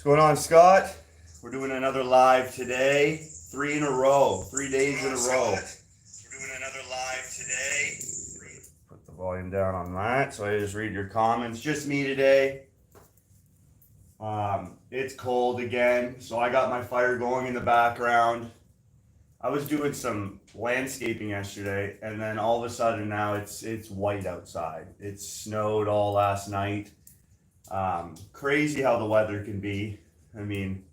Going on, Scott? We're doing another live today. 3 days in a row. We're doing another live today. Put the volume down on that so I just read your comments. Just me today. It's cold again, so I got my fire going in the background. I was doing some landscaping yesterday, and then all of a sudden now it's white outside. It snowed all last night. Crazy how the weather can be. I mean,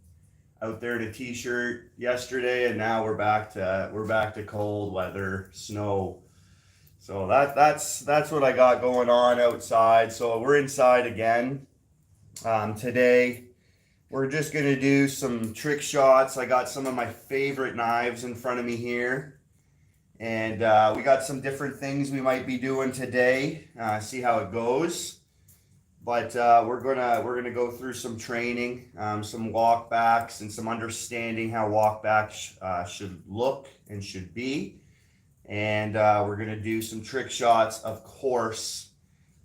out there in a t-shirt yesterday, and now we're back to cold weather, snow. So that's what I got going on outside. So we're inside again. Today we're just gonna do some trick shots. I got some of my favorite knives in front of me here, and we got some different things we might be doing today. See how it goes. But we're gonna go through some training, some walkbacks, and some understanding how walkbacks should look and should be. And we're gonna do some trick shots, of course.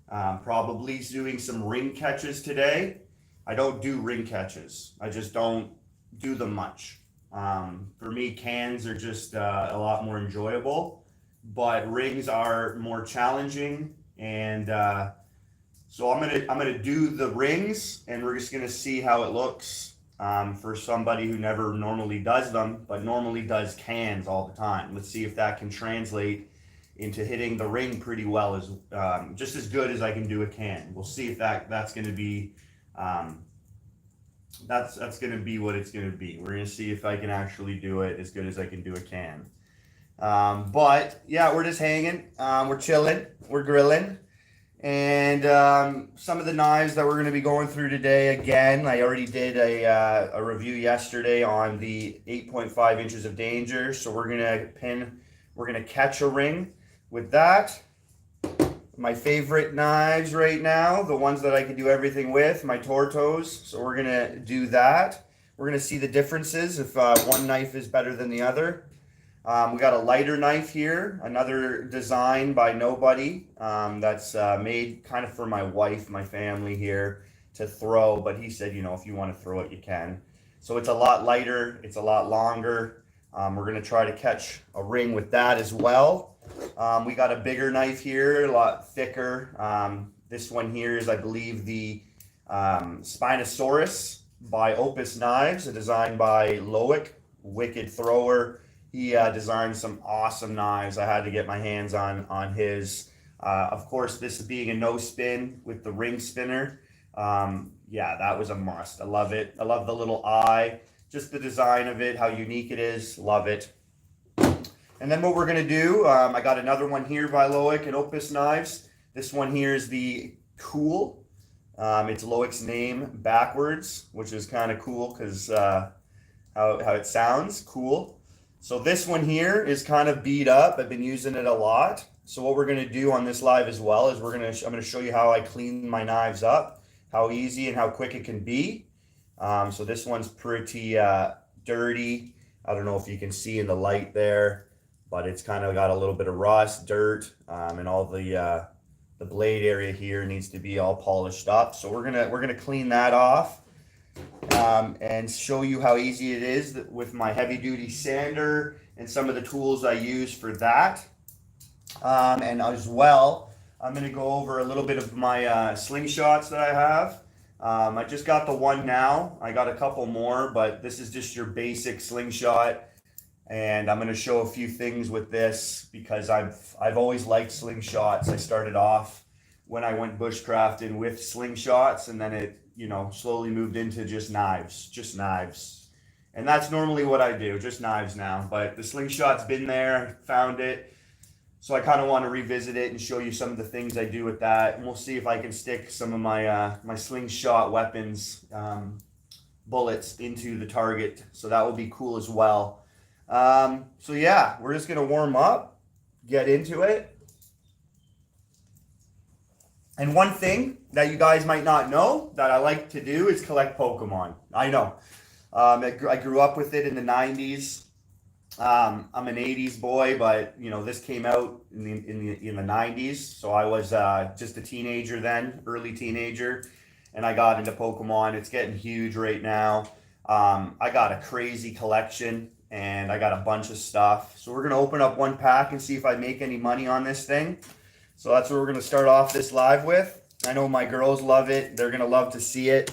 Probably doing some ring catches today. I don't do ring catches. I just don't do them much. For me, cans are just a lot more enjoyable, but rings are more challenging. And so I'm gonna do the rings, and we're just gonna see how it looks for somebody who never normally does them, but normally does cans all the time. Let's see if that can translate into hitting the ring pretty well, as just as good as I can do a can. We'll see if that's gonna be that's gonna be what it's gonna be. We're gonna see if I can actually do it as good as I can do a can. But yeah, we're just hanging, we're chilling, we're grilling. And some of the knives that we're going to be going through today, again, I already did a review yesterday on the 8.5 inches of danger. So we're going to catch a ring with that. My favorite knives right now, the ones that I can do everything with, my Tortos. So we're going to do that. We're going to see the differences if one knife is better than the other. We got a lighter knife here, another design by nobody, that's made kind of for my wife, my family here to throw, but he said, if you want to throw it, you can. So it's a lot lighter, it's a lot longer. We're going to try to catch a ring with that as well. We got a bigger knife here, a lot thicker. This one here is, I believe, the Spinosaurus by Opus Knives, a design by Loic, wicked thrower. He designed some awesome knives. I had to get my hands on his. Of course, this being a no spin with the ring spinner. Yeah, that was a must. I love it. I love the little eye, just the design of it, how unique it is. Love it. And then what we're going to do, I got another one here by Loic and Opus Knives. This one here is the Cool. It's Loic's name backwards, which is kind of cool because how it sounds, cool. So this one here is kind of beat up. I've been using it a lot. So what we're going to do on this live as well is I'm going to show you how I clean my knives up, how easy and how quick it can be. So this one's pretty dirty. I don't know if you can see in the light there, but it's kind of got a little bit of rust, dirt, and all the blade area here needs to be all polished up. So we're gonna clean that off. And show you how easy it is with my heavy duty sander and some of the tools I use for that. And as well, I'm going to go over a little bit of my slingshots that I have. I just got the one now. I got a couple more, but this is just your basic slingshot. And I'm going to show a few things with this because I've always liked slingshots. I started off when I went bushcrafting with slingshots, and then it slowly moved into just knives. And that's normally what I do, just knives now. But the slingshot's been there, found it. So I kind of want to revisit it and show you some of the things I do with that. And we'll see if I can stick some of my slingshot weapons, bullets into the target. So that will be cool as well. So yeah, we're just going to warm up, get into it. And one thing that you guys might not know that I like to do is collect Pokemon. I know. I grew up with it in the 90s. I'm an 80s boy, but this came out in the 90s. So I was just a teenager then, early teenager. and I got into Pokemon. It's getting huge right now. I got a crazy collection, and I got a bunch of stuff. So we're gonna open up one pack and see if I make any money on this thing. So that's what we're gonna start off this live with. I know my girls love it. They're gonna love to see it.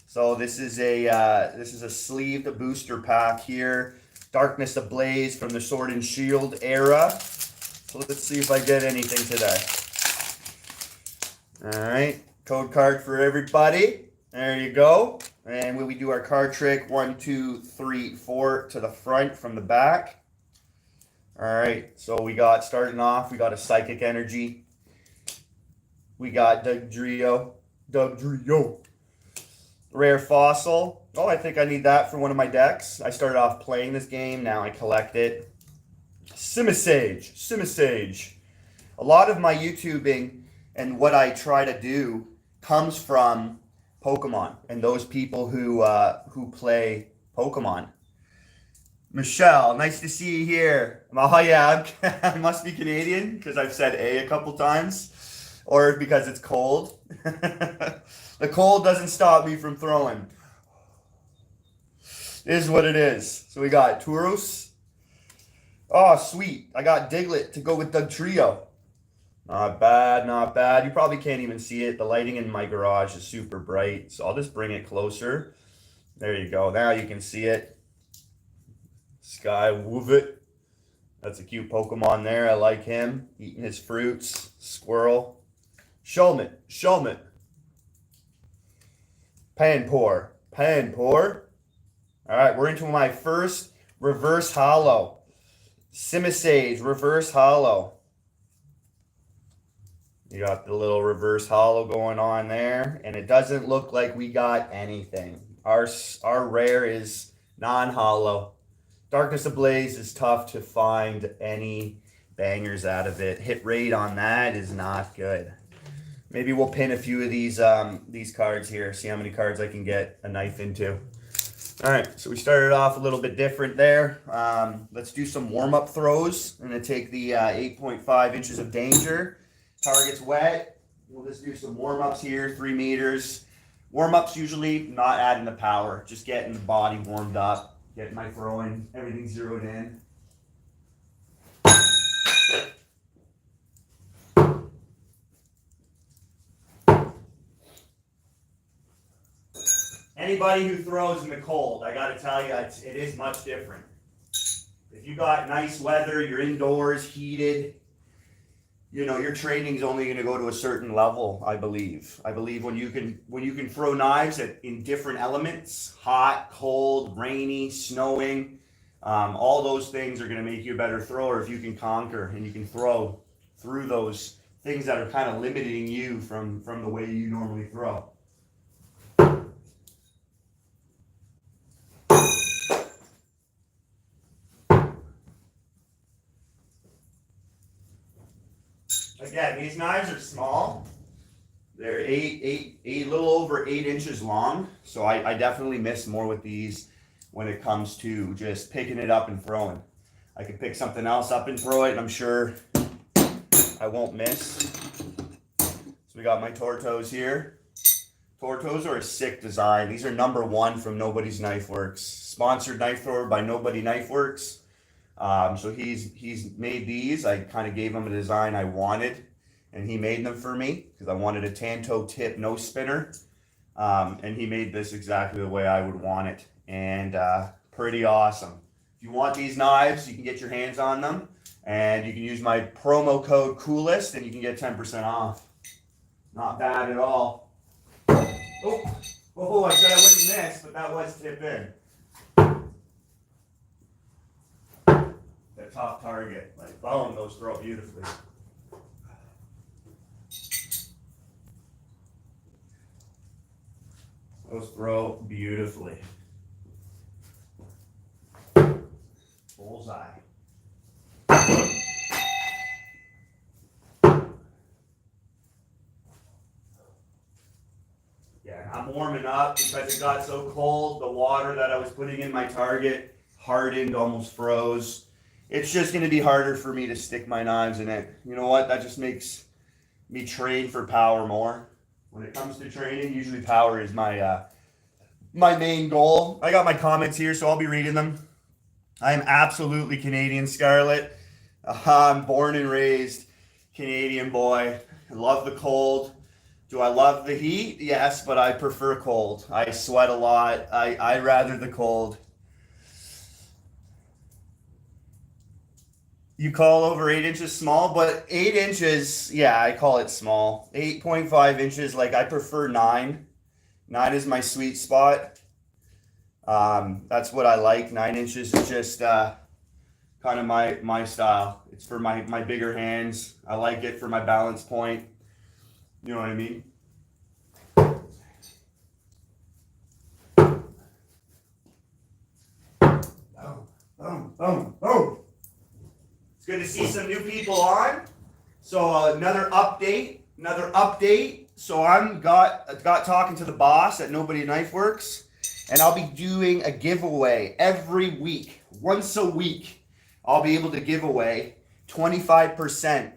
So this is a sleeved booster pack here. Darkness Ablaze from the Sword and Shield era. So let's see if I get anything today. All right, code card for everybody. There you go. And when we do our card trick, 1, 2, 3, 4 to the front from the back. All right, so we got, starting off, we got a Psychic Energy. We got Dugtrio. Rare Fossil. Oh, I think I need that for one of my decks. I started off playing this game. Now I collect it. Simisage. A lot of my YouTubing and what I try to do comes from Pokemon and those people who play Pokemon. Michelle, nice to see you here. Oh yeah, I must be Canadian because I've said a couple times, or because it's cold. The cold doesn't stop me from throwing. It is what it is. So we got Tauros. Oh, sweet. I got Diglett to go with Dugtrio. Not bad, not bad. You probably can't even see it. The lighting in my garage is super bright, so I'll just bring it closer. There you go. Now you can see it. Sky Woovit. That's a cute Pokemon there. I like him. Eating his fruits. Squirrel. Shelmet. Panpour. All right, we're into my first reverse holo. Simisage, reverse holo. You got the little reverse holo going on there, and it doesn't look like we got anything. Our rare is non-holo. Darkness Ablaze is tough to find any bangers out of it. Hit rate on that is not good. Maybe we'll pin a few of these cards here, see how many cards I can get a knife into. All right, so we started off a little bit different there. Let's do some warm-up throws. I'm going to take the 8.5 inches of danger. Target's wet. We'll just do some warm-ups here, 3 meters. Warm-ups usually not adding the power, just getting the body warmed up, getting my throwing, everything zeroed in. Anybody who throws in the cold, I got to tell you, it is much different. If you got nice weather, you're indoors, heated, you know, your training's only going to go to a certain level, I believe. I believe when you can throw knives in different elements, hot, cold, rainy, snowing, all those things are going to make you a better thrower if you can conquer and you can throw through those things that are kind of limiting you from the way you normally throw. Again, these knives are small. They're a little over 8 inches long. So I definitely miss more with these when it comes to just picking it up and throwing. I could pick something else up and throw it, and I'm sure I won't miss. So we got my Tortos here. Tortos are a sick design. These are #1 from Nobody's Knife Works. Sponsored knife thrower by Nobody Knife Works. So he's made these. I kind of gave him a design I wanted, and he made them for me because I wanted a Tanto tip no spinner, and he made this exactly the way I would want it, and pretty awesome. If you want these knives, you can get your hands on them, and you can use my promo code COOLEST, and you can get 10% off. Not bad at all. Oh, I said I wouldn't miss, but that was tip in. Top target, like boom, those throw beautifully. Those throw beautifully. Bullseye. Yeah, I'm warming up because it got so cold. The water that I was putting in my target hardened, almost froze. It's just going to be harder for me to stick my knives in it. You know what? That just makes me train for power more. When it comes to training, usually power is my main goal. I got my comments here, so I'll be reading them. I am absolutely Canadian, Scarlett. I'm born and raised Canadian boy. I love the cold. Do I love the heat? Yes, but I prefer cold. I sweat a lot. I rather the cold. You call over 8 inches small, but 8 inches, yeah, I call it small. 8.5 inches, like I prefer 9. 9 is my sweet spot. That's what I like. 9 inches is just kind of my style. It's for my bigger hands. I like it for my balance point. You know what I mean? Boom, boom, boom, boom. It's good to see some new people on. So another update. So I'm got talking to the boss at Nobody Knife Works, and I'll be doing a giveaway every week, once a week. I'll be able to give away 25%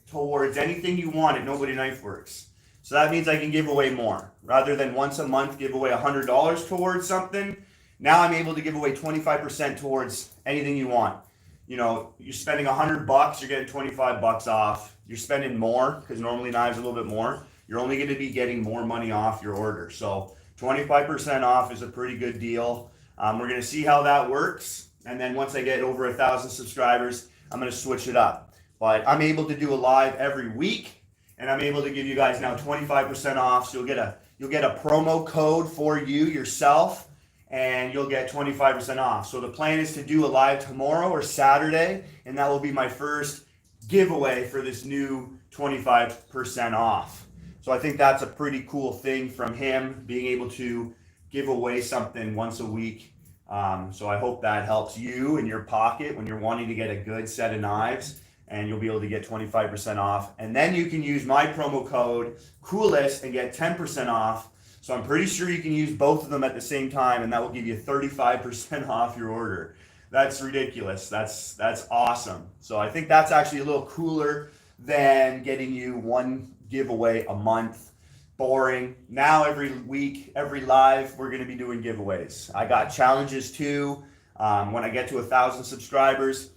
towards anything you want at Nobody Knife Works. So that means I can give away more. Rather than once a month give away $100 towards something, now I'm able to give away 25% towards anything you want. You know, you're spending $100, you're getting 25 bucks off. You're spending more, because normally knives are a little bit more. You're only going to be getting more money off your order. So 25% off is a pretty good deal. We're going to see how that works. And then once I get over 1,000 subscribers, I'm going to switch it up. But I'm able to do a live every week, and I'm able to give you guys now 25% off. So you'll get a promo code for you yourself, and you'll get 25% off. So the plan is to do a live tomorrow or Saturday, and that will be my first giveaway for this new 25% off. So I think that's a pretty cool thing from him, being able to give away something once a week. So I hope that helps you in your pocket when you're wanting to get a good set of knives, and you'll be able to get 25% off. And then you can use my promo code COOLEST and get 10% off. So I'm pretty sure you can use both of them at the same time, and that will give you 35% off your order. That's ridiculous. That's awesome. So I think that's actually a little cooler than getting you one giveaway a month. Boring. Now every week, every live, we're going to be doing giveaways. I got challenges too. When I get to 1,000 subscribers,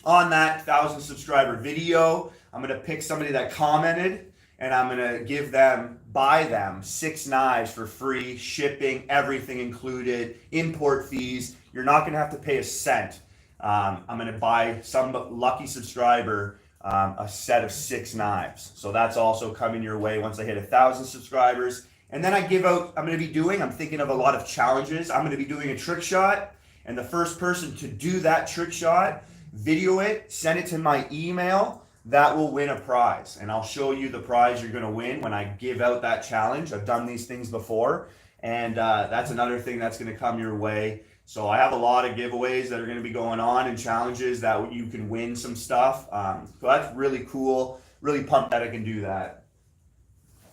on that 1,000 subscriber video, I'm going to pick somebody that commented, and I'm going to buy them 6 knives for free, shipping, everything included, import fees. You're not going to have to pay a cent. I'm going to buy some lucky subscriber a set of 6 knives. So that's also coming your way once I hit 1,000 subscribers. And then I'm thinking of a lot of challenges. I'm going to be doing a trick shot, and the first person to do that trick shot, video it, send it to my email, that will win a prize. And I'll show you the prize you're going to win when I give out that challenge. I've done these things before, and that's another thing that's going to come your way. So I have a lot of giveaways that are going to be going on, and challenges that you can win some stuff. So that's really cool. Really pumped that I can do that.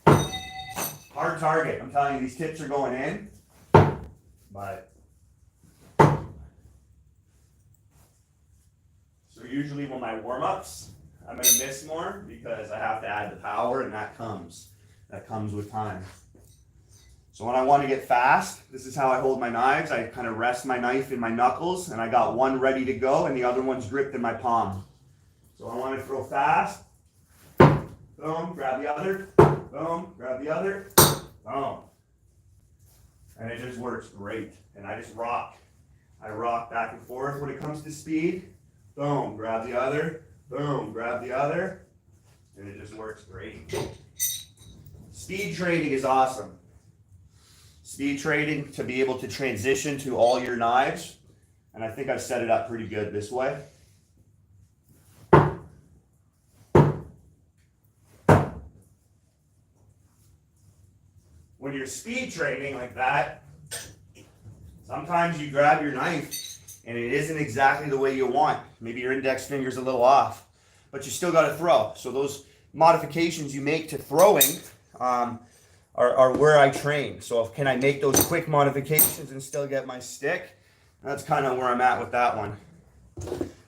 Hard target. I'm telling you, these tips are going in. But so usually when my warm-ups, I'm going to miss more because I have to add the power, and that comes with time. So when I want to get fast, this is how I hold my knives. I kind of rest my knife in my knuckles, and I got one ready to go, and the other one's gripped in my palm. So I want to throw fast. Boom, grab the other. Boom, grab the other. Boom. And it just works great. And I just rock. I rock back and forth when it comes to speed. Boom, grab the other. Boom, grab the other. And it just works great. Speed training is awesome. Speed trading to be able to transition to all your knives. And I think I've set it up pretty good this way. When you're speed trading like that, sometimes you grab your knife and it isn't exactly the way you want. Maybe your index finger's a little off, but you still got to throw. So those modifications you make to throwing are where I train. So can I make those quick modifications and still get my stick? That's kind of where I'm at with that one.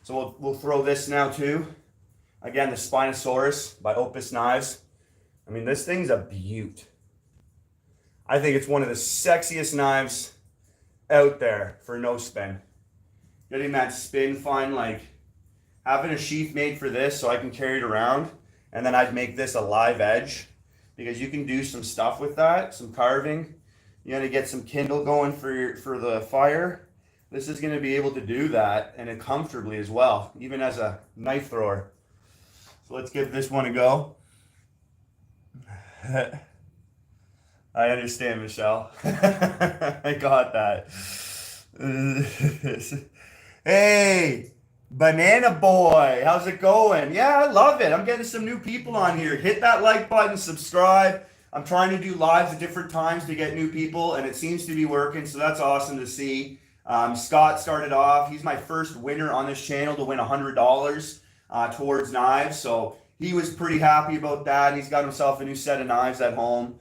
So we'll throw this now too. Again, the Spinosaurus by Opus Knives. I mean, this thing's a beaut. I think it's one of the sexiest knives out there for no spin. Getting that spin fine, like having a sheath made for this so I can carry it around, and then I'd make this a live edge because you can do some stuff with that, some carving. You're gonna get some kindle going for the fire. This is gonna be able to do that, and it comfortably as well, even as a knife thrower. So let's give this one a go. I understand, Michelle. I got that. Hey, Banana Boy, how's it going? Yeah, I love it. I'm getting some new people on here. Hit that like button, subscribe. I'm trying to do lives at different times to get new people, and it seems to be working, so that's awesome to see. Scott started off. He's my first winner on this channel to win $100 towards knives, so he was pretty happy about that. He's got himself a new set of knives at home.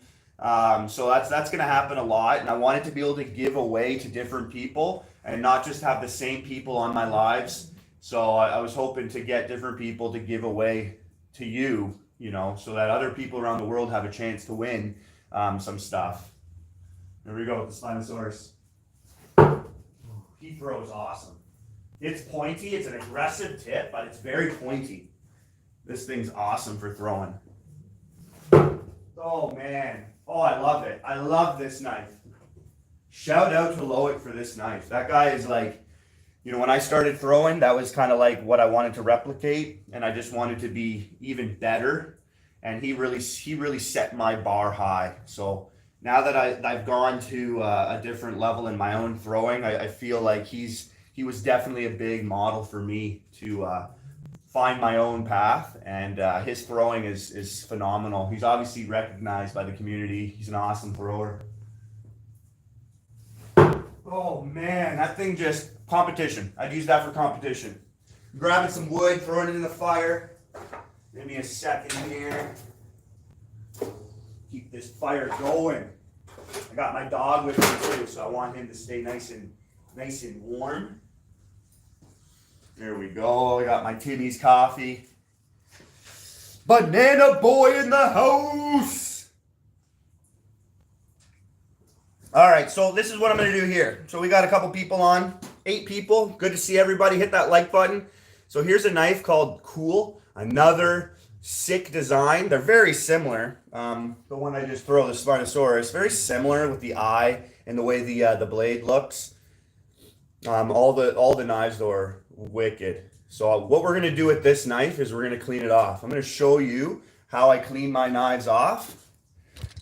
So that's going to happen a lot, and I wanted to be able to give away to different people and not just have the same people on my lives. So I was hoping to get different people to give away to you, you know, so that other people around the world have a chance to win some stuff. There we go with the Spinosaurus. He throws awesome. It's pointy. It's an aggressive tip, but it's very pointy. This thing's awesome for throwing. Oh, man. Oh, I love it. I love this knife. Shout out to Loic for this knife. That guy is like, you know, when I started throwing, that was kind of like what I wanted to replicate, and I just wanted to be even better. And he really set my bar high. So now that I've gone to a different level in my own throwing, I feel like he was definitely a big model for me to find my own path, and his throwing is phenomenal. He's obviously recognized by the community. He's an awesome thrower. Oh man, that thing just, competition. I'd use that for competition. Grabbing some wood, throwing it in the fire. Give me a second here. Keep this fire going. I got my dog with me too, so I want him to stay nice and warm. There we go. I got my Timmy's coffee. Banana Boy in the house. All right, so this is what I'm going to do here. So we got a couple people on, 8 people. Good to see everybody. Hit that like button. So here's a knife called Cool. Another sick design. They're very similar. The one I just throw, the Spinosaurus, very similar with the eye and the way the blade looks. All the knives though are wicked. So what we're going to do with this knife is we're going to clean it off. I'm going to show you how I clean my knives off.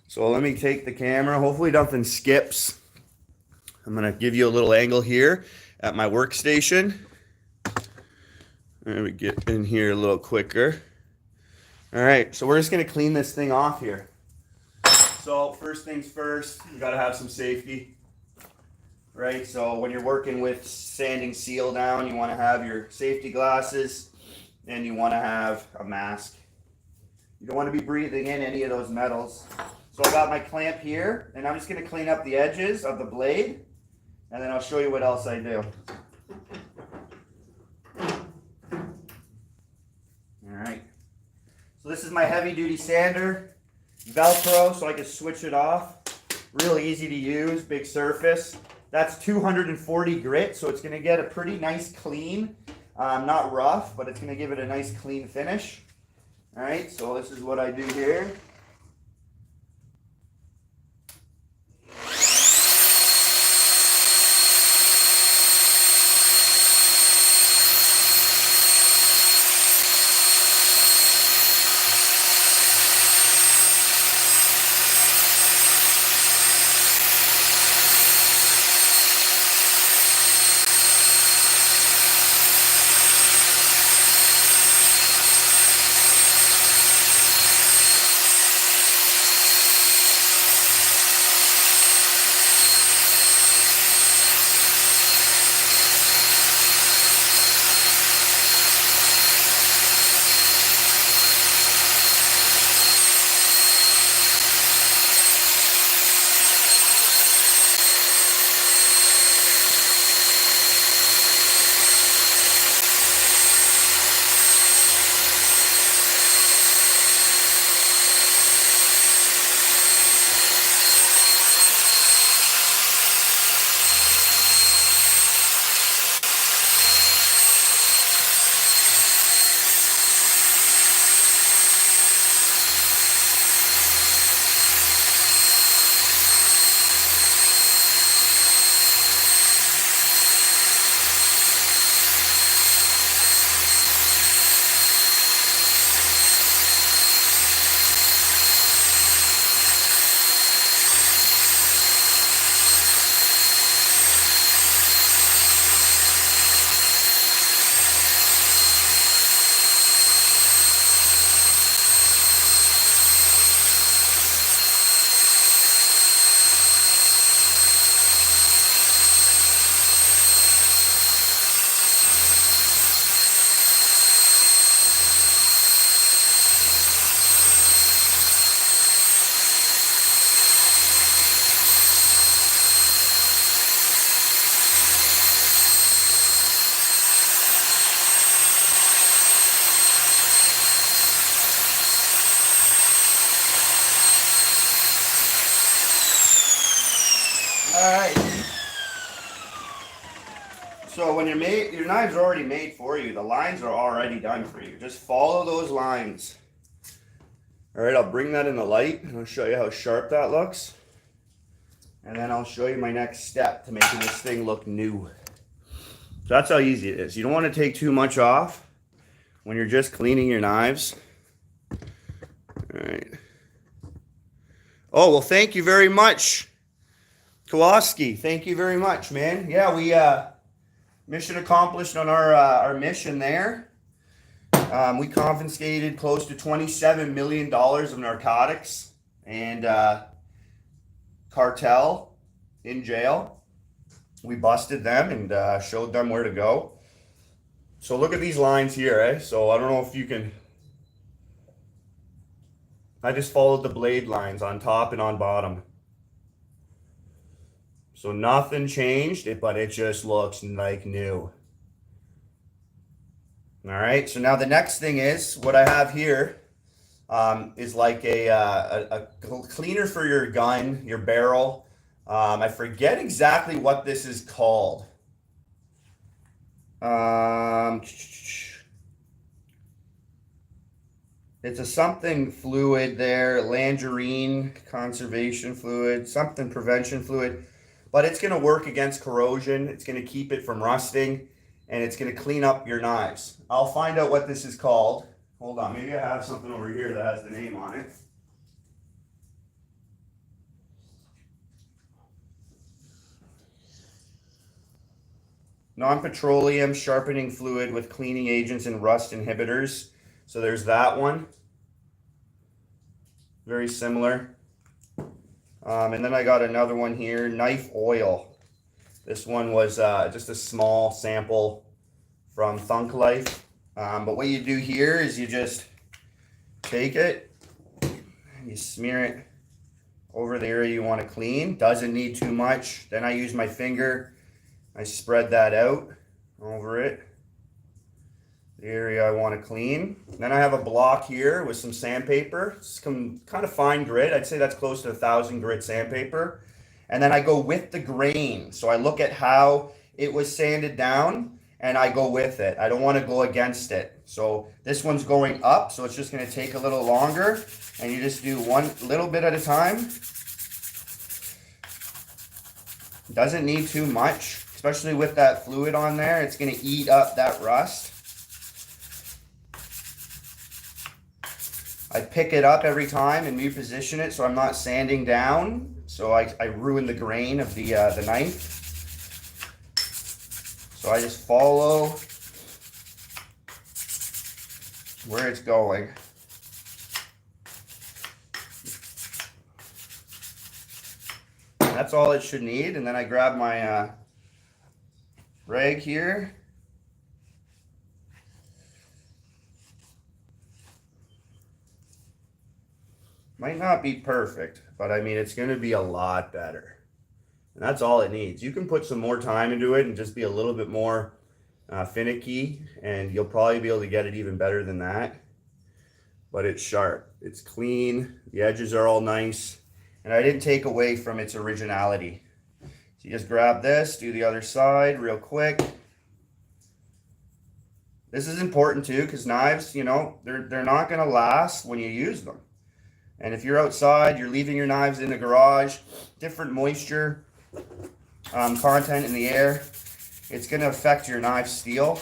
So let me take the camera. Hopefully nothing skips. I'm going to give you a little angle here at my workstation. Let me get in here a little quicker. All right, so we're just going to clean this thing off here. So first things first, you got to have some safety. Right, so when you're working with sanding seal down, you want to have your safety glasses and you want to have a mask. You don't want to be breathing in any of those metals. So I got my clamp here, and I'm just going to clean up the edges of the blade, and then I'll show you what else I do. All right. So this is my heavy-duty sander, Velcro, so I can switch it off. Really easy to use, big surface. That's 240 grit, so it's going to get a pretty nice clean, not rough, but it's going to give it a nice clean finish. All right, so this is what I do here. So when your knives are already made for you, the lines are already done for you. Just follow those lines. All right, I'll bring that in the light and I'll show you how sharp that looks. And then I'll show you my next step to making this thing look new. So that's how easy it is. You don't want to take too much off when you're just cleaning your knives. All right. Oh, well, thank you very much, Kowalski. Thank you very much, man. Yeah, we mission accomplished on our mission there. We confiscated close to $27 million of narcotics and cartel in jail. We busted them and showed them where to go. So look at these lines here, eh? So I don't know if you can... I just followed the blade lines on top and on bottom. So nothing changed, but it just looks like new. All right, so now the next thing is, what I have here is like a cleaner for your gun, your barrel. I forget exactly what this is called. It's a something fluid there, Langerine conservation fluid, something prevention fluid, but it's going to work against corrosion. It's going to keep it from rusting, and it's going to clean up your knives. I'll find out what this is called. Hold on, maybe I have something over here that has the name on it. Non-petroleum sharpening fluid with cleaning agents and rust inhibitors. So there's that one. Very similar. And then I got another one here, knife oil. This one was just a small sample from Thunk Life. But what you do here is you just take it, and you smear it over the area you want to clean. Doesn't need too much. Then I use my finger. I spread that out over it, the area I want to clean. Then I have a block here with some sandpaper. It's kind of fine grit. I'd say that's close to 1,000 grit sandpaper. And then I go with the grain. So I look at how it was sanded down and I go with it. I don't want to go against it. So this one's going up, so it's just going to take a little longer. And you just do one little bit at a time. Doesn't need too much, especially with that fluid on there. It's going to eat up that rust. I pick it up every time and reposition it so I'm not sanding down. So I ruin the grain of the knife. So I just follow where it's going. That's all it should need. And then I grab my rag here. Might not be perfect, but I mean, it's going to be a lot better. And that's all it needs. You can put some more time into it and just be a little bit more finicky, and you'll probably be able to get it even better than that. But it's sharp. It's clean. The edges are all nice. And I didn't take away from its originality. So you just grab this, do the other side real quick. This is important too, because knives, you know, they're not going to last when you use them. And if you're outside, you're leaving your knives in the garage, different moisture content in the air, it's going to affect your knife steel.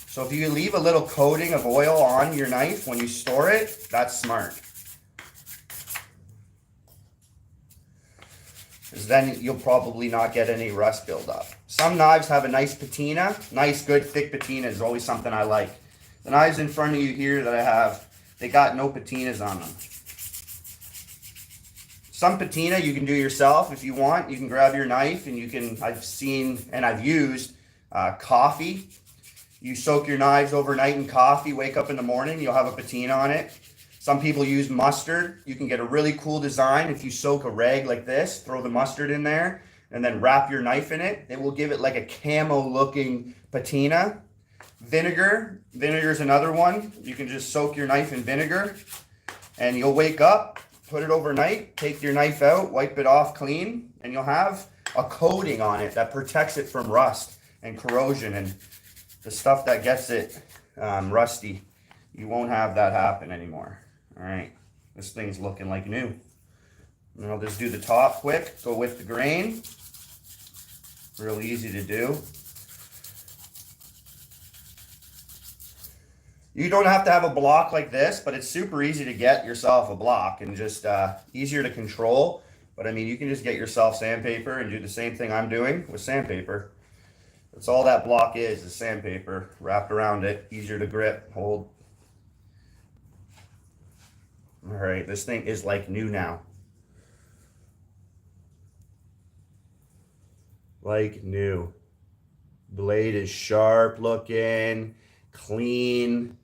So if you leave a little coating of oil on your knife when you store it, that's smart. Because then you'll probably not get any rust buildup. Some knives have a nice patina. Nice, good, thick patina is always something I like. The knives in front of you here that I have, they got no patinas on them. Some patina you can do yourself if you want. You can grab your knife and you can, I've seen and I've used coffee. You soak your knives overnight in coffee, wake up in the morning, you'll have a patina on it. Some people use mustard. You can get a really cool design if you soak a rag like this, throw the mustard in there, and then wrap your knife in it. It will give it like a camo looking patina. Vinegar is another one. You can just soak your knife in vinegar and you'll wake up, put it overnight, take your knife out, wipe it off clean, and you'll have a coating on it that protects it from rust. and corrosion and the stuff that gets it rusty. You won't have that happen anymore. All right, this thing's looking like new. And I'll just do the top quick, go with the grain. Real easy to do. You don't have to have a block like this, but it's super easy to get yourself a block and just easier to control. But I mean, you can just get yourself sandpaper and do the same thing I'm doing with sandpaper. That's all that block is sandpaper wrapped around it. Easier to grip, hold. All right, this thing is like new now. Like new. Blade is sharp looking, clean.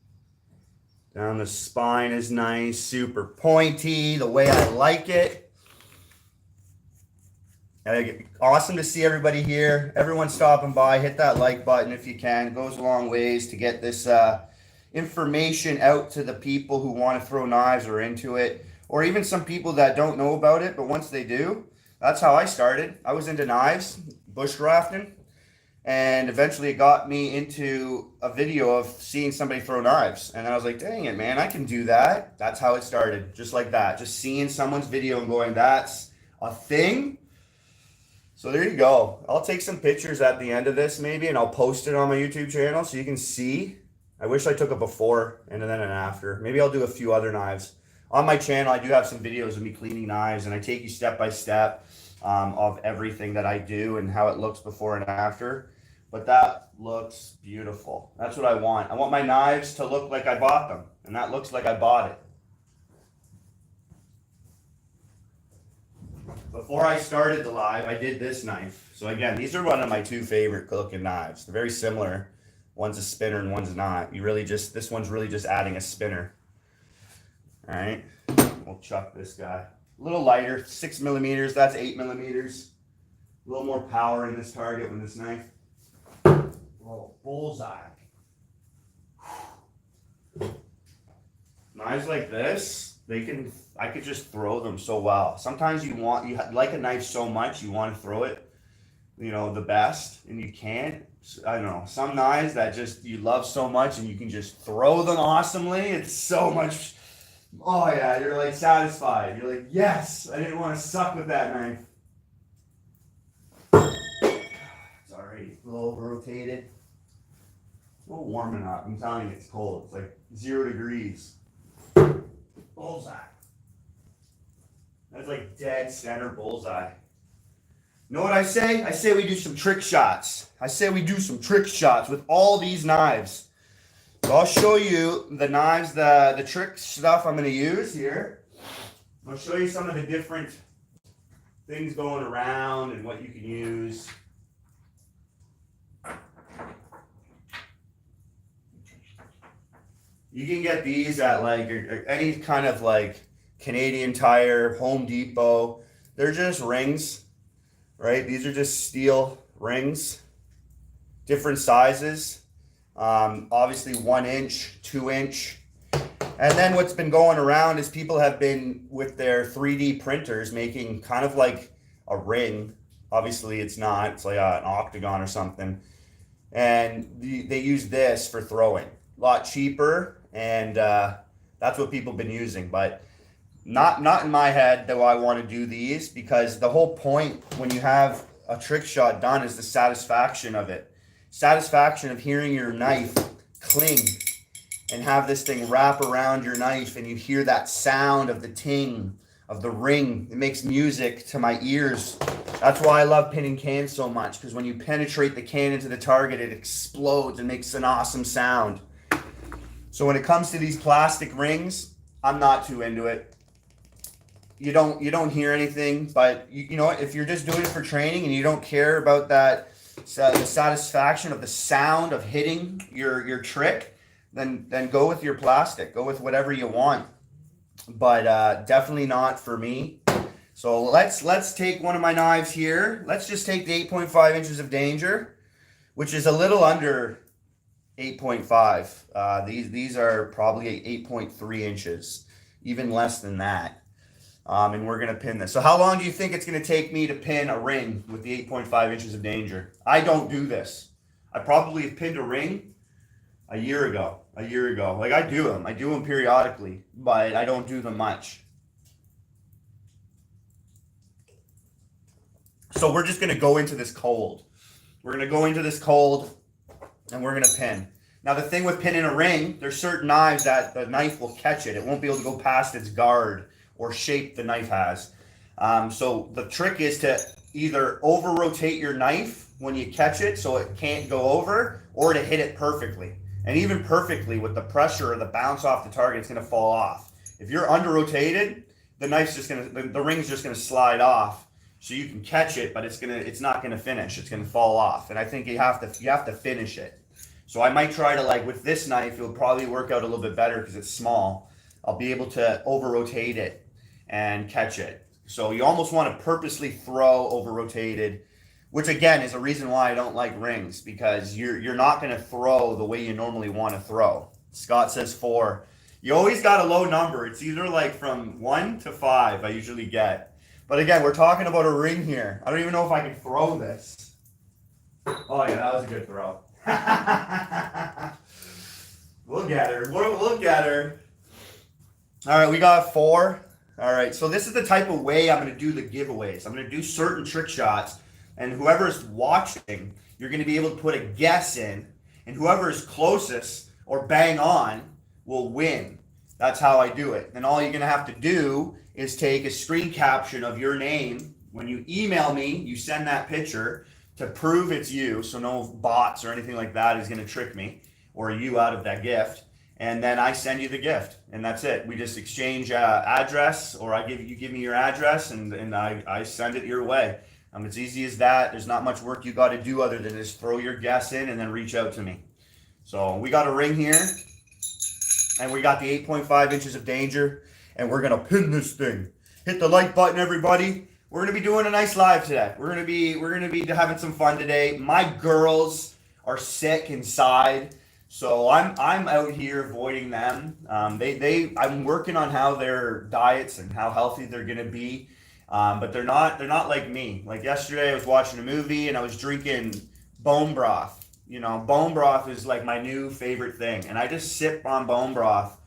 Down the spine is nice, super pointy, the way I like it. Awesome to see everybody here. Everyone stopping by. Hit that like button if you can. It goes a long ways to get this information out to the people who want to throw knives or into it, or even some people that don't know about it, but once they do, that's how I started. I was into knives, bushcrafting, and eventually it got me into a video of seeing somebody throw knives. And then I was like, dang it, man, I can do that. That's how it started, just like that. Just seeing someone's video and going, that's a thing. So there you go. I'll take some pictures at the end of this maybe, and I'll post it on my YouTube channel so you can see. I wish I took a before and then an after. Maybe I'll do a few other knives. On my channel, I do have some videos of me cleaning knives, and I take you step by step of everything that I do and how it looks before and after. But that looks beautiful. That's what I want. I want my knives to look like I bought them, and that looks like I bought it. Before I started the live, I did this knife. So again, these are one of my two favorite looking knives. They're very similar. One's a spinner and one's not. This one's really just adding a spinner. All right, we'll chuck this guy. A little lighter, 6 millimeters, that's 8 millimeters. A little more power in this target with this knife. Oh, bullseye. Knives like this, I could just throw them so well. Sometimes you like a knife so much, you want to throw it, the best, and you can't. I don't know, some knives that just you love so much and you can just throw them awesomely. It's so much, oh yeah, you're like satisfied. You're like, yes, I didn't want to suck with that knife. Sorry, a little rotated. It's a little warming up. I'm telling you, it's cold. It's like 0 degrees. Bullseye. That's like dead center bullseye. You know what I say? I say we do some trick shots. I say we do some trick shots with all these knives. So I'll show you the knives, the trick stuff I'm going to use here. I'll show you some of the different things going around and what you can use. You can get these at like any kind of like Canadian Tire, Home Depot. They're just rings, right? These are just steel rings, different sizes. Obviously 1 inch, 2 inch. And then what's been going around is people have been with their 3D printers making kind of like a ring. Obviously it's not, it's like an octagon or something. And they use this for throwing. A lot cheaper. And that's what people have been using, but not in my head do I want to do these, because the whole point when you have a trick shot done is the satisfaction of it. Satisfaction of hearing your knife cling and have this thing wrap around your knife and you hear that sound of the ting of the ring. It makes music to my ears. That's why I love pinning cans so much, because when you penetrate the can into the target, it explodes and makes an awesome sound. So when it comes to these plastic rings, I'm not too into it. You don't hear anything, but you know what? If you're just doing it for training and you don't care about that, the satisfaction of the sound of hitting your trick, then go with your plastic. Go with whatever you want, but definitely not for me. So let's take one of my knives here. Let's just take the 8.5 inches of danger, which is a little under 8.5. These are probably 8.3 inches, even less than that. And we're going to pin this. So how long do you think it's going to take me to pin a ring with the 8.5 inches of danger? I don't do this. I probably pinned a ring a year ago. Like I do them periodically, but I don't do them much. So we're just gonna go into this cold. We're gonna go into this cold, and we're gonna pin. Now the thing with pinning a ring, there's certain knives that the knife will catch it. It won't be able to go past its guard or shape the knife has. So the trick is to either over rotate your knife when you catch it so it can't go over, or to hit it perfectly. And even perfectly, with the pressure or the bounce off the target, it's gonna fall off. If you're under rotated, the ring's just gonna slide off. So you can catch it, but it's not gonna finish. It's gonna fall off. And I think you have to finish it. So I might try to, like with this knife, it'll probably work out a little bit better because it's small. I'll be able to over rotate it and catch it. So you almost want to purposely throw over rotated, which again is a reason why I don't like rings, because you're not gonna throw the way you normally want to throw. Scott says 4. You always got a low number. It's either like from 1 to 5 I usually get. But again, we're talking about a ring here. I don't even know if I can throw this. Oh yeah, that was a good throw. We'll get her. We'll get her. All right, we got 4. All right, so this is the type of way I'm going to do the giveaways. I'm going to do certain trick shots, and whoever's watching, you're going to be able to put a guess in, and whoever is closest or bang on will win. That's how I do it. And all you're going to have to do is take a screen caption of your name. When you email me, you send that picture to prove it's you, so no bots or anything like that is going to trick me or you out of that gift. And then I send you the gift, and that's it. We just exchange address, or you give me your address, and I send it your way. It's easy as that. There's not much work you got to do other than just throw your guess in and then reach out to me. So we got a ring here, and we got the 8.5 inches of danger, and we're gonna pin this thing. Hit the like button, everybody. We're gonna be doing a nice live today. We're gonna be having some fun today. My girls are sick inside, so I'm out here avoiding them. I'm working on how their diets and how healthy they're gonna be, but they're not like me. Like yesterday, I was watching a movie and I was drinking bone broth. You know, bone broth is like my new favorite thing, and I just sip on bone broth.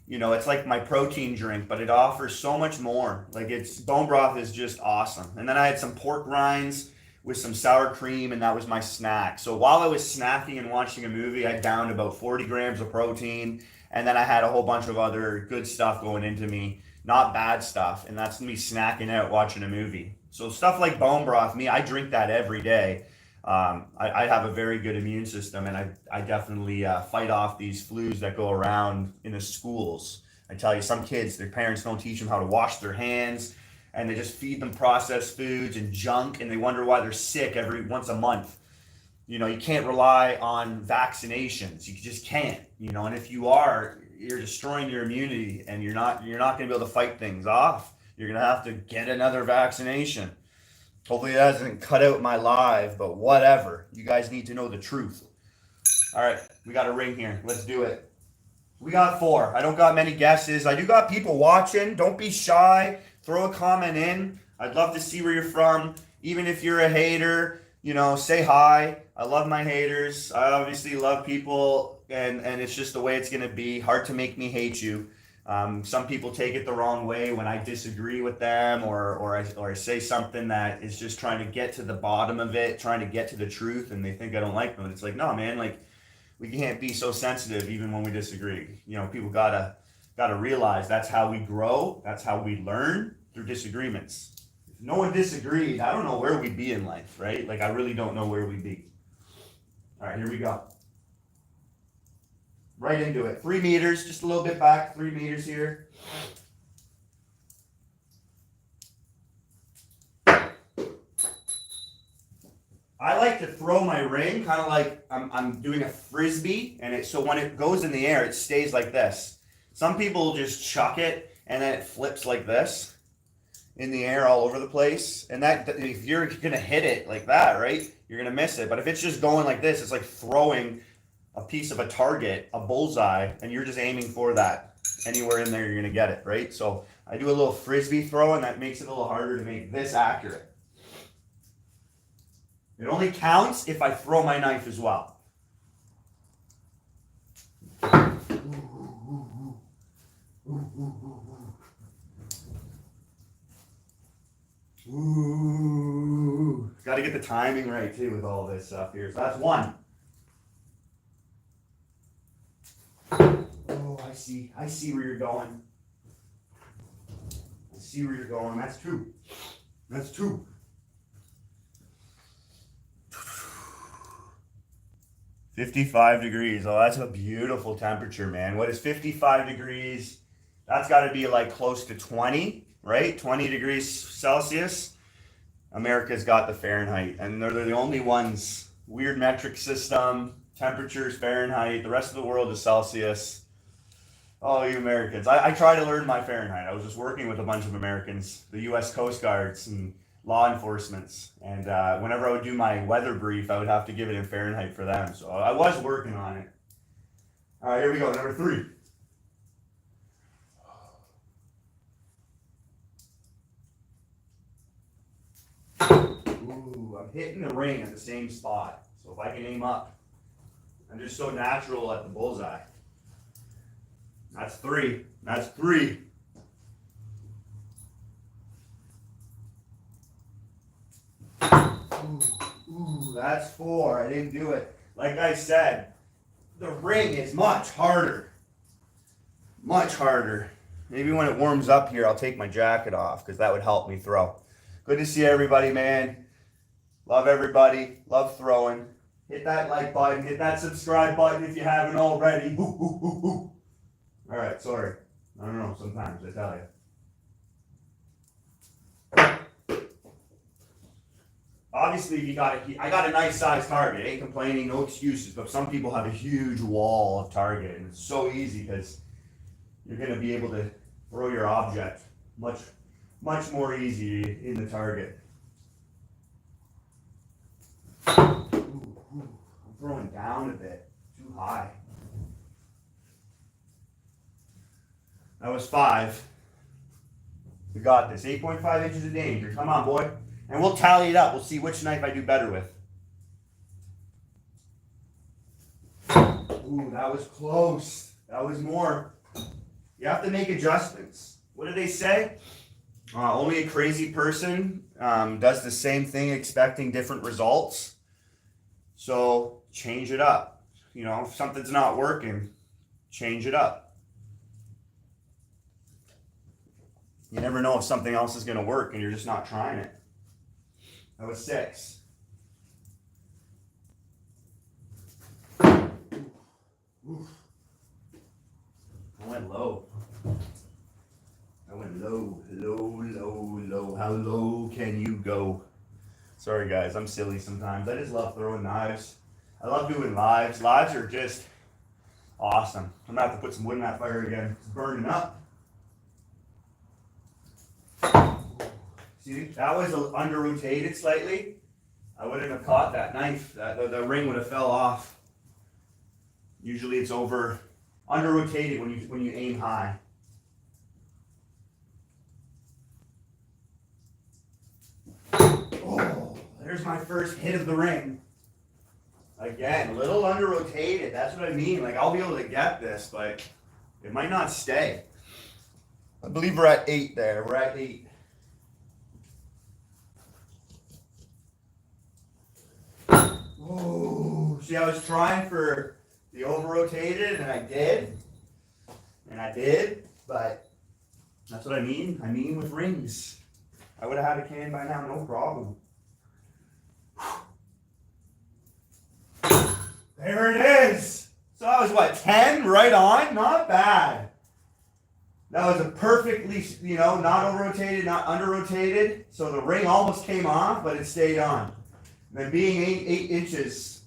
You know, it's like my protein drink, but it offers so much more. Like bone broth is just awesome. And then I had some pork rinds with some sour cream, and that was my snack. So while I was snacking and watching a movie, I downed about 40 grams of protein, and then I had a whole bunch of other good stuff going into me, not bad stuff, and that's me snacking out watching a movie. So stuff like bone broth, I drink that every day. I have a very good immune system, and I definitely fight off these flus that go around in the schools. I tell you, some kids, their parents don't teach them how to wash their hands, and they just feed them processed foods and junk, and they wonder why they're sick once a month. You know, you can't rely on vaccinations. You just can't. You know, and if you are, you're destroying your immunity, and you're not going to be able to fight things off. You're going to have to get another vaccination. Hopefully that doesn't cut out my live, but whatever. You guys need to know the truth. All right, we got a ring here. Let's do it. We got 4. I don't got many guesses. I do got people watching. Don't be shy. Throw a comment in. I'd love to see where you're from. Even if you're a hater, you know, say hi. I love my haters. I obviously love people, and it's just the way it's going to be. Hard to make me hate you. Some people take it the wrong way when I disagree with them, or I say something that is just trying to get to the bottom of it, trying to get to the truth, and they think I don't like them. And it's like, no, man, like we can't be so sensitive even when we disagree. You know, people gotta realize that's how we grow. That's how we learn, through disagreements. If no one disagreed, I don't know where we'd be in life, right? Like I really don't know where we'd be. All right, here we go. Right into it. 3 meters, just a little bit back. 3 meters here. I like to throw my ring kind of like I'm doing a frisbee, and so when it goes in the air, it stays like this. Some people just chuck it, and then it flips like this in the air all over the place. And that, if you're gonna hit it like that, right, you're gonna miss it. But if it's just going like this, it's like throwing a piece of a target, a bullseye, and you're just aiming for that. Anywhere in there, you're going to get it, right? So I do a little frisbee throw, and that makes it a little harder to make this accurate. It only counts if I throw my knife as well. Ooh. Got to get the timing right too with all this stuff here. So that's one. Oh, I see. I see where you're going. I see where you're going. That's two. That's two. $55. Oh, that's a beautiful temperature, man. What is 55 degrees? That's got to be like close to 20, right? 20 degrees Celsius. America's got the Fahrenheit, and they're the only ones. Weird metric system, temperatures Fahrenheit. The rest of the world is Celsius. Oh, you Americans. I try to learn my Fahrenheit. I was just working with a bunch of Americans, the U.S. Coast Guards and law enforcements. And whenever I would do my weather brief, I would have to give it in Fahrenheit for them. So I was working on it. All right, here we go. Number 3. Ooh, I'm hitting the ring at the same spot. So if I can aim up, I'm just so natural at the bullseye. That's 3. That's 3. Ooh, that's 4. I didn't do it. Like I said, the ring is much harder. Much harder. Maybe when it warms up here, I'll take my jacket off because that would help me throw. Good to see everybody, man. Love everybody. Love throwing. Hit that like button. Hit that subscribe button if you haven't already. Ooh, ooh, ooh, ooh. All right, sorry. I don't know, sometimes I tell you. Obviously, I got a nice size target. Ain't complaining, no excuses. But some people have a huge wall of target, and it's so easy because you're going to be able to throw your object much more easy in the target. Ooh, I'm throwing down a bit, too high. That was 5. We got this. 8.5 inches of danger. Come on, boy. And we'll tally it up. We'll see which knife I do better with. Ooh, that was close. That was more. You have to make adjustments. What do they say? Only a crazy person does the same thing expecting different results. So change it up. You know, if something's not working, change it up. You never know if something else is going to work and you're just not trying it. That was 6. Oof. I went low. I went low, low, low, low. How low can you go? Sorry guys, I'm silly sometimes. I just love throwing knives. I love doing lives. Lives are just awesome. I'm going to have to put some wood in that fire again. It's burning up. See, that was under rotated slightly. I wouldn't have caught that knife. The ring would have fell off. Usually it's under rotated when you aim high. Oh, there's my first hit of the ring. Again, a little under rotated. That's what I mean. Like I'll be able to get this, but it might not stay. I believe we're at 8 there. We're at 8. Oh, see, I was trying for the over-rotated, and I did, but that's what I mean. I mean with rings. I would have had a can by now, no problem. There it is. So that was what, 10 right on? Not bad. That was a perfectly, not over-rotated, not under-rotated. So the ring almost came off, but it stayed on. And then being 8 inches,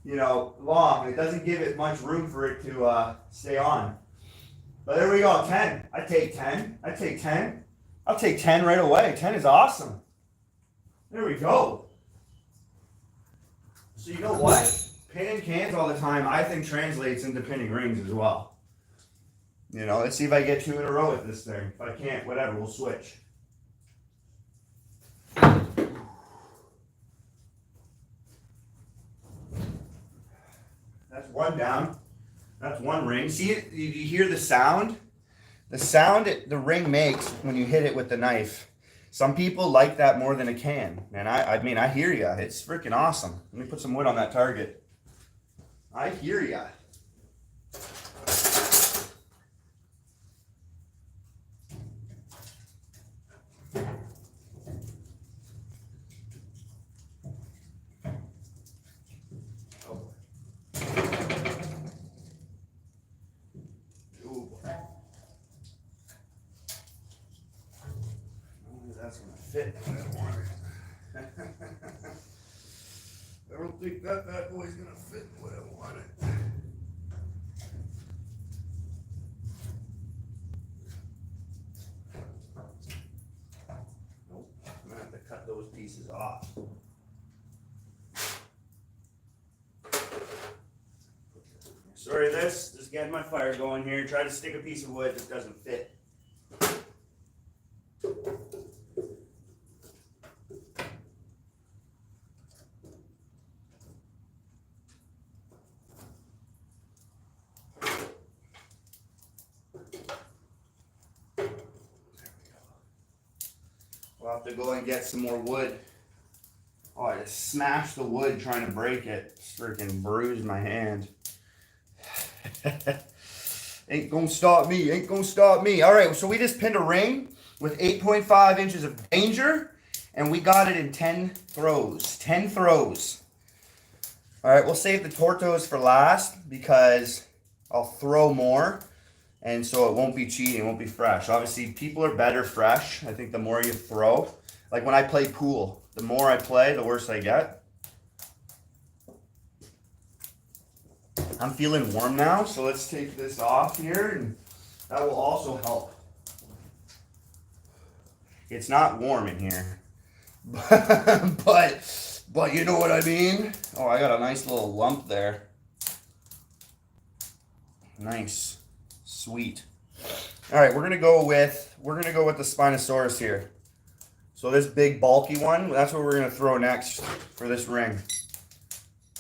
long, it doesn't give it much room for it to stay on. But there we go, 10. I take 10. I take 10. I'll take 10 right away. 10 is awesome. There we go. So you know what? Pinning cans all the time, I think translates into pinning rings as well. Let's see if I get 2 in a row with this thing. If I can't, whatever, we'll switch. That's one down. That's one ring. See, you hear the sound? The sound the ring makes when you hit it with the knife. Some people like that more than a can. And I mean, I hear ya. It's freaking awesome. Let me put some wood on that target. I hear ya. That's gonna fit what I wanted. I don't think that bad boy's gonna fit what I wanted. Nope, I'm gonna have to cut those pieces off. Sorry, just getting my fire going here. Try to stick a piece of wood that doesn't fit. We'll have to go and get some more wood. Oh, I just smashed the wood trying to break it. Freaking bruised my hand. Ain't gonna stop me, ain't gonna stop me. All right, so we just pinned a ring with 8.5 inches of danger, and we got it in 10 throws. 10 throws. All right, we'll save the tortos for last because I'll throw more, and so it won't be cheating, it won't be fresh. Obviously, people are better fresh. I think the more you throw, like when I play pool, the more I play, the worse I get. I'm feeling warm now, so let's take this off here, and that will also help. It's not warm in here, but you know what I mean? Oh, I got a nice little lump there. Nice, sweet. All right, we're gonna go with the Spinosaurus here. So this big bulky one, that's what we're gonna throw next for this ring.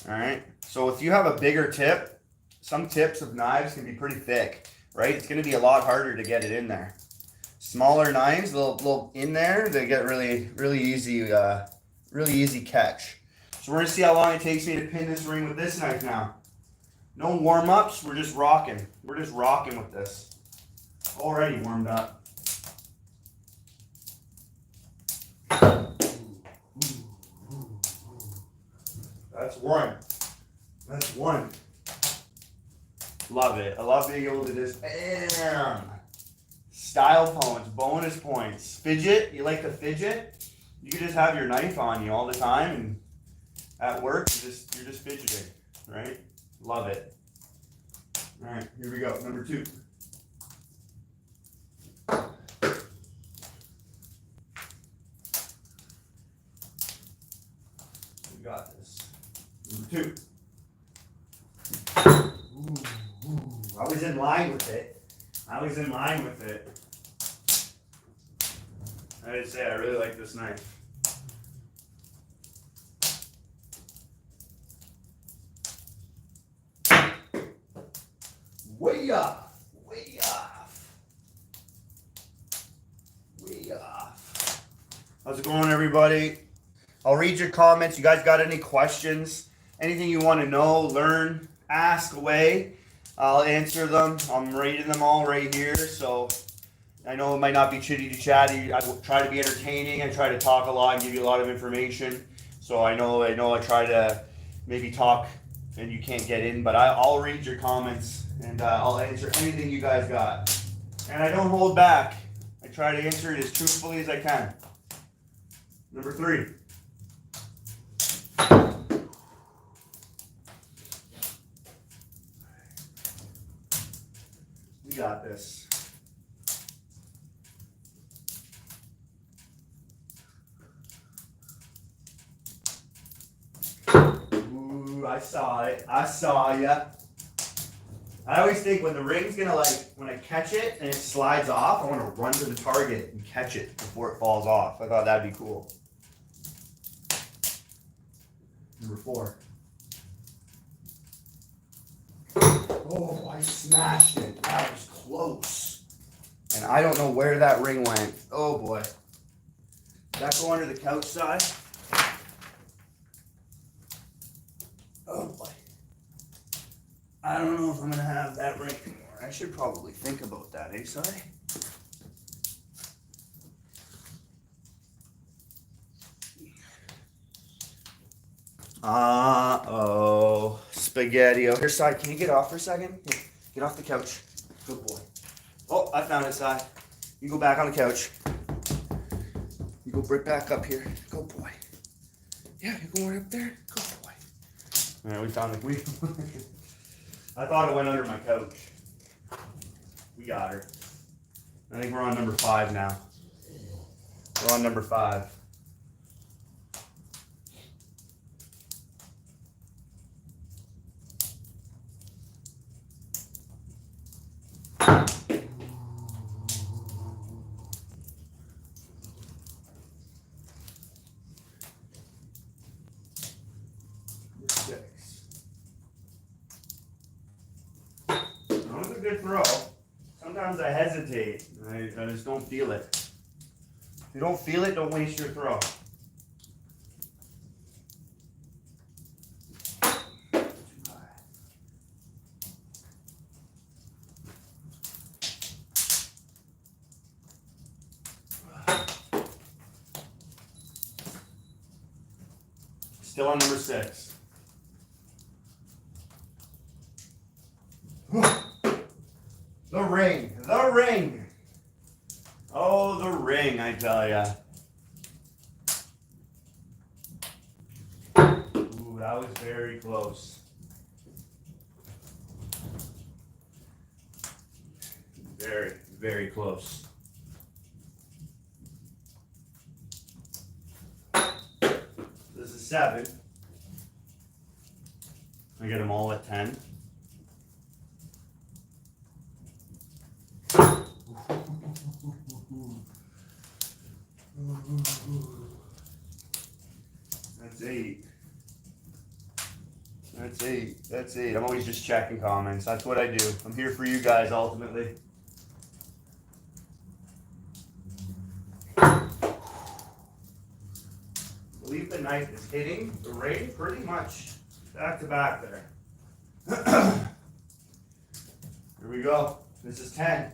All right. So if you have a bigger tip, some tips of knives can be pretty thick, right? It's gonna be a lot harder to get it in there. Smaller knives, little in there, they get really easy catch. So we're gonna see how long it takes me to pin this ring with this knife now. No warm-ups, we're just rocking. We're just rocking with this. Already warmed up. That's one. That's one. Love it. I love being able to just bam. Style points, bonus points. Fidget, you like to fidget? You can just have your knife on you all the time, and at work you're just fidgeting, right? Love it. All right, here we go. Number 2. We got this. Number 2. Ooh, I was in line with it. I was in line with it. I did say I really like this knife. Way off. Way off. Way off. How's it going, everybody? I'll read your comments. You guys got any questions? Anything you want to know, learn, ask away. I'll answer them. I'm rating them all right here. So I know it might not be chitty chatty. I try to be entertaining. I try to talk a lot and give you a lot of information. So I know I try to maybe talk and you can't get in, but I'll read your comments and I'll answer anything you guys got. And I don't hold back. I try to answer it as truthfully as I can. Number 3. We got this. Ooh, I saw it. I saw ya. I always think when the ring's gonna when I catch it and it slides off, I want to run to the target and catch it before it falls off. I thought that'd be cool. Number 4. I smashed it. That was close. And I don't know where that ring went. Oh boy. Did that go under the couch side? Oh boy. I don't know if I'm gonna have that ring anymore. I should probably think about that, eh, Si? Uh-oh. Spaghetti. Oh, here, Si, can you get off for a second? Here, get off the couch. Good boy. Oh, I found it, Si. You go back on the couch. You go right back up here. Good boy. Yeah, you're going up there? Good boy. All right, we found the wheel. I thought it went under my couch. We got her. I think we're on number 5 now. We're on number 5. That was a good throw. Sometimes I hesitate. I just don't feel it. If you don't feel it, don't waste your throw. Still on number 6. The ring. The ring. Oh, the ring, I tell ya. Ooh, that was very close. Very, very close. This is 7. I get them all at 10. That's 8. That's 8. That's 8. I'm always just checking comments. That's what I do. I'm here for you guys ultimately. I believe the knife is hitting the ring pretty much back to back there. Here we go. This is 10.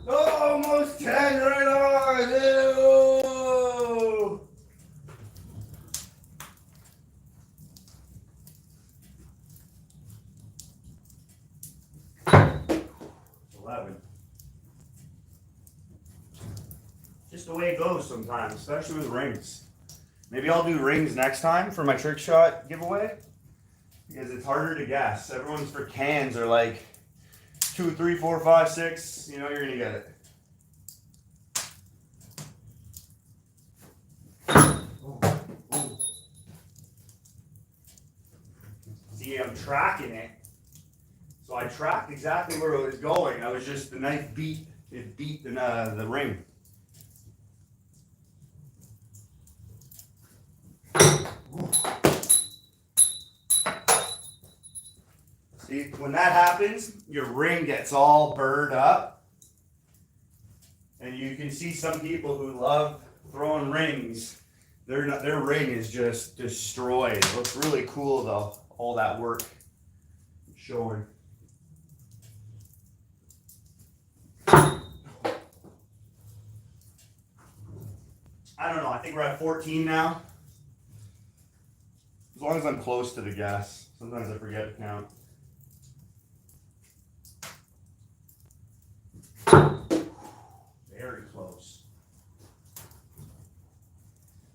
Oh, almost 10 right on. Ew. It's 11. Just the way it goes sometimes, especially with rings. Maybe I'll do rings next time for my trick shot giveaway because it's harder to guess. Everyone's for cans are like 2, 3, 4, 5, 6. You know you're gonna get it. See, I'm tracking it. So I tracked exactly where it was going. I was just, the knife beat the ring. See, when that happens, your ring gets all burred up. And you can see some people who love throwing rings, their ring is just destroyed. It looks really cool though, all that work showing. I don't know, I think we're at 14 now. As long as I'm close to the gas. Sometimes I forget to count. Very close.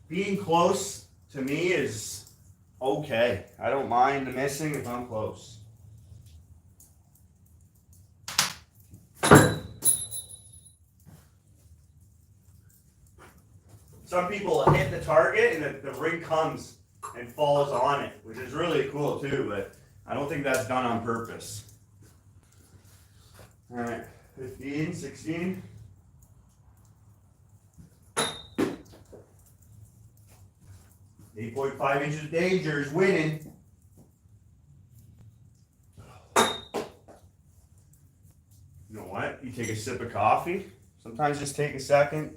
Being close to me is okay. I don't mind missing if I'm close. Some people hit the target and the ring comes and falls on it, which is really cool too, but I don't think that's done on purpose. All right, 15, 16. .5 inches of danger is winning. know what? You take a sip of coffee. Sometimes just take a second.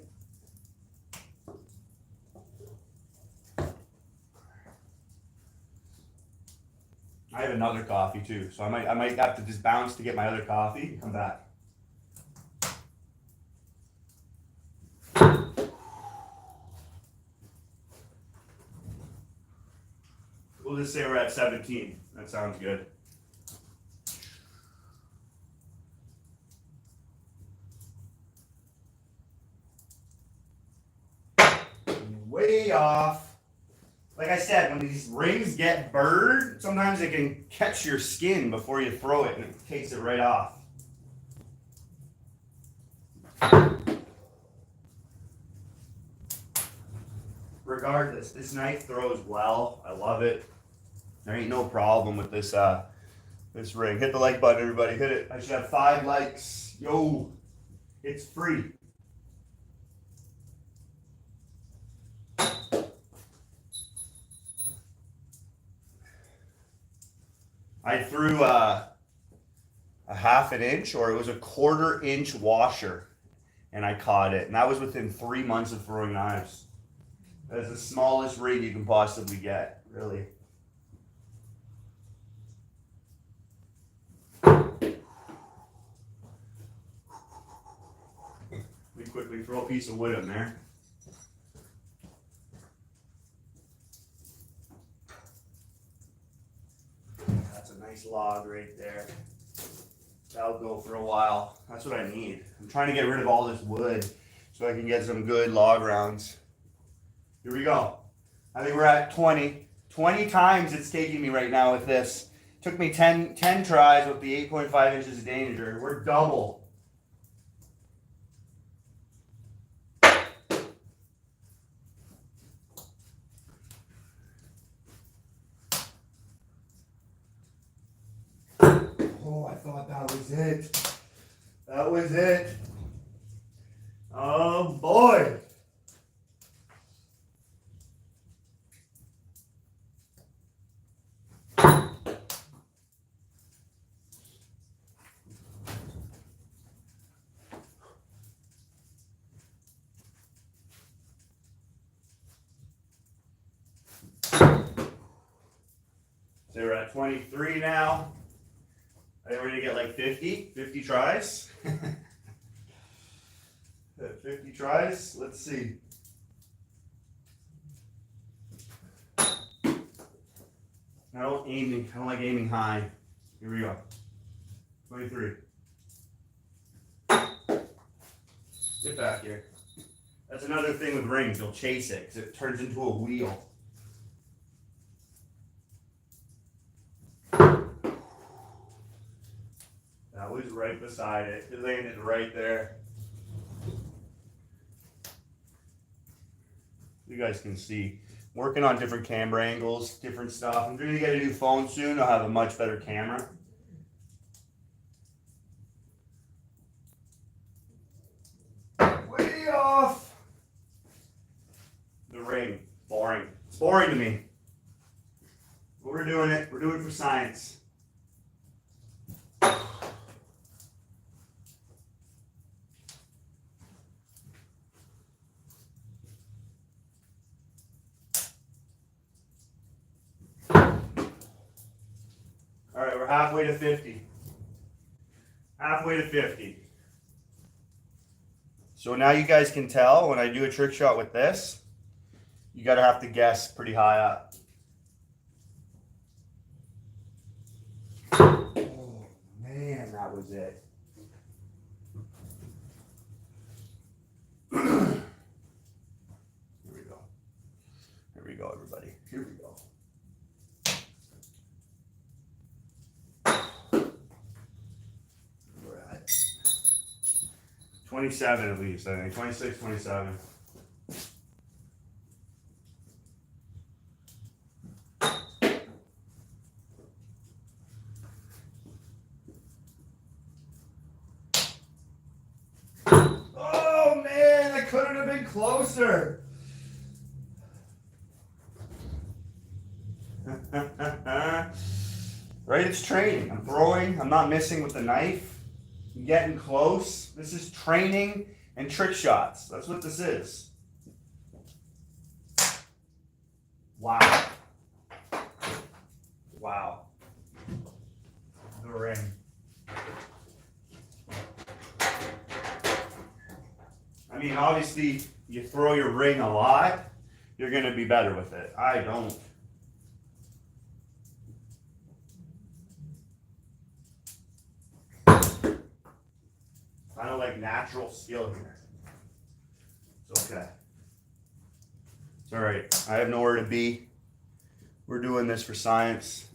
I have another coffee too, so I might have to just bounce to get my other coffee and come back. We'll just say we're at 17. That sounds good. Way off. Like I said, when these rings get burred, sometimes it can catch your skin before you throw it and it takes it right off. Regardless, this knife throws well. I love it. There ain't no problem with this this ring. Hit the like button, everybody. Hit it. I should have 5 likes. Yo, it's free. I threw a 1/2 inch, or it was a 1/4 inch washer, and I caught it. And that was within 3 months of throwing knives. That's the smallest ring you can possibly get, really. We quickly throw a piece of wood in there. That's a nice log right there. That'll go for a while. That's what I need. I'm trying to get rid of all this wood so I can get some good log rounds. Here we go. I think we're at 20. 20 times it's taking me right now with this. Took me 10 tries with the 8.5 inches of danger. We're double. Oh, I thought that was it. That was it. Oh boy. So we're at 23 now. I think we're gonna get like 50 tries. 50 tries, let's see. I don't like aiming high. Here we go. 23. Get back here. That's another thing with rings, you'll chase it because it turns into a wheel. That was right beside it. It landed right there. You guys can see. Working on different camera angles, different stuff. I'm going to get a new phone soon. I'll have a much better camera. Way off. The ring. Boring. It's boring to me. But we're doing it. We're doing it for science. All right, we're halfway to 50. Halfway to 50. So now you guys can tell when I do a trick shot with this, you gotta have to guess pretty high up. Oh man, that was it. Here we go. Here we go, everybody. Here we go. We're at 27 at least, I think. 26, 27. Oh man, I couldn't have been closer. Right, it's training. I'm throwing, I'm not missing with the knife. getting close. This is training and trick shots. That's what this is. Wow. Wow. The ring. I mean, obviously, you throw your ring a lot, you're going to be better with it. I don't. Kind of like natural skill here. It's okay. It's all right. I have nowhere to be. We're doing this for science.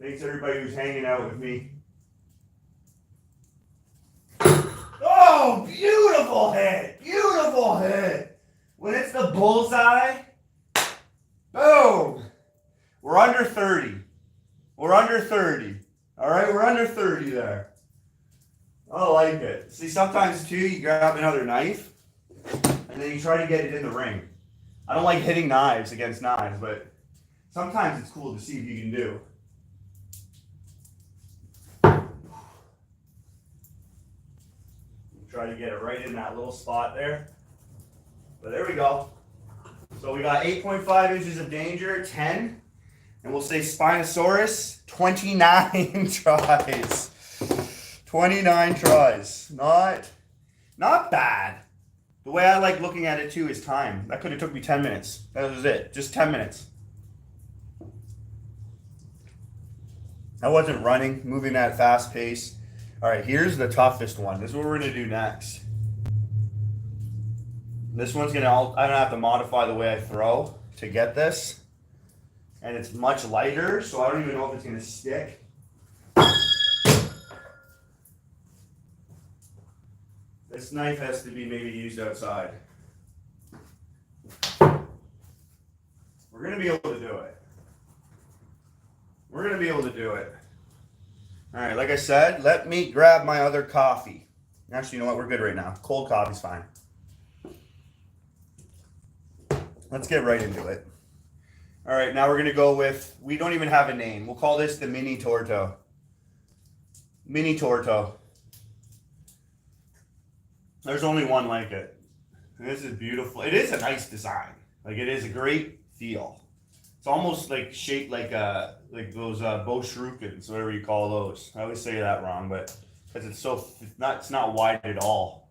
Thanks everybody who's hanging out with me. Oh, beautiful hit. Beautiful hit. When it's the bullseye, boom. We're under 30. We're under 30. All right, we're under 30 there. I like it. See, sometimes too, you grab another knife and then you try to get it in the ring. I don't like hitting knives against knives, but sometimes it's cool to see if you can do. Try to get it right in that little spot there. But there we go. So we got 8.5 inches of danger, 10. And we'll say Spinosaurus, 29 tries. 29 tries. Not bad. The way I like looking at it too is time. That could have took me 10 minutes. That was it. Just 10 minutes. I wasn't running, moving at fast pace. All right, here's the toughest one. This is what we're going to do next. This one's going to, I don't have to modify the way I throw to get this. And it's much lighter, so I don't even know if it's going to stick. This knife has to be maybe used outside. We're going to be able to do it. We're going to be able to do it. All right, like I said, let me grab my other coffee. Actually, you know what? We're good right now. Cold coffee's fine. Let's get right into it. All right, now we're going to go with, we don't even have a name. We'll call this the Mini Torto. Mini Torto. There's only one like it. And this is beautiful. It is a nice design. Like, it is a great feel. It's almost like shaped like those Boschrukens, whatever you call those. I always say that wrong, but because it's not wide at all.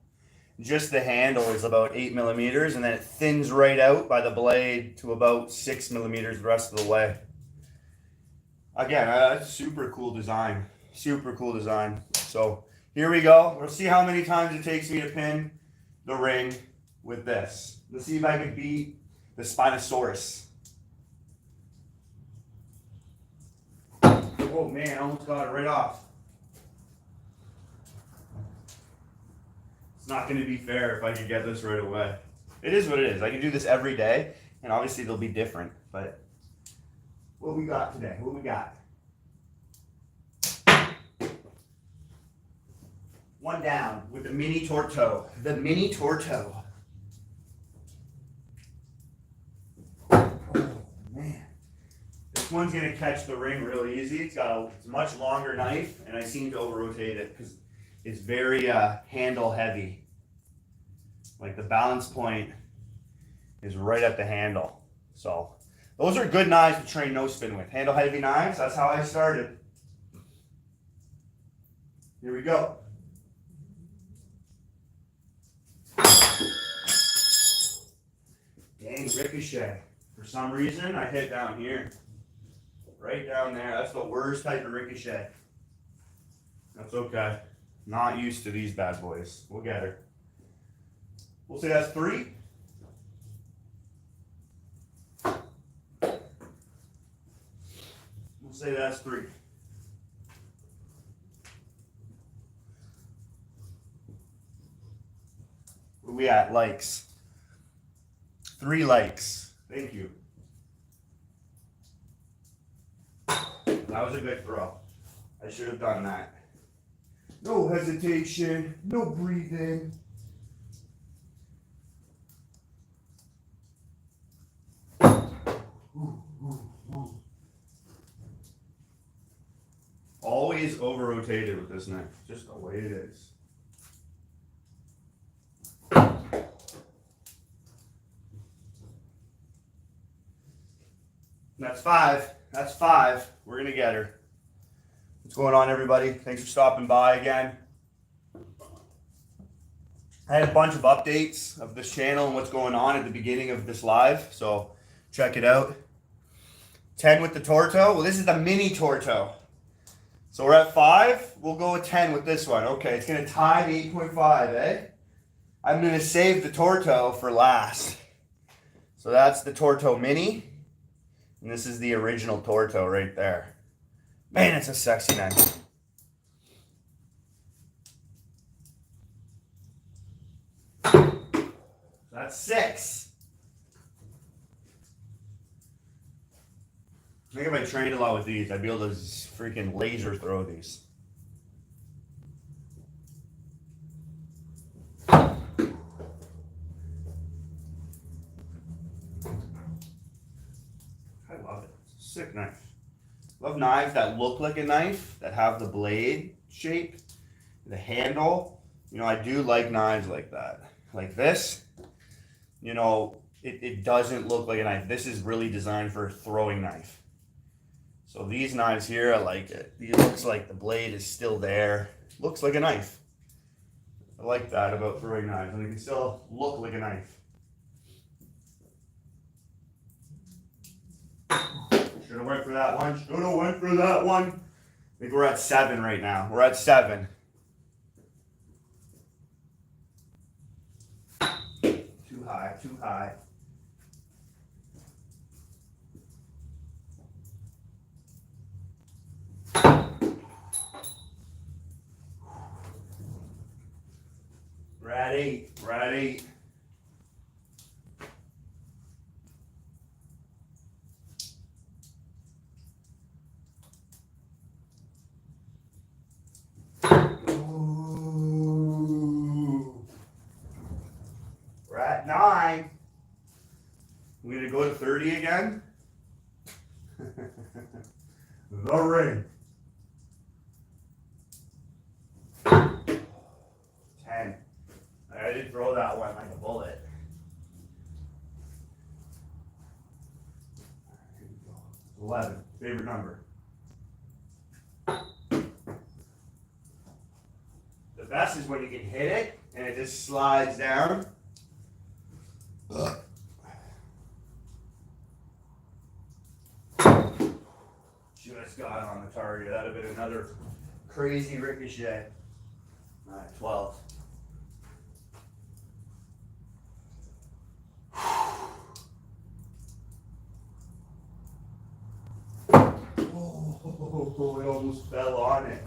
Just the handle is about 8 millimeters, and then it thins right out by the blade to about 6 millimeters the rest of the way. Again, that's super cool design. Super cool design. So here we go. We'll see how many times it takes me to pin the ring with this. Let's see if I can beat the Spinosaurus. Oh man, I almost got it right off. It's not going to be fair if I can get this right away. It is what it is. I can do this every day, and obviously they'll be different. But what we got today? What we got? One down with the Mini Torto. The Mini Torto. This one's going to catch the ring real easy. It's got a much longer knife, and I seem to over-rotate it because it's very handle heavy. Like the balance point is right at the handle. So those are good knives to train no spin with. Handle heavy knives, that's how I started. Here we go. Dang, ricochet. For some reason, I hit down here. Right down there. That's the worst type of ricochet. That's okay. Not used to these bad boys. We'll get her. We'll say that's 3. We'll say that's 3. Where we at? Likes. 3 likes. Thank you. That was a good throw. I should have done that. No hesitation, no breathing. Always over rotated with this knife, just the way it is. That's 5. That's 5. We're gonna get her. What's going on, everybody? Thanks for stopping by again. I had a bunch of updates of this channel and what's going on at the beginning of this live, so check it out. 10 with the Torto. Well, this is the mini Torto. So we're at 5. We'll go with 10 with this one. Okay, it's gonna tie the 8.5, eh? I'm gonna save the Torto for last. So that's the Torto Mini. And this is the original Torto right there. Man, it's a sexy knife. That's 6. I think if I trained a lot with these, I'd be able to freaking laser throw these. I love it. It's a sick knife. Love knives that look like a knife, that have the blade shape, the handle. You know, I do like knives like that. Like this, you know, it doesn't look like a knife. This is really designed for a throwing knife. So these knives here, I like it. It looks like the blade is still there. Looks like a knife. I like that about throwing knives, and it can still look like a knife. Should have went for that one. Should have went for that one. I think we're at 7 right now. We're at 7. Too high, too high. We're at 8. We're at 8. Ooh. We're at 9. We're going to go to 30 again. The ring. 10. I did throw that one like a bullet. Here we go. 11. Favorite number. The best is when you can hit it and it just slides down. Just got it on the target. That'd have been another crazy ricochet. All right, 12. Oh, it almost fell on it.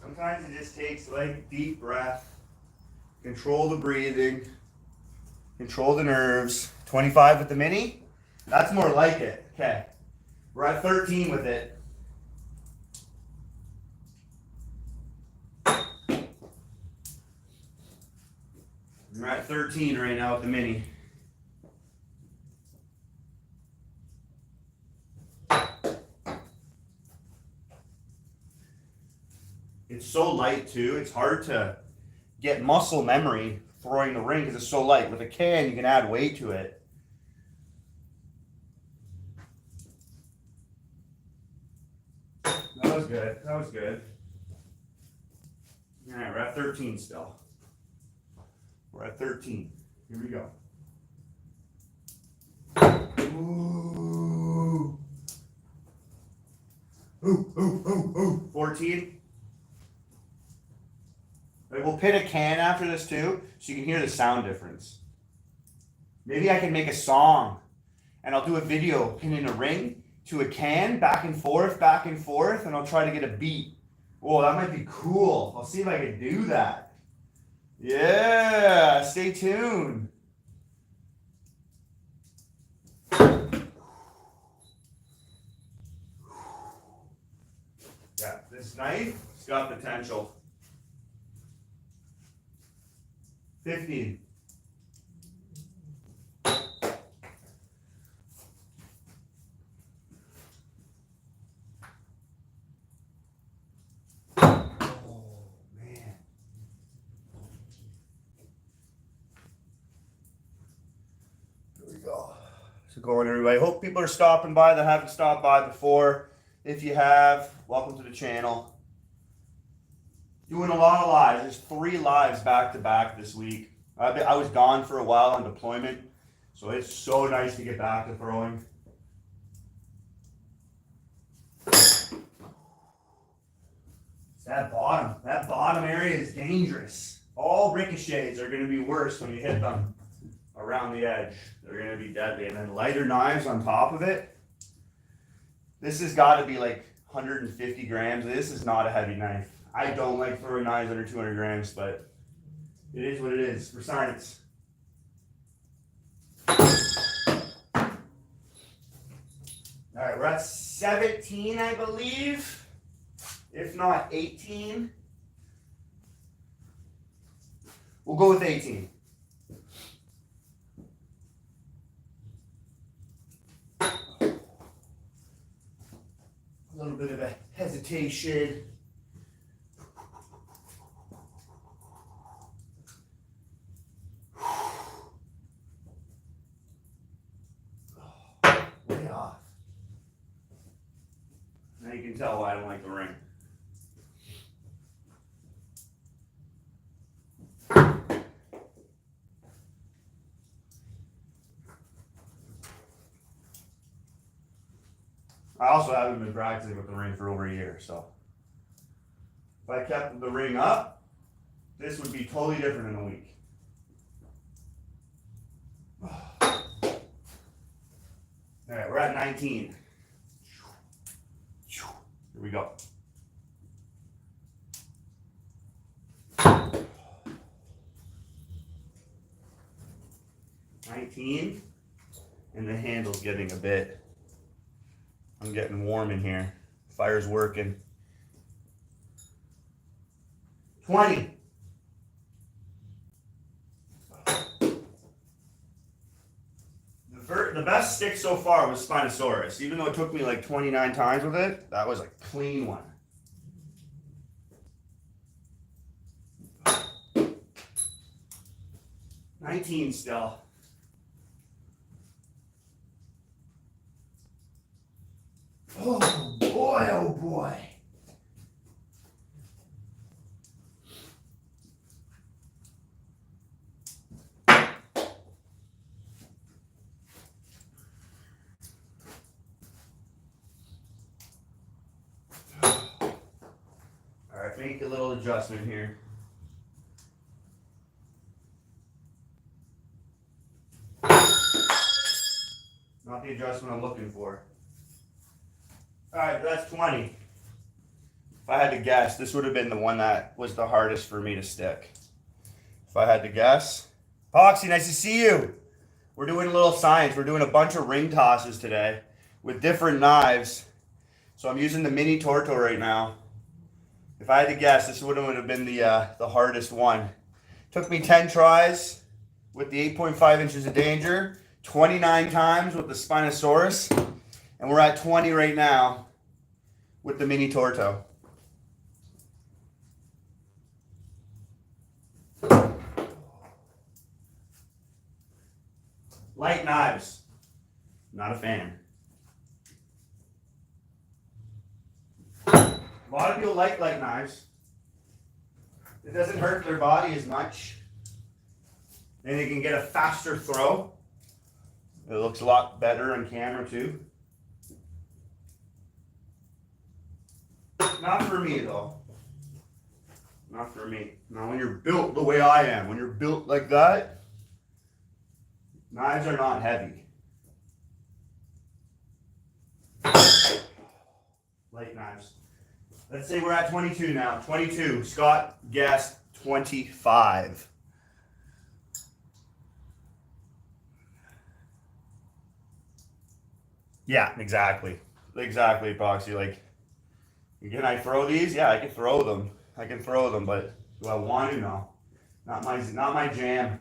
Sometimes it just takes like deep breath, control the breathing, control the nerves. 25 with the mini. That's more like it. Okay. We're at 13 with it. We're at 13 right now with the mini. It's so light too. It's hard to get muscle memory throwing the ring because it's so light. With a can, you can add weight to it. That was good. That was good. All right, we're at 13 still. We're at 13. Here we go. Ooh. Ooh, ooh, ooh, ooh. 14. Right, we'll pin a can after this too, so you can hear the sound difference. Maybe I can make a song, and I'll do a video pinning a ring to a can, back and forth, and I'll try to get a beat. Whoa, that might be cool. I'll see if I can do that. Yeah, stay tuned. Yeah, this knife, it's got potential. 15. it going, everybody? Hope people are stopping by that haven't stopped by before. If you have, welcome to the channel. Doing a lot of lives. There's 3 lives back to back this week. I was gone for a while on deployment, so it's so nice to get back to throwing. That bottom area is dangerous. All ricochets are going to be worse when you hit them around the edge. They're going to be deadly. And then lighter knives on top of it. This has got to be like 150 grams. This is not a heavy knife. I don't like throwing knives under 200 grams, but it is what it is for science. All right, we're at 17, I believe. If not 18. We'll go with 18. A little bit of a hesitation. Way off. Now you can tell why I don't like the ring. I also haven't been practicing with the ring for over a year, so if I kept the ring up, this would be totally different in a week. All right, we're at 19. Here we go. $19, and the handle's getting a bit. I'm getting warm in here. Fire's working. 20. The best stick so far was Spinosaurus. Even though it took me like 29 times with it, that was a clean one. $19 still. Oh boy, oh boy. All right, make a little adjustment here. Not the adjustment I'm looking for. All right, that's 20. If I had to guess, this would have been the one that was the hardest for me to stick. If I had to guess. Poxy, nice to see you. We're doing a little science. We're doing a bunch of ring tosses today with different knives. So I'm using the mini Torto right now. If I had to guess, this would have been the hardest one. Took me 10 tries with the 8.5 inches of danger, 29 times with the Spinosaurus, and we're at 20 right now with the mini Torto. Light knives. Not a fan. A lot of people like light knives. It doesn't hurt their body as much. And they can get a faster throw. It looks a lot better on camera too. Not for me though. Not for me. Now when you're built the way I am, when you're built like that, knives are not heavy. Light knives. Let's say we're at 22 now. 22. Scott guessed 25. Yeah, exactly. Exactly, Proxy. Like, can I throw these? Yeah, I can throw them. I can throw them, but do I want to? No. Not my jam.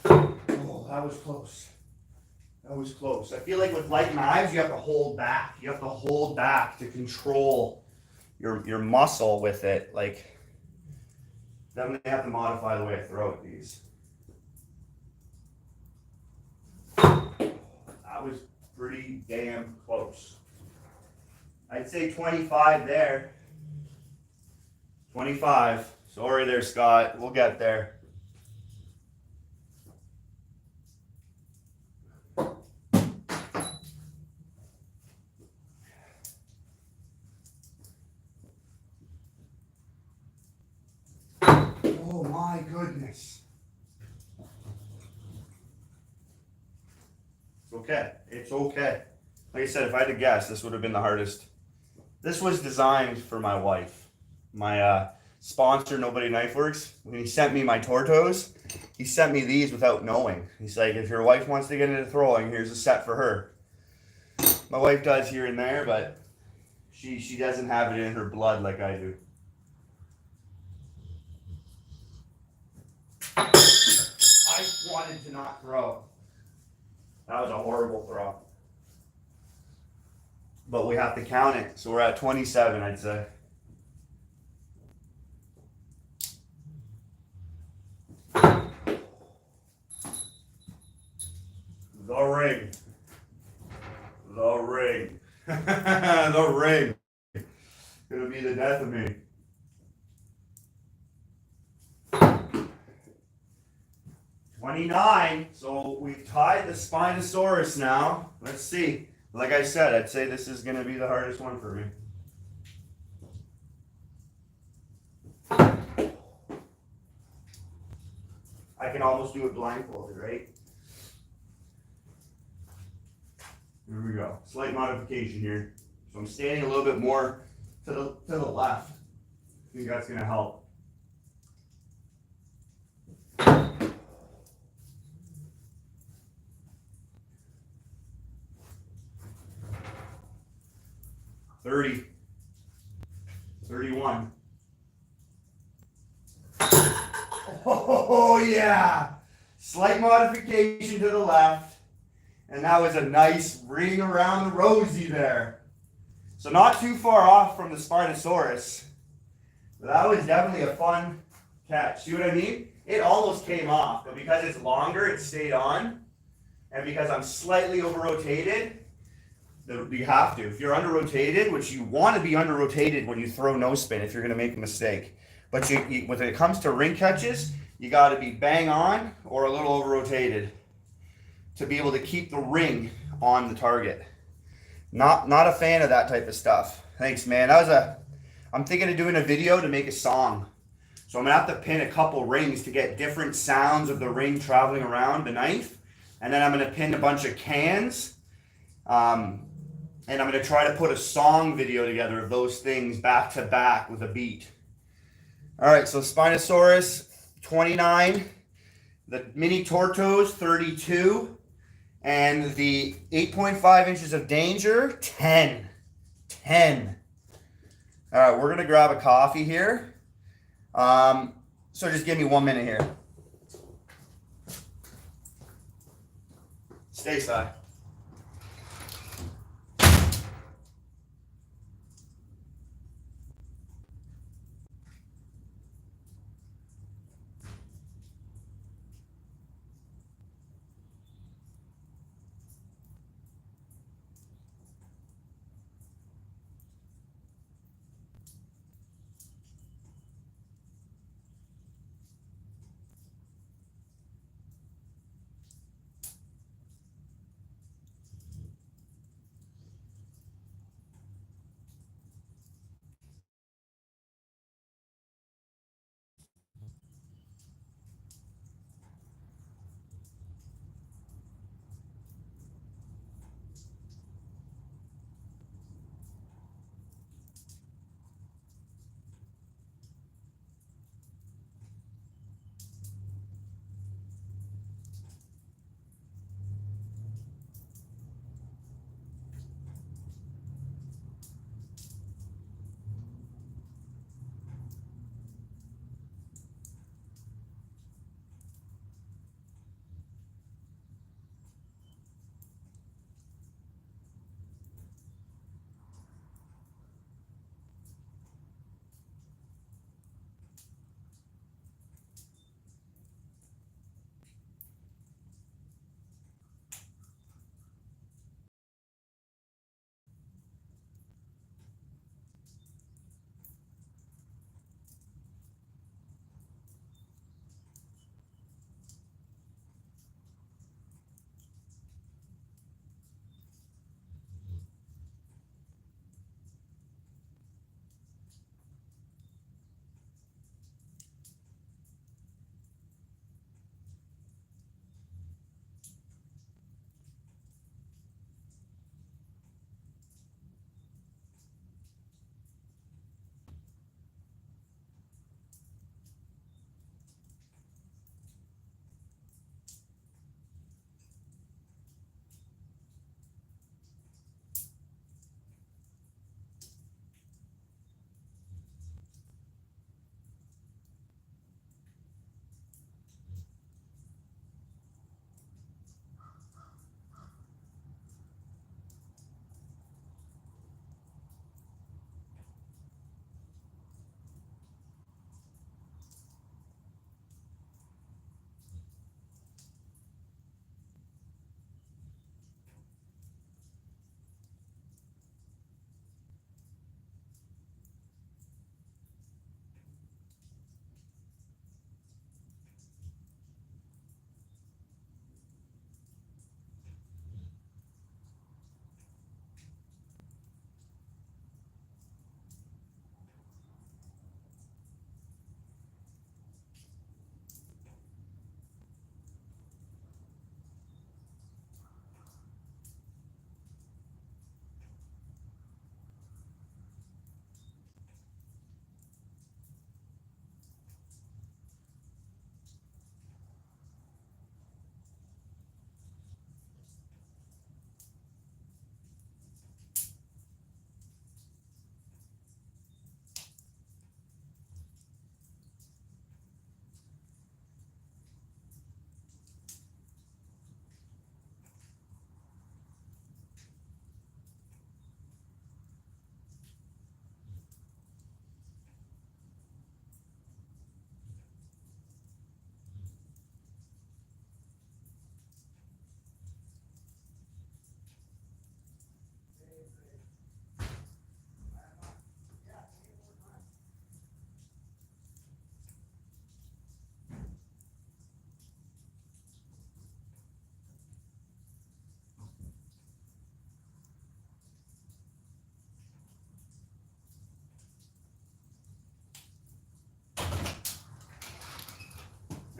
Oh, that was close. That was close. I feel like with light knives, you have to hold back. You have to hold back to control your muscle with it. Like, definitely have to modify the way I throw with these. That was pretty damn close. I'd say 25 there. 25. Sorry there, Scott. We'll get there. Oh my goodness. It's okay. It's okay. Like I said, if I had to guess, this would have been the hardest. This was designed for my wife. My sponsor, Nobody Knife Works, when he sent me my Tortos, he sent me these without knowing. He's like, if your wife wants to get into throwing, here's a set for her. My wife does here and there, but she doesn't have it in her blood like I do. I wanted to not throw. That was a horrible throw. But we have to count it. So we're at 27, I'd say. The ring. The ring. The ring. Gonna be the death of me. 29. So we've tied the Spinosaurus now. Let's see. Like I said, I'd say this is gonna be the hardest one for me. I can almost do it blindfolded, right? Here we go. Slight modification here. So I'm standing a little bit more to the left. I think that's gonna help. $30. 31. Oh yeah! Slight modification to the left. And that was a nice ring around the rosy there. So not too far off from the Spinosaurus. But that was definitely a fun catch. See what I mean? It almost came off, but because it's longer, it stayed on. And because I'm slightly over-rotated, you have to. If you're under-rotated, which you want to be under-rotated when you throw no spin if you're going to make a mistake. But when it comes to ring catches, you got to be bang on or a little over-rotated to be able to keep the ring on the target. Not a fan of that type of stuff. Thanks, man. I'm thinking of doing a video to make a song. So I'm gonna have to pin a couple rings to get different sounds of the ring traveling around the knife. And then I'm gonna pin a bunch of cans. And I'm gonna try to put a song video together of those things back to back with a beat. All right, so Spinosaurus, 29. The mini Tortos, 32. And the 8.5 inches of danger, 10. 10. All right, we're going to grab a coffee here. So just give me 1 minute here. Stay side.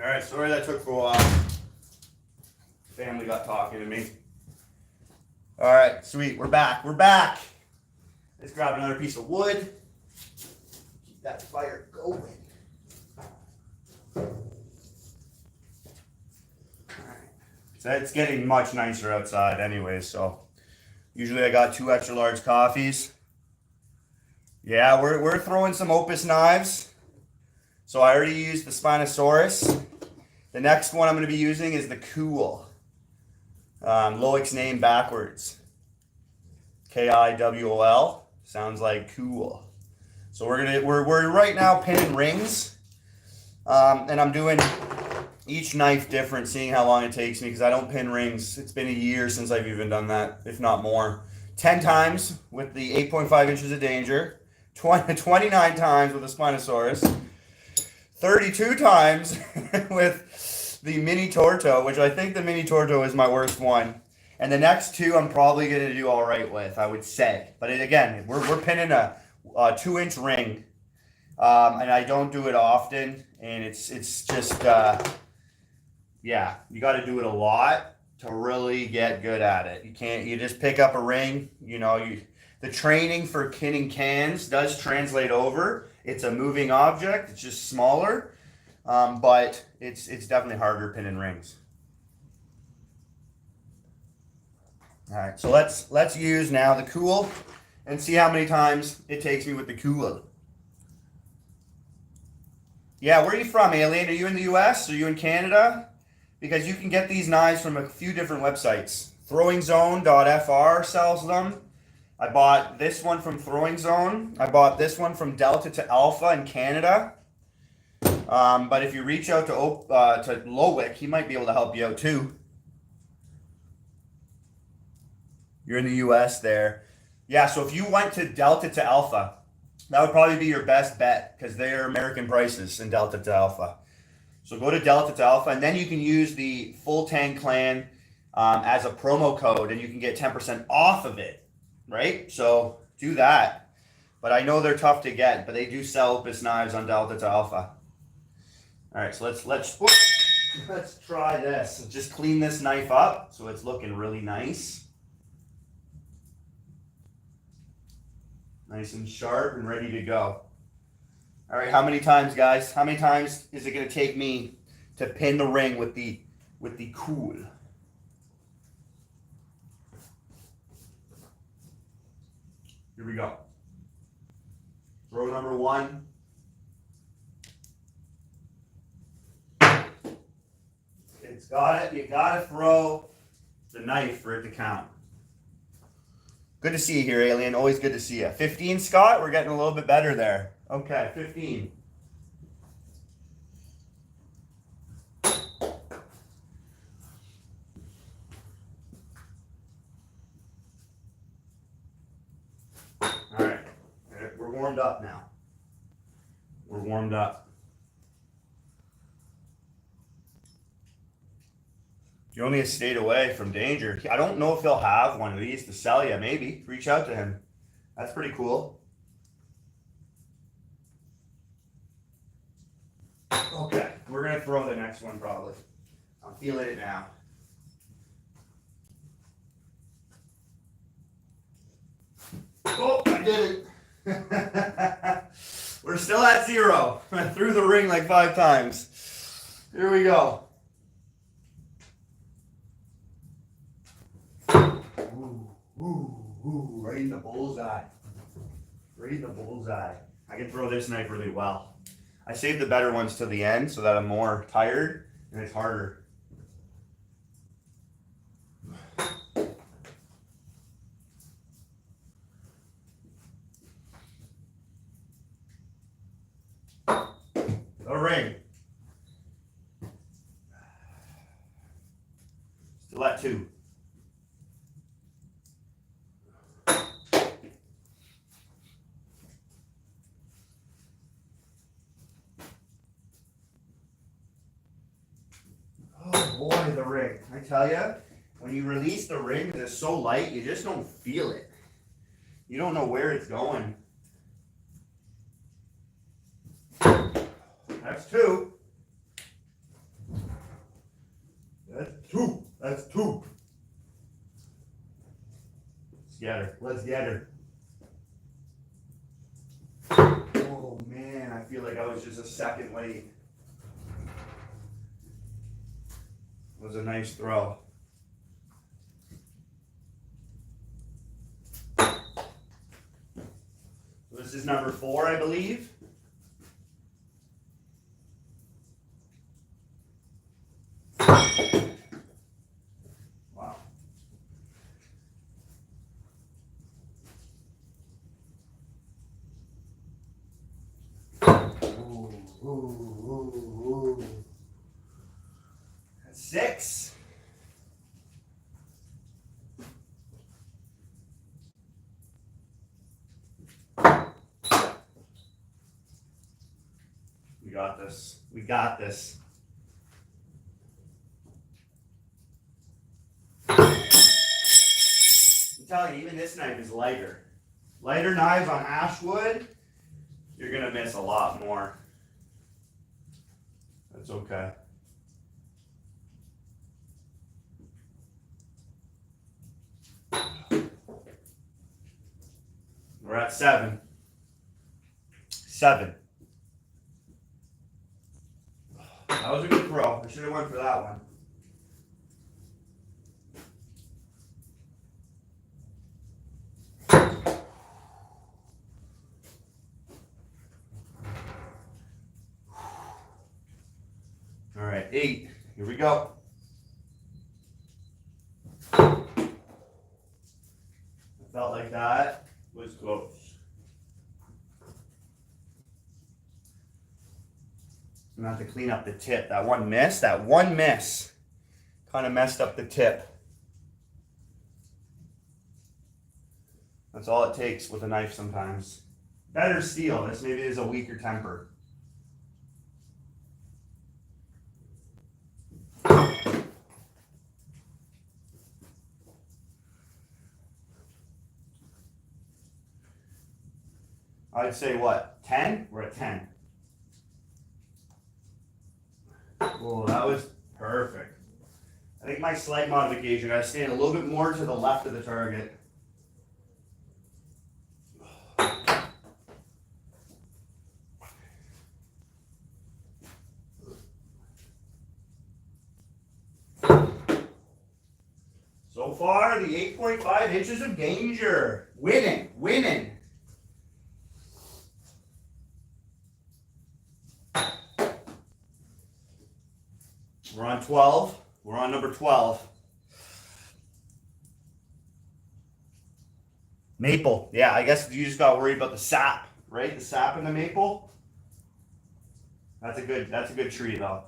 All right, sorry that took for a while. Family got talking to me. All right, sweet, we're back. We're back. Let's grab another piece of wood. Keep that fire going. All right. So it's getting much nicer outside anyway, so usually I got 2 extra large coffees. Yeah, we're throwing some Opus knives. So I already used the Spinosaurus. The next one I'm going to be using is the Cool. Loic's name backwards. Kiwol. Sounds like cool. So we're right now pinning rings, and I'm doing each knife different, seeing how long it takes me because I don't pin rings. It's been a year since I've even done that, if not more. 10 times with the 8.5 inches of danger, 29 times with the Spinosaurus, 32 times with the Mini Torto, which I think the Mini Torto is my worst one. And the next 2 I'm probably going to do all right with, I would say. But again, we're pinning a 2-inch ring, and I don't do it often. And it's just, yeah, you got to do it a lot to really get good at it. You just pick up a ring. The training for pinning cans does translate over. It's a moving object. It's just smaller, but it's definitely harder pinning rings. All right, so let's use now the Cool and see how many times it takes me with the Cool. Yeah, where are you from, Alien? Are you in the US? Are you in Canada? Because you can get these knives from a few different websites. ThrowingZone.fr sells them. I bought this one from Throwing Zone. I bought this one from Delta to Alpha in Canada. But if you reach out to Loic, he might be able to help you out too. You're in the US there. Yeah, so if you went to Delta to Alpha, that would probably be your best bet because they are American prices in Delta to Alpha. So go to Delta to Alpha, and then you can use the Full Tank Clan as a promo code, and you can get 10% off of it, right? So do that. But I know they're tough to get, but they do sell Opus knives on Delta to Alpha. All right, so let's try this. Just clean this knife up so it's looking really nice. Nice and sharp and ready to go. All right, how many times, guys? How many times is it going to take me to pin the ring with the Cool? Here we go. Throw number 1. It's got it. You got to throw the knife for it to count. Good to see you here, Alien. Always good to see you. 15, Scott? We're getting a little bit better there. Okay, 15. All right. We're warmed up now. We're warmed up. You only stayed away from danger. I don't know if he'll have one of these to sell you. Maybe. Reach out to him. That's pretty cool. Okay. We're going to throw the next one probably. I'm feeling it now. Oh, I did it. We're still at 0. I threw the ring like 5 times. Here we go. Ooh, right in the bullseye. Right in the bullseye. I can throw this knife really well. I saved the better ones to the end so that I'm more tired and it's harder. The ring. Still at 2. Oh boy, the ring. I tell you, when you release the ring, it's so light, you just don't feel it. You don't know where it's going. That's 2. That's two. That's two. Let's get her. Let's get her. Oh man, I feel like I was just a second late. It was a nice throw. This is number 4, I believe. Wow. Ooh, ooh, ooh, ooh. That's 6. We got this. We got this. I'm telling you, even this knife is lighter. Lighter knives on ashwood, you're gonna miss a lot more. That's okay. We're at 7. 7. That was a good throw. I should have went for that one. All right, 8. Here we go. I felt like that was close. I'm gonna have to clean up the tip. That one miss kind of messed up the tip. That's all it takes with a knife sometimes. Better steel. This maybe is a weaker temper. I'd say what? 10? We're at 10. Oh, that was perfect. I think my slight modification, I stand a little bit more to the left of the target. So far, the 8.5 inches of danger. Winning, winning. We're on 12. We're on number 12. Maple. Yeah, I guess you just got worried about the sap, right? The sap in the maple. That's a good tree though.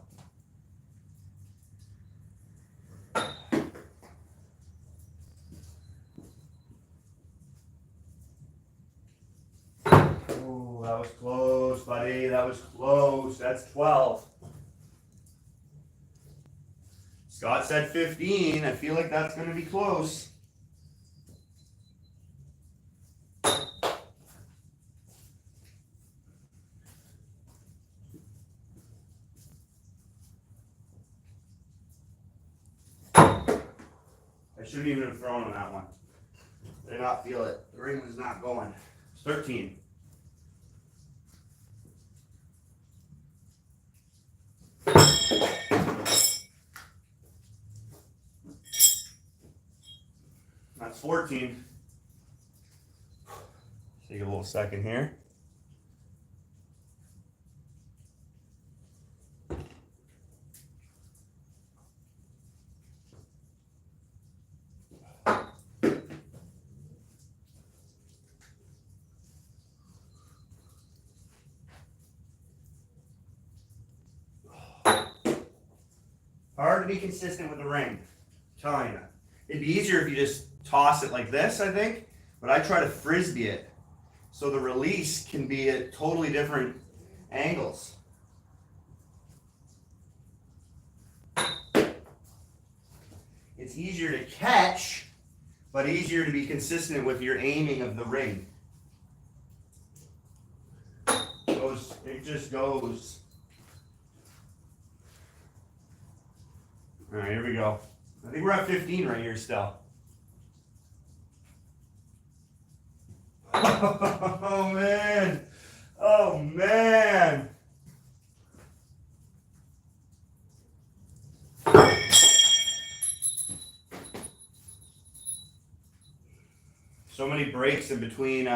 Oh, that was close, buddy. That was close. That's 12. Scott said 15. I feel like that's going to be close. I shouldn't even have thrown on that one. I did not feel it. The ring was not going. It's 13. That's 14. Take a little second here. Hard to be consistent with the ring. I'm telling you. It'd be easier if you just toss it like this, I think. But I try to frisbee it so the release can be at totally different angles. It's easier to catch, but easier to be consistent with your aiming of the ring. It just goes. All right, here we go. I think we're at 15 right here still. Oh, man. Oh, man. So many breaks in between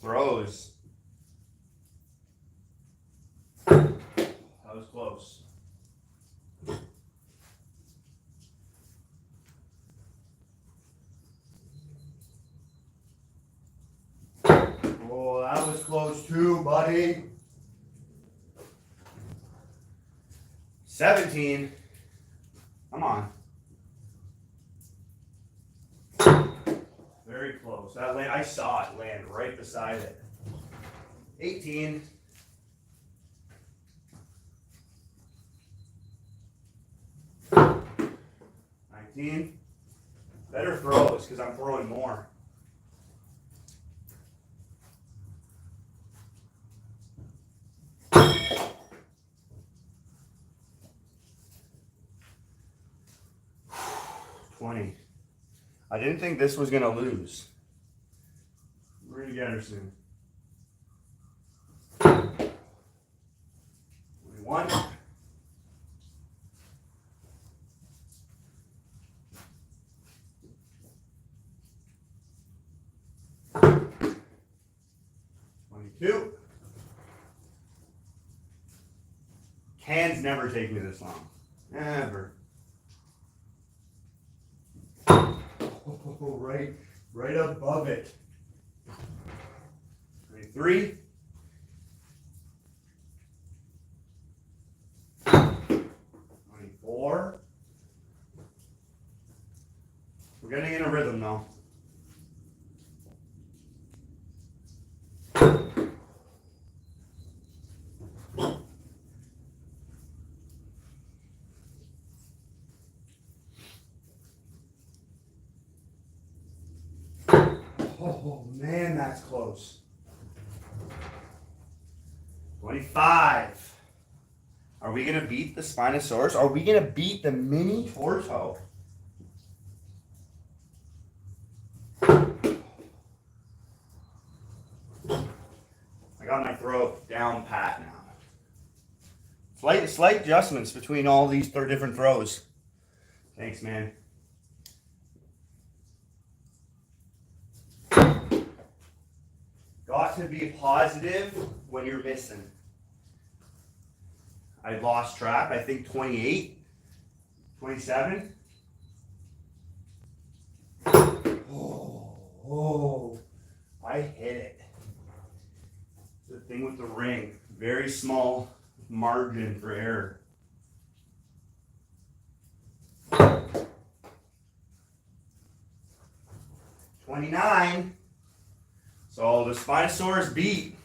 throws. That was close. Oh, that was close too, buddy. 17. Come on. Very close. That land, I saw it land right beside it. 18. 19. Better throws because I'm throwing more. 20. I didn't think this was going to lose. We're going to get her soon. 21. 22. Cans never take me this long. Never. Oh, right above it. 23. 24. We're getting in a rhythm though. 'Oh man, that's close. 25. Are we gonna beat the Spinosaurus? Are we gonna beat the mini Torto? I got my throat down pat now. Slight adjustments between all these different throws. Thanks, man. Got to be positive when you're missing. I lost track. I think 28, 27. Oh, I hit it. The thing with the ring, very small margin for error. 29. So the Spinosaurus beat.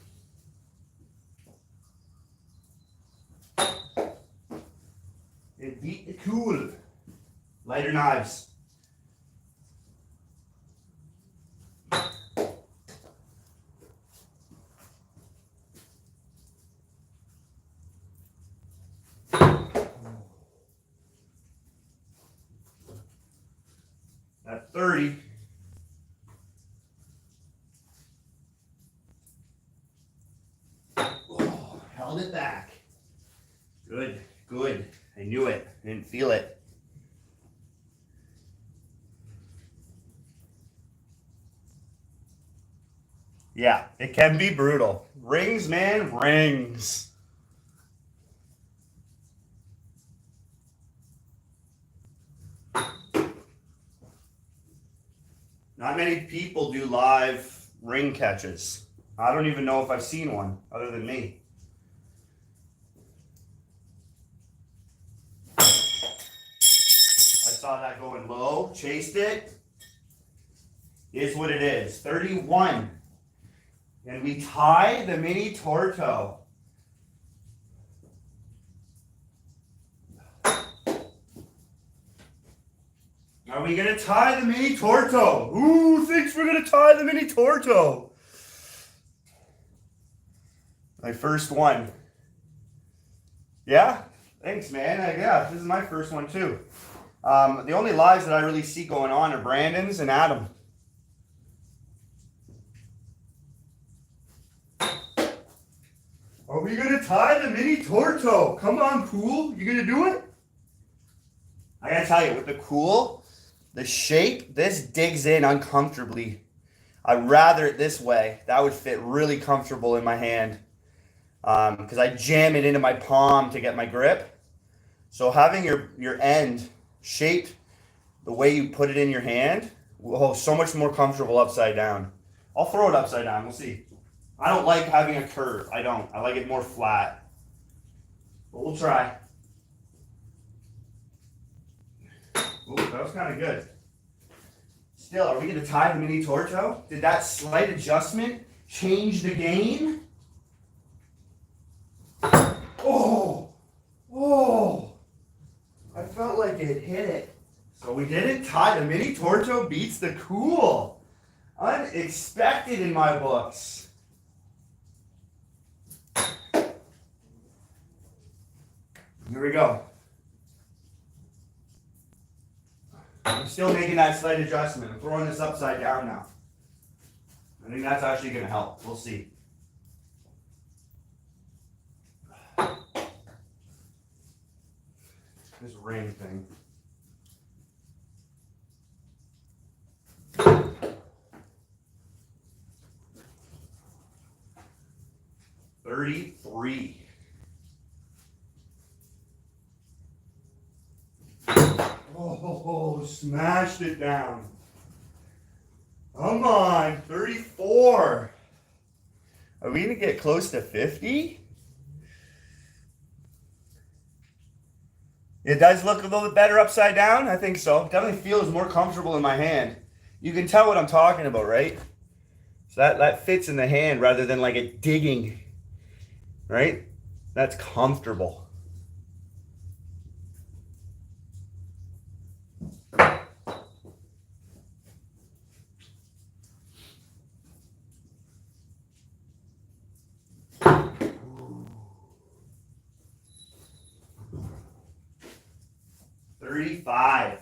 It beat the cool. Lighter knives. At 30. Oh, held it back. Good, good. I knew it. I didn't feel it. Yeah, it can be brutal. Rings, man, rings. Not many people do live ring catches. I don't even know if I've seen one other than me. I saw that going low, chased it. Is what it is. 31. And we tie the mini Torto. Are we going to tie the mini Torto? Who thinks we're going to tie the mini Torto? My first one. Yeah? Thanks, man. Yeah, this is my first one too. The only lives that I really see going on are Brandon's and Adam. Are we gonna tie the mini torto? Come on, Cool. You gonna do it? I gotta tell you, with the Cool, the shape, this digs in uncomfortably. I'd rather it this way. That would fit really comfortable in my hand. Because I jam it into my palm to get my grip. So having your end shaped the way you put it in your hand, so much more comfortable upside down. I'll throw it upside down. We'll see. I don't like having a curve. I don't. I like it more flat. But we'll try. Ooh, that was kind of good. Still, are we going to tie the mini torto? Did that slight adjustment change the game? Oh! Oh! I felt like it hit it. So we didn't tie. The mini torto beats the Cool. Unexpected in my books. Here we go. I'm still making that slight adjustment. I'm throwing this upside down now. I think that's actually going to help. We'll see. This ring thing. $33. Oh, smashed it down. Come on, 34. Are we gonna get close to 50? It does look a little bit better upside down. I think so. Definitely feels more comfortable in my hand. You can tell what I'm talking about, right? So that fits in the hand rather than like it digging, right? That's comfortable. $35.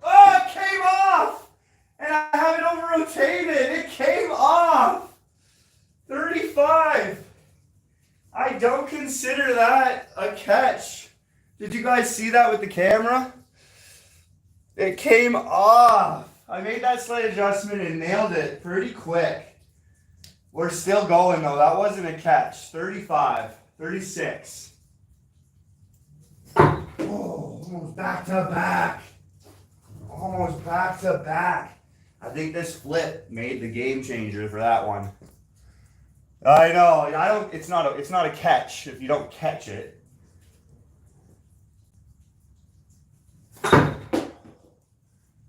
Oh, it came off! And I have it over rotated. It came off! 35. I don't consider that a catch. Did you guys see that with the camera? It came off. I made that slight adjustment and nailed it pretty quick. We're still going though. That wasn't a catch. 35. 36. Oh, almost back to back. Almost back to back. I think this flip made the game changer for that one. I know. It's not a catch if you don't catch it.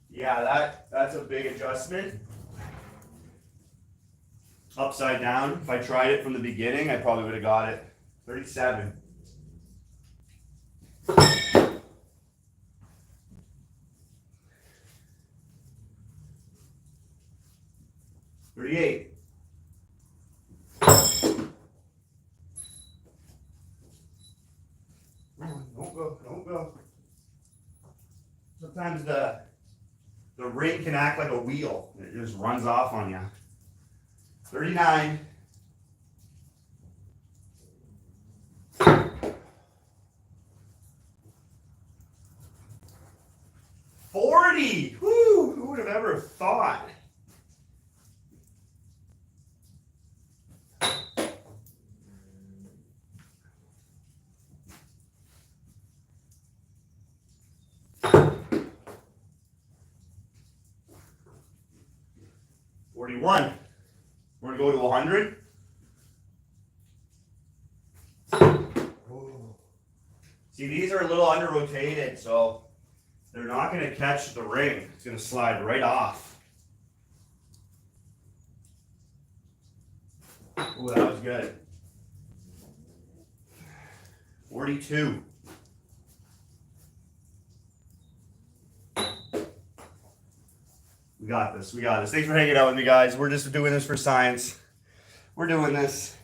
Yeah, that's a big adjustment. Upside down. If I tried it from the beginning, I probably would have got it. 37. $38. Don't go. Sometimes the ring can act like a wheel. It just runs off on you. 39. $40. Woo! Who would have ever thought? $41. We're gonna go to 100. See, these are a little under rotated, so they're not going to catch the ring. It's going to slide right off. Oh, that was good. 42. We got this. We got this. Thanks for hanging out with me, guys. We're just doing this for science. We're doing this.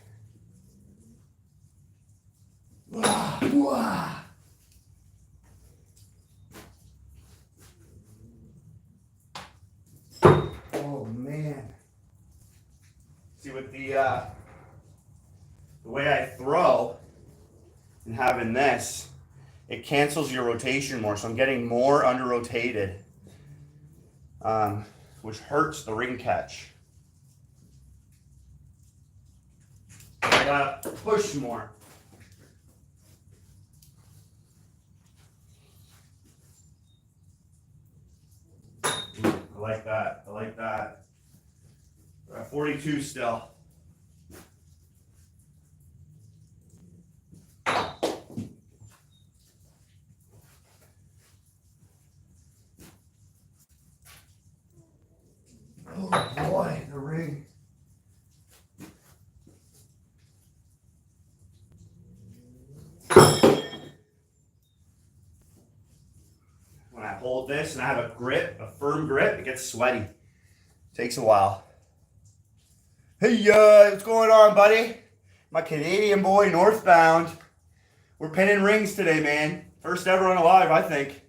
way I throw and having this, it cancels your rotation more. So I'm getting more under rotated, which hurts the ring catch. I gotta push more. I like that. I like that. We're at 42 still. Oh boy, the ring. When I hold this and I have a grip, a firm grip, it gets sweaty. Takes a while. Hey, what's going on, buddy? My Canadian boy, northbound. We're pinning rings today, man. First ever on a live, I think.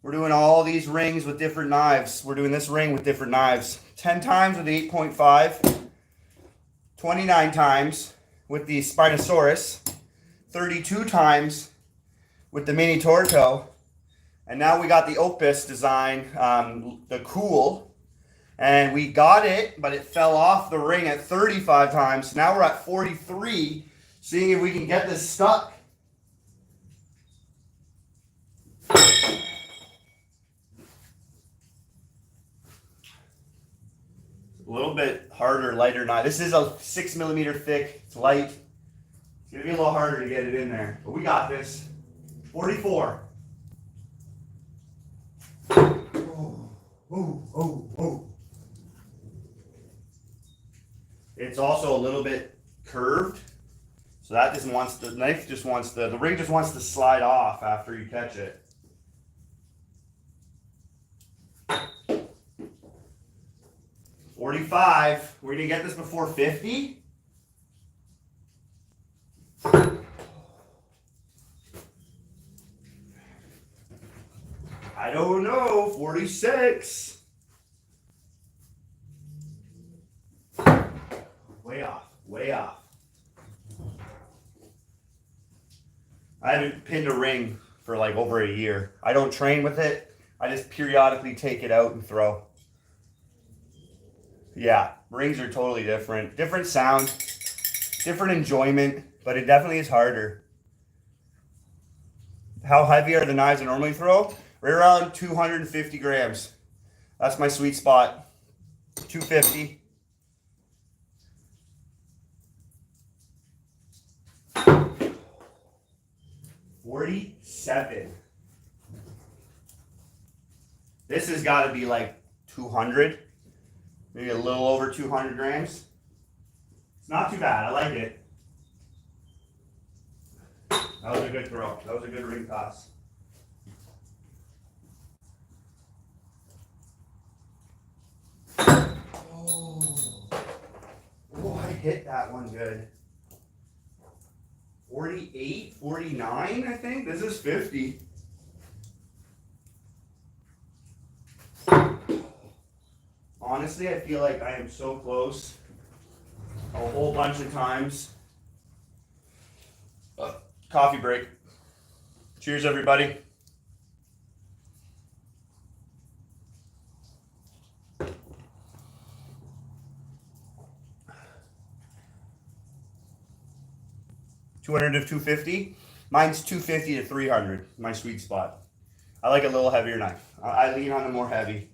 We're doing all these rings with different knives. We're doing this ring with different knives. 10 times with the 8.5. 29 times with the Spinosaurus. 32 times with the Mini Torto. And now we got the Opus design, the Cool. And we got it, but it fell off the ring at 35 times. Now we're at 43, seeing if we can get this stuck. A little bit harder, lighter knife. This is a 6mm thick. It's light. It's going to be a little harder to get it in there. But we got this. 44. Oh. It's also a little bit curved. So that just wants, the knife just wants, the ring just wants to slide off after you catch it. $45. We're gonna get this before 50. I don't know. 46. Way off. Way off. I haven't pinned a ring for like over a year. I don't train with it. I just periodically take it out and throw. Yeah, rings are totally different. Different sound, different enjoyment, but it definitely is harder. How heavy are the knives I normally throw? Right around 250 grams. That's my sweet spot. 250. $47. This has got to be like 200, maybe a little over 200 grams. It's not too bad. I like it. That was a good throw. That was a good ring toss. Oh, I hit that one good. 48, 49, I think. This is 50. Honestly, I feel like I am so close a whole bunch of times. Coffee break. Cheers, everybody. $200 to $250. Mine's $250 to $300. My sweet spot. I like a little heavier knife. I lean on the more heavy.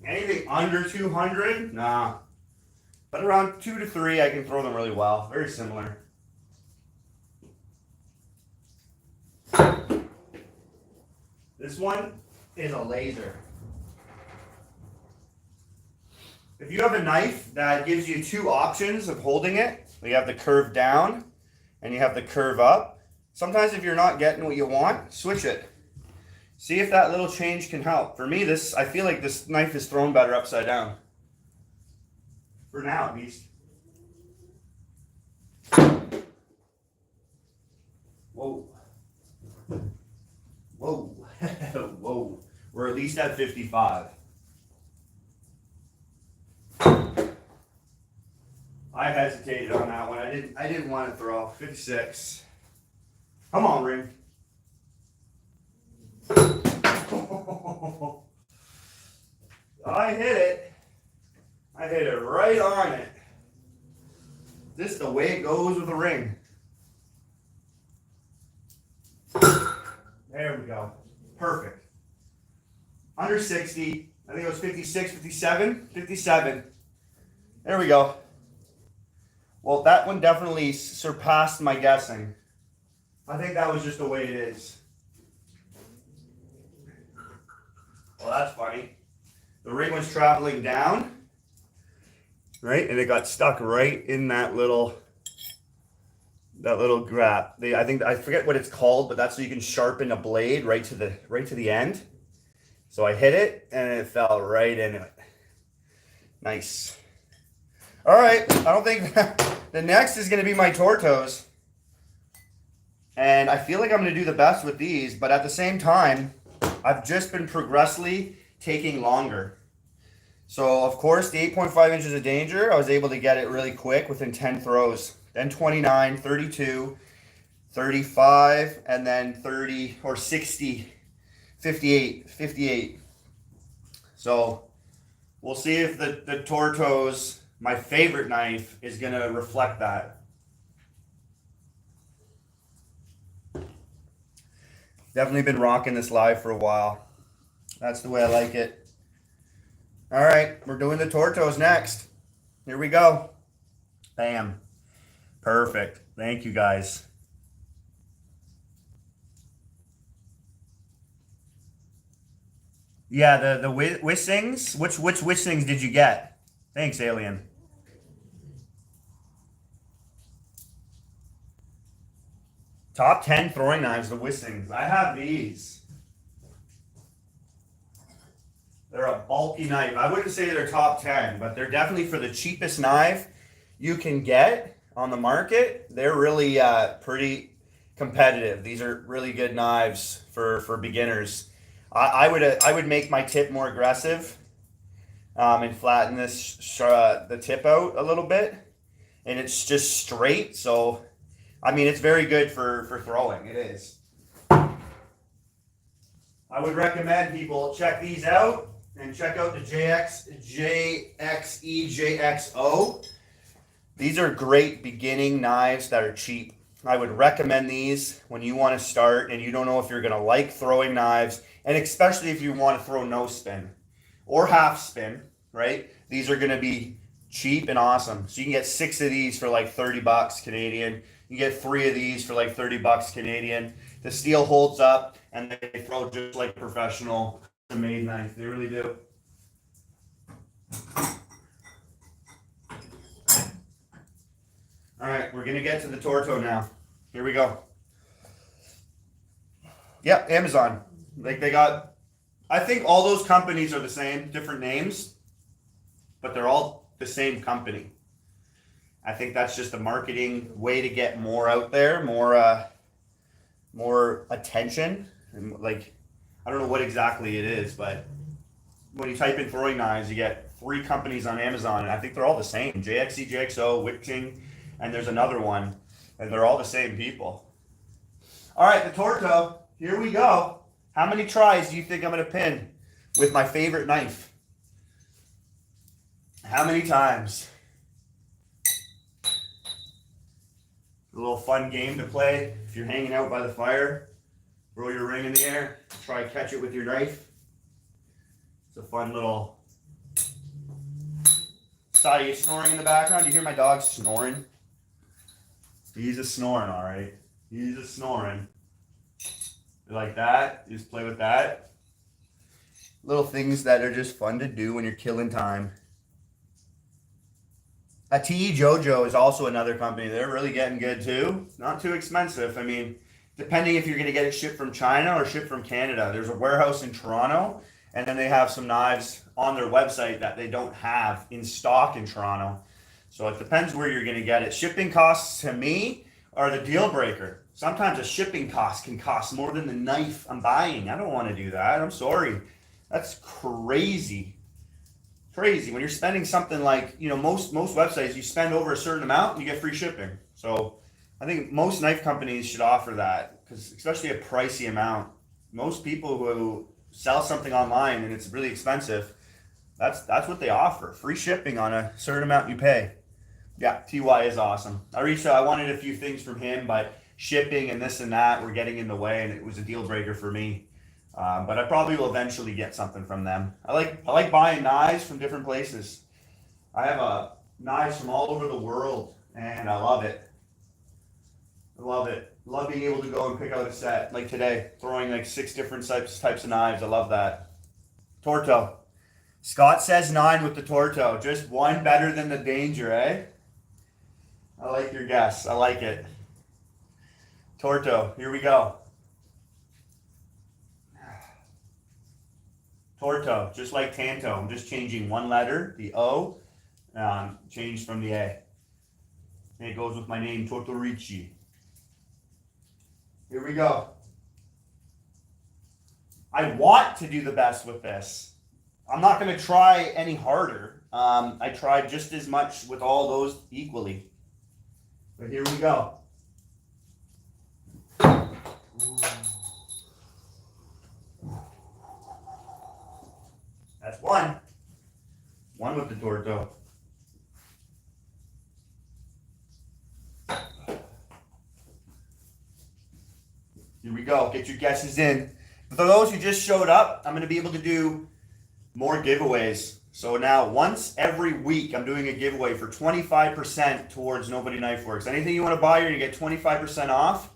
Anything under 200? Nah. But around 2 to 3, I can throw them really well. Very similar. This one is a laser. If you have a knife that gives you two options of holding it, you have the curve down and you have the curve up. Sometimes if you're not getting what you want, switch it. See if that little change can help. For me, I feel like this knife is thrown better upside down. For now, at least. Whoa. least at 55. I hesitated on that one. I didn't want to throw. 56. Come on, ring. I hit it. I hit it right on it. This is the way it goes with a ring. There we go. Perfect. Under 60. I think it was 56, 57. 57. There we go. Well, that one definitely surpassed my guessing. I think that was just the way it is. Well, that's funny. The ring was traveling down, right? And it got stuck right in that little grab. I forget what it's called, but that's so you can sharpen a blade right to the end. So I hit it and it fell right into it. Nice. All right, I don't think the next is going to be my Tortos. And I feel like I'm going to do the best with these, but at the same time, I've just been progressively taking longer. So, of course, the 8.5 inches of danger, I was able to get it really quick within 10 throws. Then 29, 32, 35, and then 30 or 60, 58. So, we'll see if the Tortos, my favorite knife, is going to reflect that. Definitely been rocking this live for a while. That's the way I like it. All right, we're doing the Tortos next. Here we go. Bam. Perfect. Thank you, guys. Yeah, the Wissings. Which Wissings did you get? Thanks, Alien. Top 10 throwing knives, the Wissings. I have these. They're a bulky knife. I wouldn't say they're top 10, but they're definitely for the cheapest knife you can get on the market. They're really pretty competitive. These are really good knives for beginners. I would make my tip more aggressive and flatten the tip out a little bit, and it's just straight. So, I mean, it's very good for throwing. It is. I would recommend people check these out and check out the JXO. These are great beginning knives that are cheap. I would recommend these when you want to start and you don't know if you're going to like throwing knives, and especially if you want to throw no spin or half spin, right? These are going to be cheap and awesome. So you can get 6 of these for like 30 bucks Canadian. You get 3 of these for like 30 bucks Canadian. The steel holds up and they throw just like professional made knife. They really do. All right, we're gonna get to the Torto now. Here we go. Yep, Amazon. Like they got, I think all those companies are the same, different names, but they're all the same company. I think that's just a marketing way to get more out there, more attention, and like I don't know what exactly it is, but when you type in throwing knives, you get 3 companies on Amazon, and I think they're all the same: JXC, JXO, Witching, and there's another one, and they're all the same people. All right, the Torto. Here we go. How many tries do you think I'm gonna pin with my favorite knife? How many times? A little fun game to play if you're hanging out by the fire. Throw your ring in the air, try to catch it with your knife. It's a fun little... Are you snoring in the background? You hear my dog snoring? He's a snoring, all right. He's a snoring. You like that? You just play with that. Little things that are just fun to do when you're killing time. TE Jojo is also another company. They're really getting good too. Not too expensive. I mean, depending if you're going to get it shipped from China or shipped from Canada. There's a warehouse in Toronto, and then they have some knives on their website that they don't have in stock in Toronto. So it depends where you're going to get it. Shipping costs to me are the deal breaker. Sometimes a shipping cost can cost more than the knife I'm buying. I don't want to do that. I'm sorry. That's crazy. Crazy. When you're spending something like, you know, most websites, you spend over a certain amount and you get free shipping. So I think most knife companies should offer that, because especially a pricey amount. Most people who sell something online and it's really expensive, that's what they offer. Free shipping on a certain amount you pay. Yeah, TY is awesome. I reached out, I wanted a few things from him, but shipping and this and that were getting in the way, and it was a deal breaker for me. But I probably will eventually get something from them. I like buying knives from different places. I have knives from all over the world, and I love it. I love it. Love being able to go and pick out a set. Like today, throwing like 6 different types of knives. I love that. Torto. Scott says 9 with the Torto. Just one better than the Danger, eh? I like your guess. I like it. Torto. Here we go. Torto, just like Tanto. I'm just changing one letter, the O, changed from the A. And it goes with my name, Tortorici. Here we go. I want to do the best with this. I'm not going to try any harder. I tried just as much with all those equally. But here we go. That's one. One with the Torto. Here we go. Get your guesses in. For those who just showed up, I'm going to be able to do more giveaways. So now, once every week, I'm doing a giveaway for 25% towards Nobody Knife Works. Anything you want to buy, you're going to get 25% off.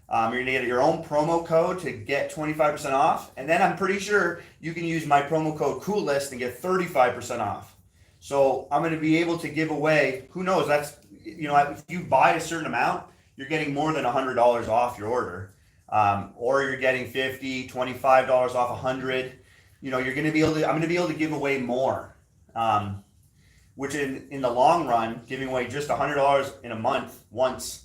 You're going to get your own promo code to get 25% off. And then I'm pretty sure you can use my promo code COOLIST and get 35% off. So I'm going to be able to give away, who knows, that's, you know, if you buy a certain amount, you're getting more than $100 off your order. Or you're getting $50, $25 off $100. You know, you're going to be able to, I'm going to be able to give away more. Which in the long run, giving away just $100 in a month once,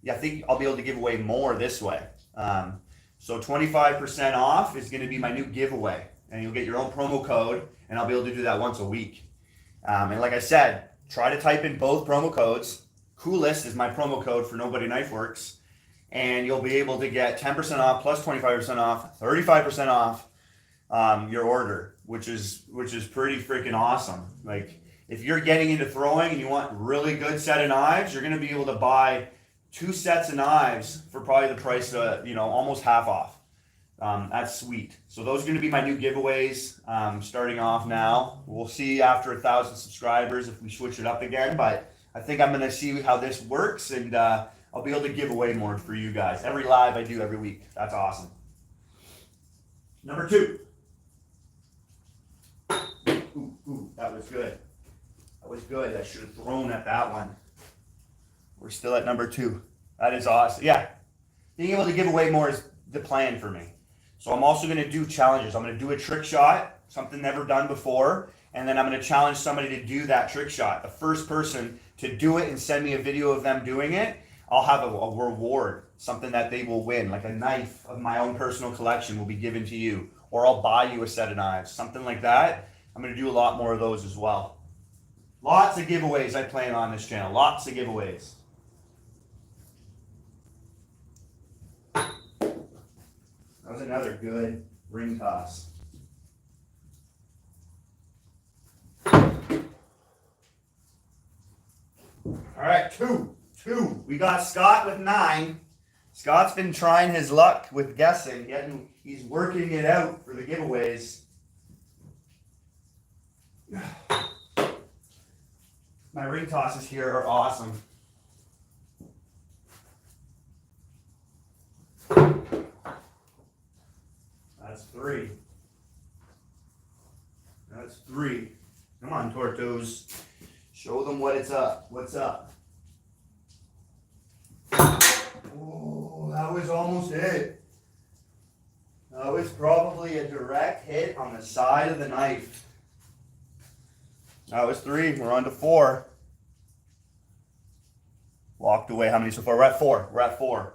I think I'll be able to give away more this way. So 25% off is going to be my new giveaway, and you'll get your own promo code, and I'll be able to do that once a week. And like I said, try to type in both promo codes. COOLIST is my promo code for Nobody Knife Works, and you'll be able to get 10% off plus 25% off, 35% off your order, which is pretty freaking awesome. Like, if you're getting into throwing and you want really good set of knives, you're going to be able to buy 2 sets of knives for probably the price of, almost half off. That's sweet. So those are going to be my new giveaways starting off now. We'll see after 1,000 subscribers if we switch it up again, but I think I'm going to see how this works, and I'll be able to give away more for you guys. Every live I do every week. That's awesome. Number 2. Ooh, that was good. That was good. I should have thrown at that one. We're still at number 2. That is awesome. Yeah. Being able to give away more is the plan for me. So I'm also going to do challenges. I'm going to do a trick shot, something never done before, and then I'm going to challenge somebody to do that trick shot. The first person to do it and send me a video of them doing it, I'll have a reward, something that they will win, like a knife of my own personal collection will be given to you, or I'll buy you a set of knives, something like that. I'm going to do a lot more of those as well. Lots of giveaways I plan on this channel. Lots of giveaways. That was another good ring toss. All right, 2. We got Scott with 9. Scott's been trying his luck with guessing. He's working it out for the giveaways. My ring tosses here are awesome. That's 3. That's 3. Come on, Tortos. Show them what it's up. What's up? Oh, that was almost it. That was probably a direct hit on the side of the knife. That was 3. We're on to 4. Walked away. How many so far? We're at 4. We're at 4.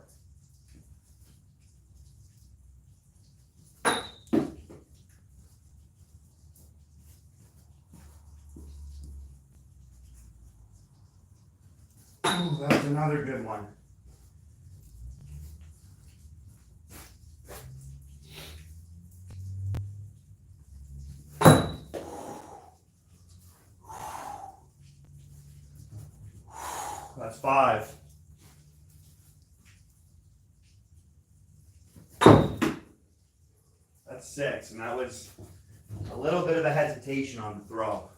Ooh, that was another good one. That's 5. That's 6, and that was a little bit of a hesitation on the throw.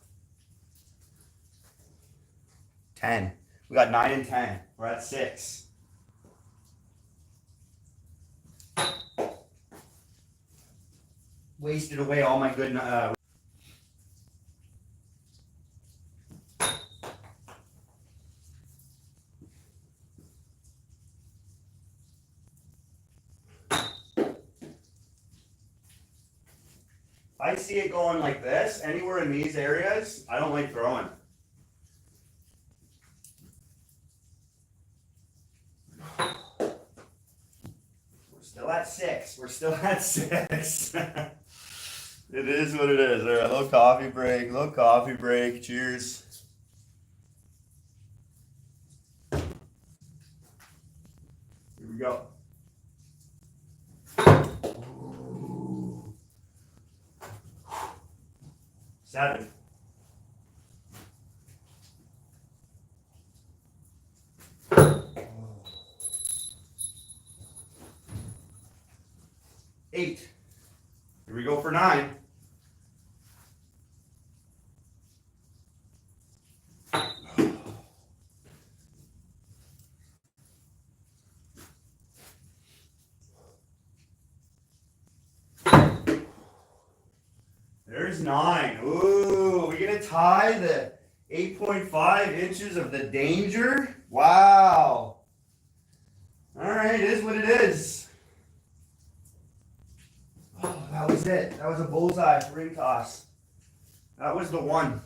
10. We got 9 and 10. We're at 6. Wasted away all my good. I see it going like this, anywhere in these areas, I don't like throwing. We're still at 6. We're still at 6. It is what it is. All right, little coffee break, little coffee break. Cheers. Here we go. 7. Eight. Here we go for 9. There's 9. Ooh, we gonna tie the 8.5 inches of the danger? Wow. All right, it is what it is. Oh, that was it. That was a bullseye ring toss. That was the one.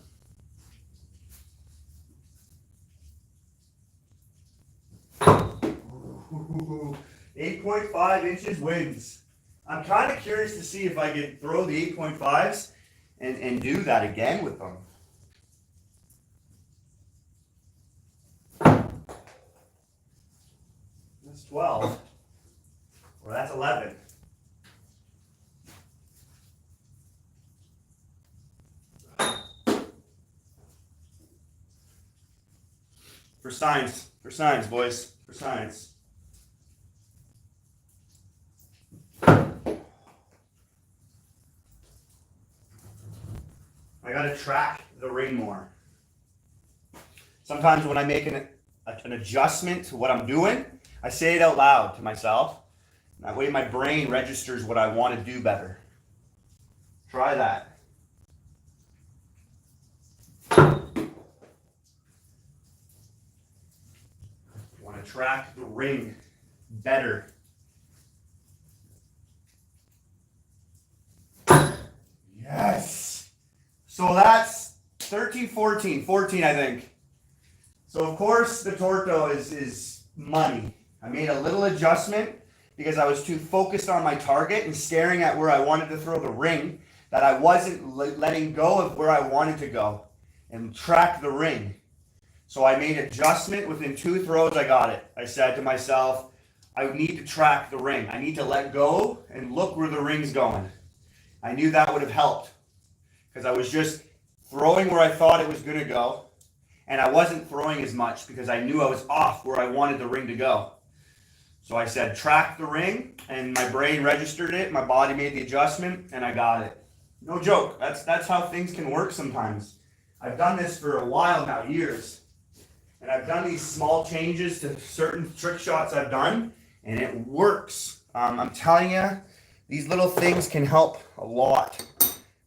Ooh, 8.5 inches wins. I'm kind of curious to see if I could throw the 8.5s and do that again with them. That's 12. Well, that's 11. For science, boys, for science. I gotta track the ring more. Sometimes when I make an adjustment to what I'm doing, I say it out loud to myself. That way my brain registers what I want to do better. Try that. You want to track the ring better. Yes. So that's 13, 14, 14 I think. So of course the torto is money. I made a little adjustment because I was too focused on my target and staring at where I wanted to throw the ring that I wasn't letting go of where I wanted to go and track the ring. So I made adjustment. Within 2 throws I got it. I said to myself, I need to track the ring. I need to let go and look where the ring's going. I knew that would have helped because I was just throwing where I thought it was going to go. And I wasn't throwing as much because I knew I was off where I wanted the ring to go. So I said, track the ring, and my brain registered it, my body made the adjustment, and I got it. No joke, that's how things can work sometimes. I've done this for a while now, years. And I've done these small changes to certain trick shots I've done, and it works. I'm telling you, these little things can help a lot.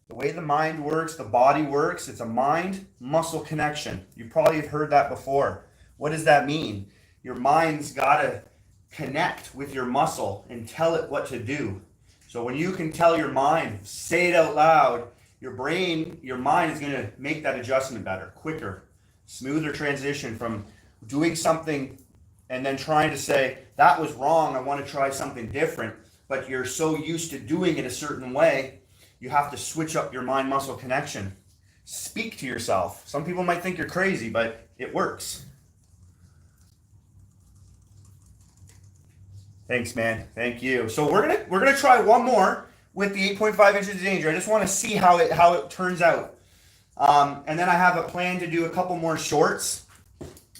The way the mind works, the body works, it's a mind-muscle connection. You probably have heard that before. What does that mean? Your mind's got to connect with your muscle and tell it what to do. So when you can tell your mind, say it out loud, your brain, your mind is going to make that adjustment better, quicker, smoother transition from doing something and then trying to say, that was wrong, I want to try something different, but you're so used to doing it a certain way, you have to switch up your mind-muscle connection. Speak to yourself. Some people might think you're crazy, but it works. Thanks, man. Thank you. So we're gonna try one more with the 8.5 inches of danger. I just want to see how it turns out. And then I have a plan to do a couple more shorts,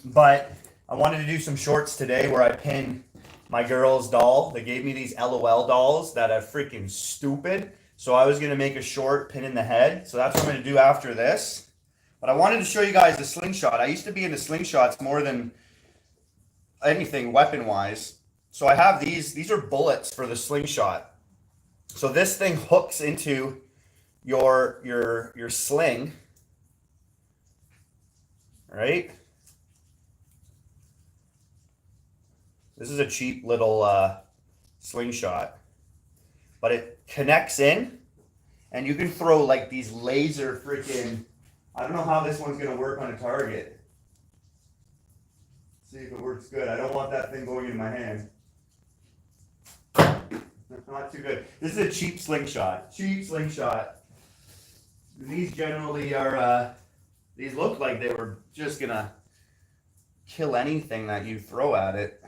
but I wanted to do some shorts today where I pin my girl's doll. They gave me these LOL dolls that are freaking stupid. So I was gonna make a short pin in the head. So that's what I'm gonna do after this. But I wanted to show you guys the slingshot. I used to be into slingshots more than anything weapon-wise. So I have these. These are bullets for the slingshot. So this thing hooks into your sling, right? This is a cheap little slingshot, but it connects in, and you can throw like these laser freaking. I don't know how this one's gonna work on a target. See if it works good. I don't want that thing going in my hand. Not too good. This is a cheap slingshot. Cheap slingshot. These generally are. These look like they were just gonna kill anything that you throw at it.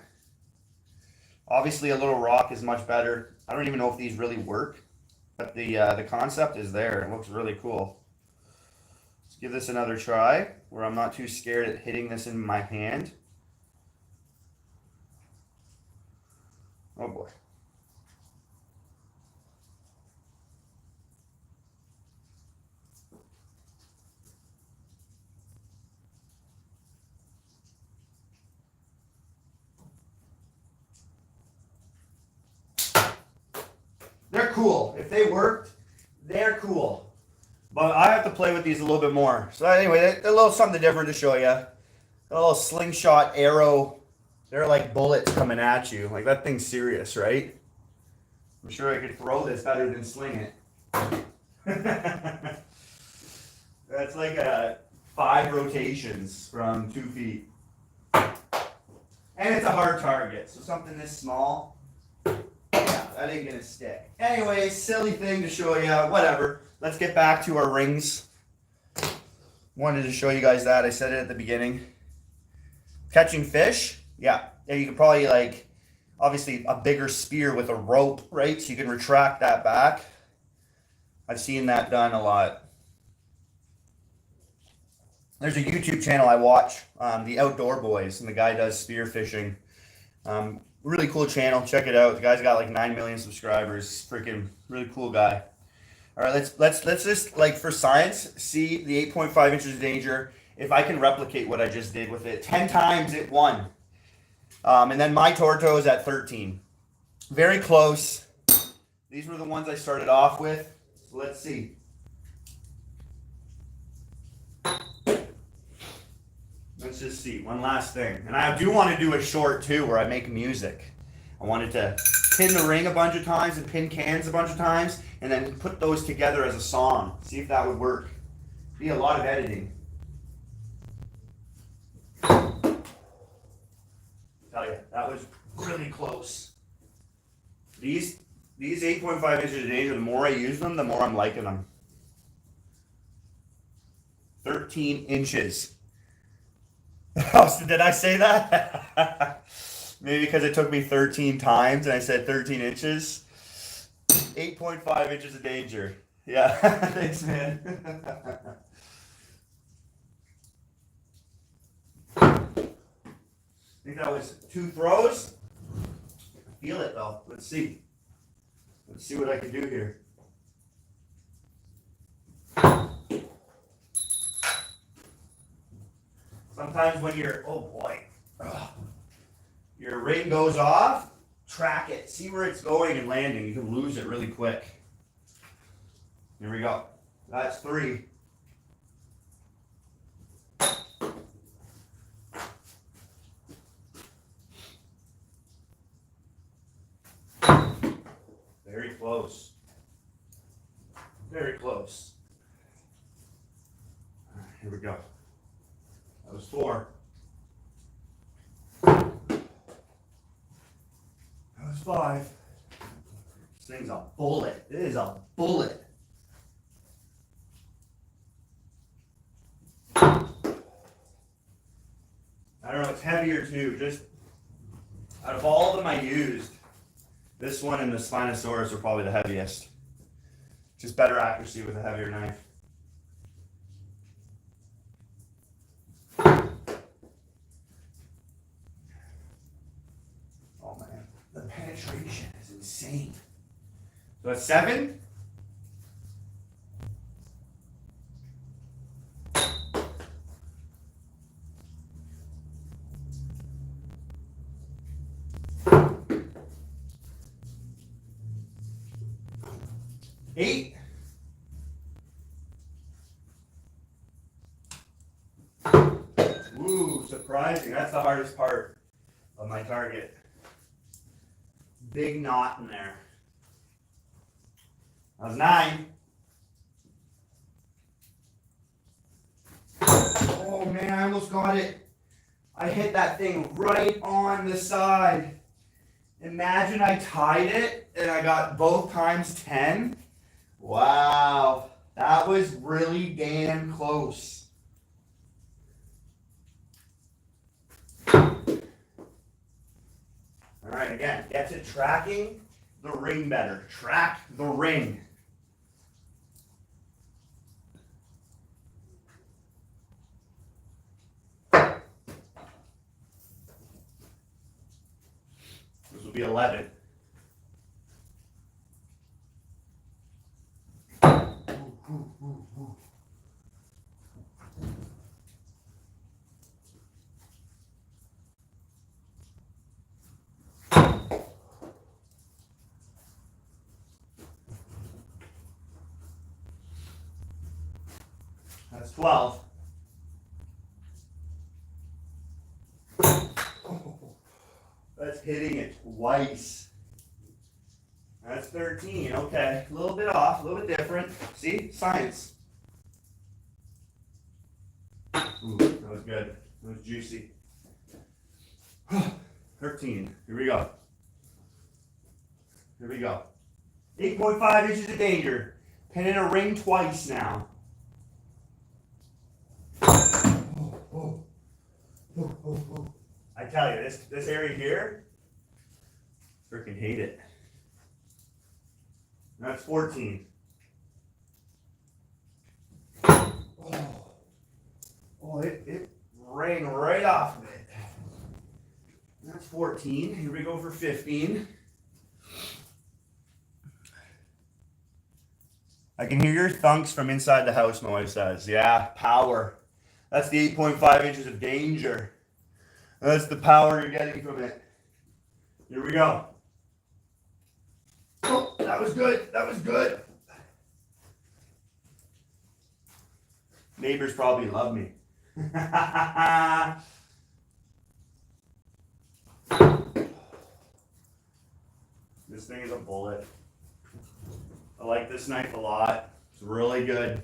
Obviously, a little rock is much better. I don't even know if these really work, but the concept is there. It looks really cool. Let's give this another try, where I'm not too scared at hitting this in my hand. Oh boy. They're cool. If they worked, they're cool. But I have to play with these a little bit more. So anyway, a little something different to show you. A little slingshot arrow. They're like bullets coming at you. Like that thing's serious, right? I'm sure I could throw this better than sling it. That's like 5 rotations from 2 feet. And it's a hard target. So something this small. That ain't gonna stick. Anyway, silly thing to show you. Whatever. Let's get back to our rings. Wanted to show you guys that. I said it at the beginning. Catching fish. Yeah. You could probably like, obviously a bigger spear with a rope, right? So you can retract that back. I've seen that done a lot. There's a YouTube channel I watch, the Outdoor Boys, and the guy does spear fishing. Really cool channel. Check it out. The guy's got like 9 million subscribers. Freaking really cool guy. All right, let's just like for science see the 8.5 inches of danger. If I can replicate what I just did with it, 10 times it won. And then my Torto is at 13. Very close. These were the ones I started off with. So let's see. Let's just see. One last thing. And I do want to do a short too where I make music. I wanted to pin the ring a bunch of times and pin cans a bunch of times and then put those together as a song. See if that would work. Be a lot of editing. Tell you, that was really close. These 8.5 inches of danger, the more I use them, the more I'm liking them. 13 inches. Oh, so did I say that? Maybe because it took me 13 times and I said 13 inches. 8.5 inches of danger. Yeah, thanks, man. I think that was 2 throws. I feel it though. Let's see. Let's see what I can do here. Sometimes when you're, oh boy, your ring goes off, track it. See where it's going and landing. You can lose it really quick. Here we go. That's 3. Very close. Very close. All right, here we go. That was 4. That was 5. This thing's a bullet. It is a bullet. I don't know, it's heavier too. Just out of all of them I used, This one and the Spinosaurus are probably the heaviest. Just better accuracy with a heavier knife. Oh man, the penetration is insane. So that's 7. Eight. Ooh, surprising. That's the hardest part of my target. Big knot in there. That was 9. Oh man, I almost got it. I hit that thing right on the side. Imagine I tied it and I got both times 10. Wow, that was really damn close. All right, again, get to tracking the ring better. Track the ring. This will be 11. That's 12. That's hitting it twice. That's 13. Okay, a little bit off, a little bit different. See, science. Ooh, that was good. That was juicy. 13. Here we go. Here we go. 8.5 inches of danger. Pin in a ring twice now. I tell you, this area here, freaking hate it. That's 14. Oh, it rang right off of it. That's 14. Here we go for 15. I can hear your thunks from inside the house, my wife says. Yeah, power. That's the 8.5 inches of danger. That's the power you're getting from it. Here we go. Oh, that was good. That was good. Neighbors probably love me. This thing is a bullet. I like this knife a lot. It's really good.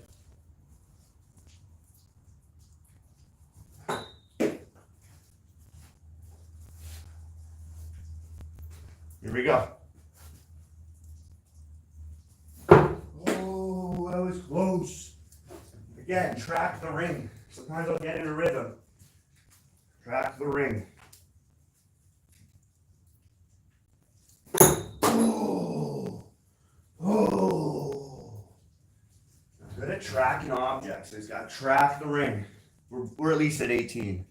Here we go. Oh, that was close. Again, track the ring. Sometimes I'll get in a rhythm. Track the ring. Oh, oh. I'm good at tracking objects. It's got to track the ring. We're at least at 18.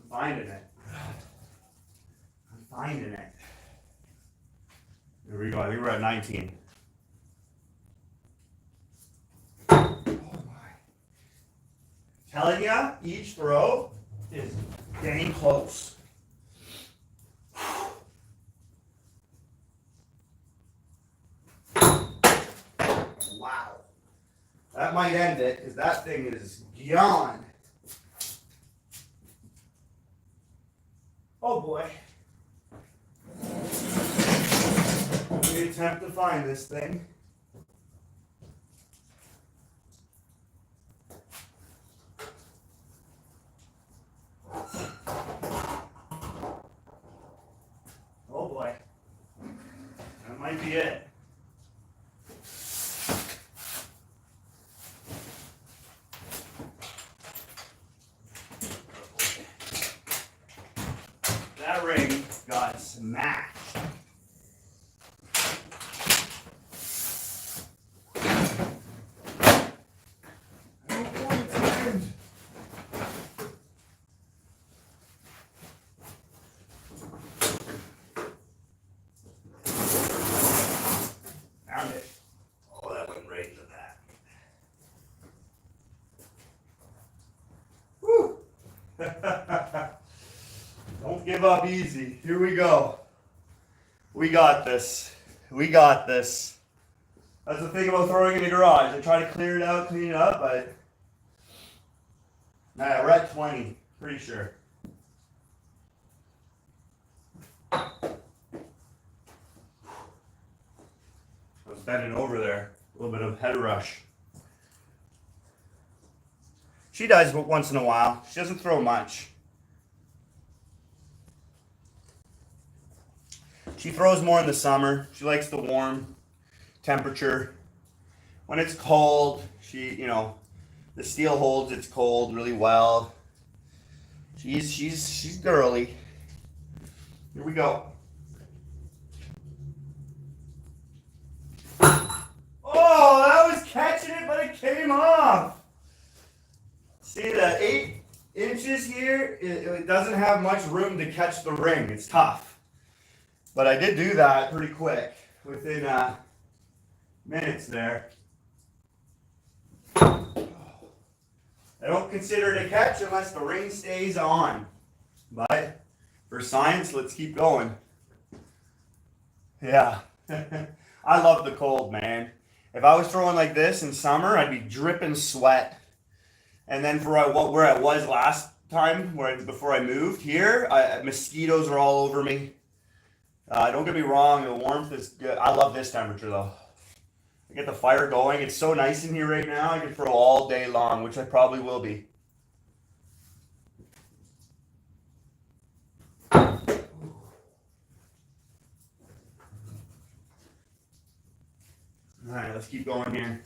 Finding it. I'm finding it. Here we go. I think we're at 19. Oh my. Telling ya, each throw is getting close. Wow. That might end it because that thing is gone. Oh boy. We attempt to find this thing. might be it. That ring got smashed. Found it. Oh, that went right into that. Whew. Don't give up easy. Here we go. We got this. We got this. That's the thing about throwing in the garage. I try to clear it out, clean it up, but nah, we're at 20, pretty sure. I was bending over there. A little bit of head rush. She does once in a while. She doesn't throw much. She throws more in the summer. She likes the warm temperature. When it's cold, the steel holds its cold really well. She's girly. Here we go. Oh, that was catching it, but it came off. See the 8 inches here? It doesn't have much room to catch the ring. It's tough. But I did do that pretty quick, within minutes there. I don't consider it a catch unless the ring stays on. But for science, let's keep going. Yeah. I love the cold, man. If I was throwing like this in summer, I'd be dripping sweat. And then for where I was last time, before I moved here, mosquitoes are all over me. Don't get me wrong, the warmth is good. I love this temperature though. I get the fire going. It's so nice in here right now. I can throw all day long, which I probably will be. All right, let's keep going here.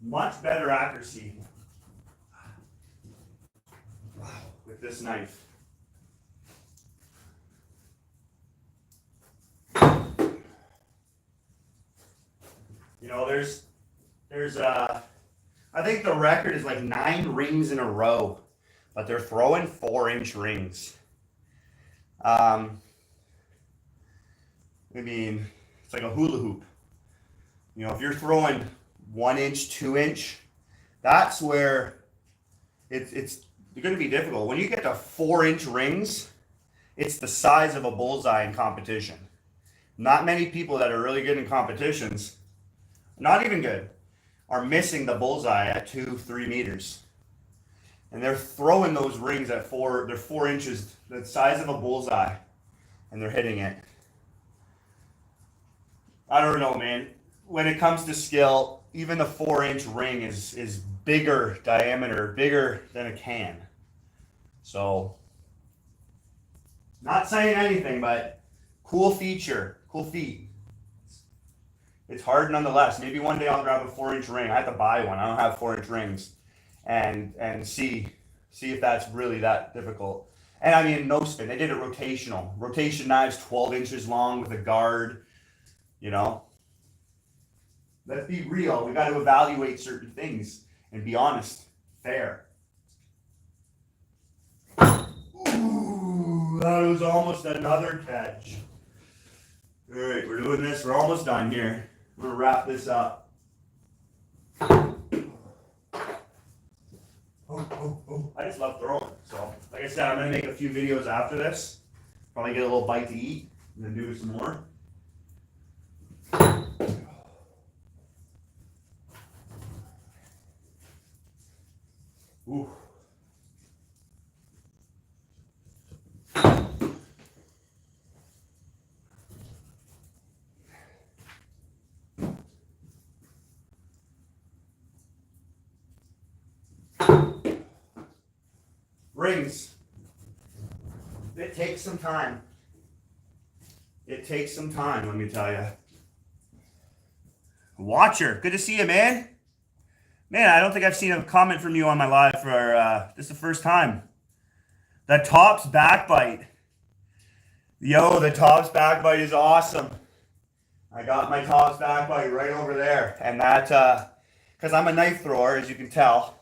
Much better accuracy with this knife. There's I think the record is like 9 rings in a row, but they're throwing 4-inch rings. I mean, it's like a hula hoop. If you're throwing 1-inch, 2-inch, that's where it's going to be difficult. When you get to 4-inch rings, it's the size of a bullseye in competition. Not many people that are really good in competitions, not even good, are missing the bullseye at 2-3 meters. And they're throwing those rings at they're 4 inches, the size of a bullseye, and they're hitting it. I don't know, man. When it comes to skill, even the 4-inch ring is bigger diameter, bigger than a can. So, not saying anything, but cool feature, cool feat. It's hard nonetheless. Maybe one day I'll grab a 4-inch ring. I have to buy one. I don't have 4-inch rings, and see if that's really that difficult. And I mean, no spin. They did it rotational. Rotation knives, 12 inches long with a guard. Let's be real. We got to evaluate certain things and be honest, fair. Ooh, that was almost another catch. All right, we're doing this. We're almost done here. We're gonna wrap this up. I just love throwing. So, like I said, I'm gonna make a few videos after this. Probably get a little bite to eat and then do some more. Ooh. Rings. It takes some time. It takes some time, let me tell you. Watcher, good to see you, man. Man, I don't think I've seen a comment from you on my live for this is the first time. The Tops backbite. Yo, the Tops backbite is awesome. I got my Tops backbite right over there. And that, because I'm a knife thrower, as you can tell,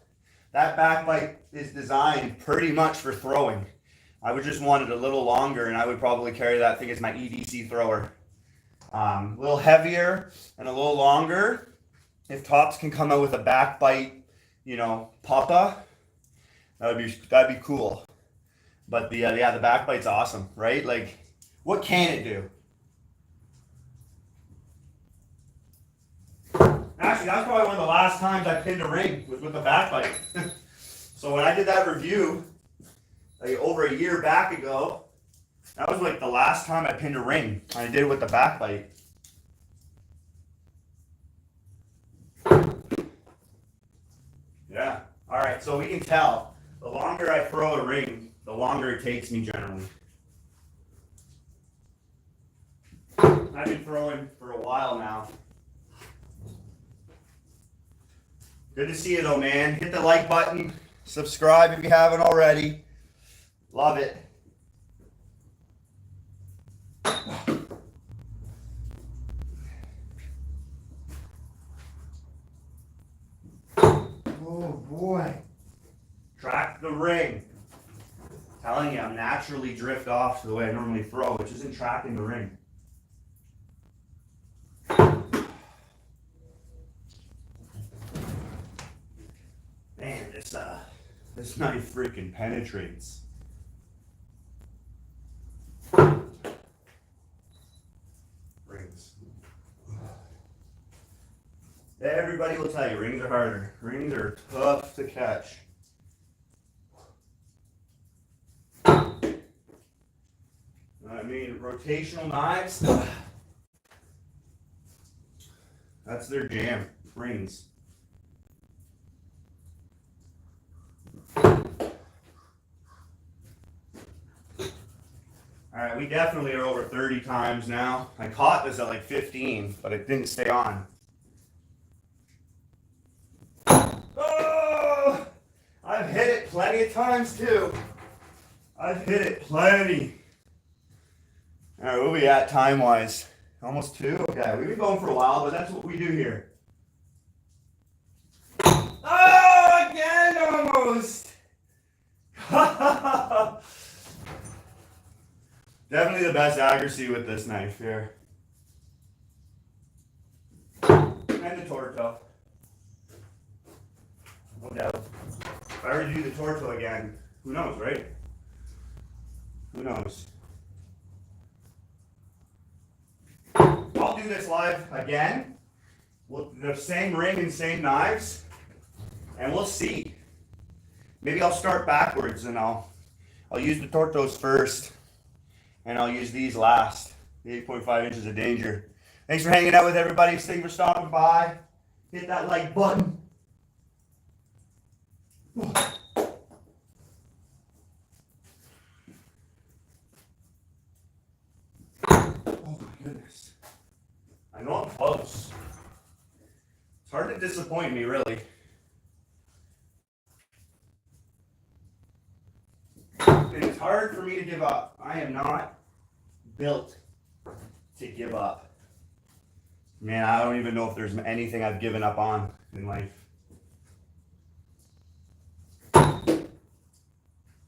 that backbite is designed pretty much for throwing. I would just want it a little longer, and I would probably carry that thing as my EDC thrower. A little heavier and a little longer. If Tops can come out with a backbite, you know, papa, that'd be cool. But the backbite's awesome, right? Like, what can it do? Actually, that's probably one of the last times I pinned a ring was with a backbite. So when I did that review, like over a year back ago, that was like the last time I pinned a ring. I did it with the backbite. Yeah. All right. So we can tell the longer I throw a ring, the longer it takes me generally. I've been throwing for a while now. Good to see you though, man. Hit the like button. Subscribe if you haven't already. Love it. Oh boy. Track the ring. Telling you, I'm naturally drift off to the way I normally throw, which isn't tracking the ring. Man, this knife freaking penetrates. Rings. Everybody will tell you rings are harder. Rings are tough to catch. I mean, rotational knives, that's their jam. Rings. All right, we definitely are over 30 times now. I caught this at like 15, but it didn't stay on. Oh! I've hit it plenty of times too. I've hit it plenty. All right, where we at time-wise? Almost 2? Okay, we've been going for a while, but that's what we do here. Oh, again, almost! Definitely the best accuracy with this knife here. And the torto. No doubt. If I were to do the torto again, who knows, right? Who knows? I'll do this live again with the same ring and same knives, and we'll see. Maybe I'll start backwards and I'll use the tortos first, and I'll use these last. The 8.5 inches of danger. Thanks for hanging out with everybody. Thanks for stopping by. Hit that like button. Oh my goodness. I know I'm close. It's hard to disappoint me, really. And it's hard for me to give up. I am not built to give up. Man, I don't even know if there's anything I've given up on in life.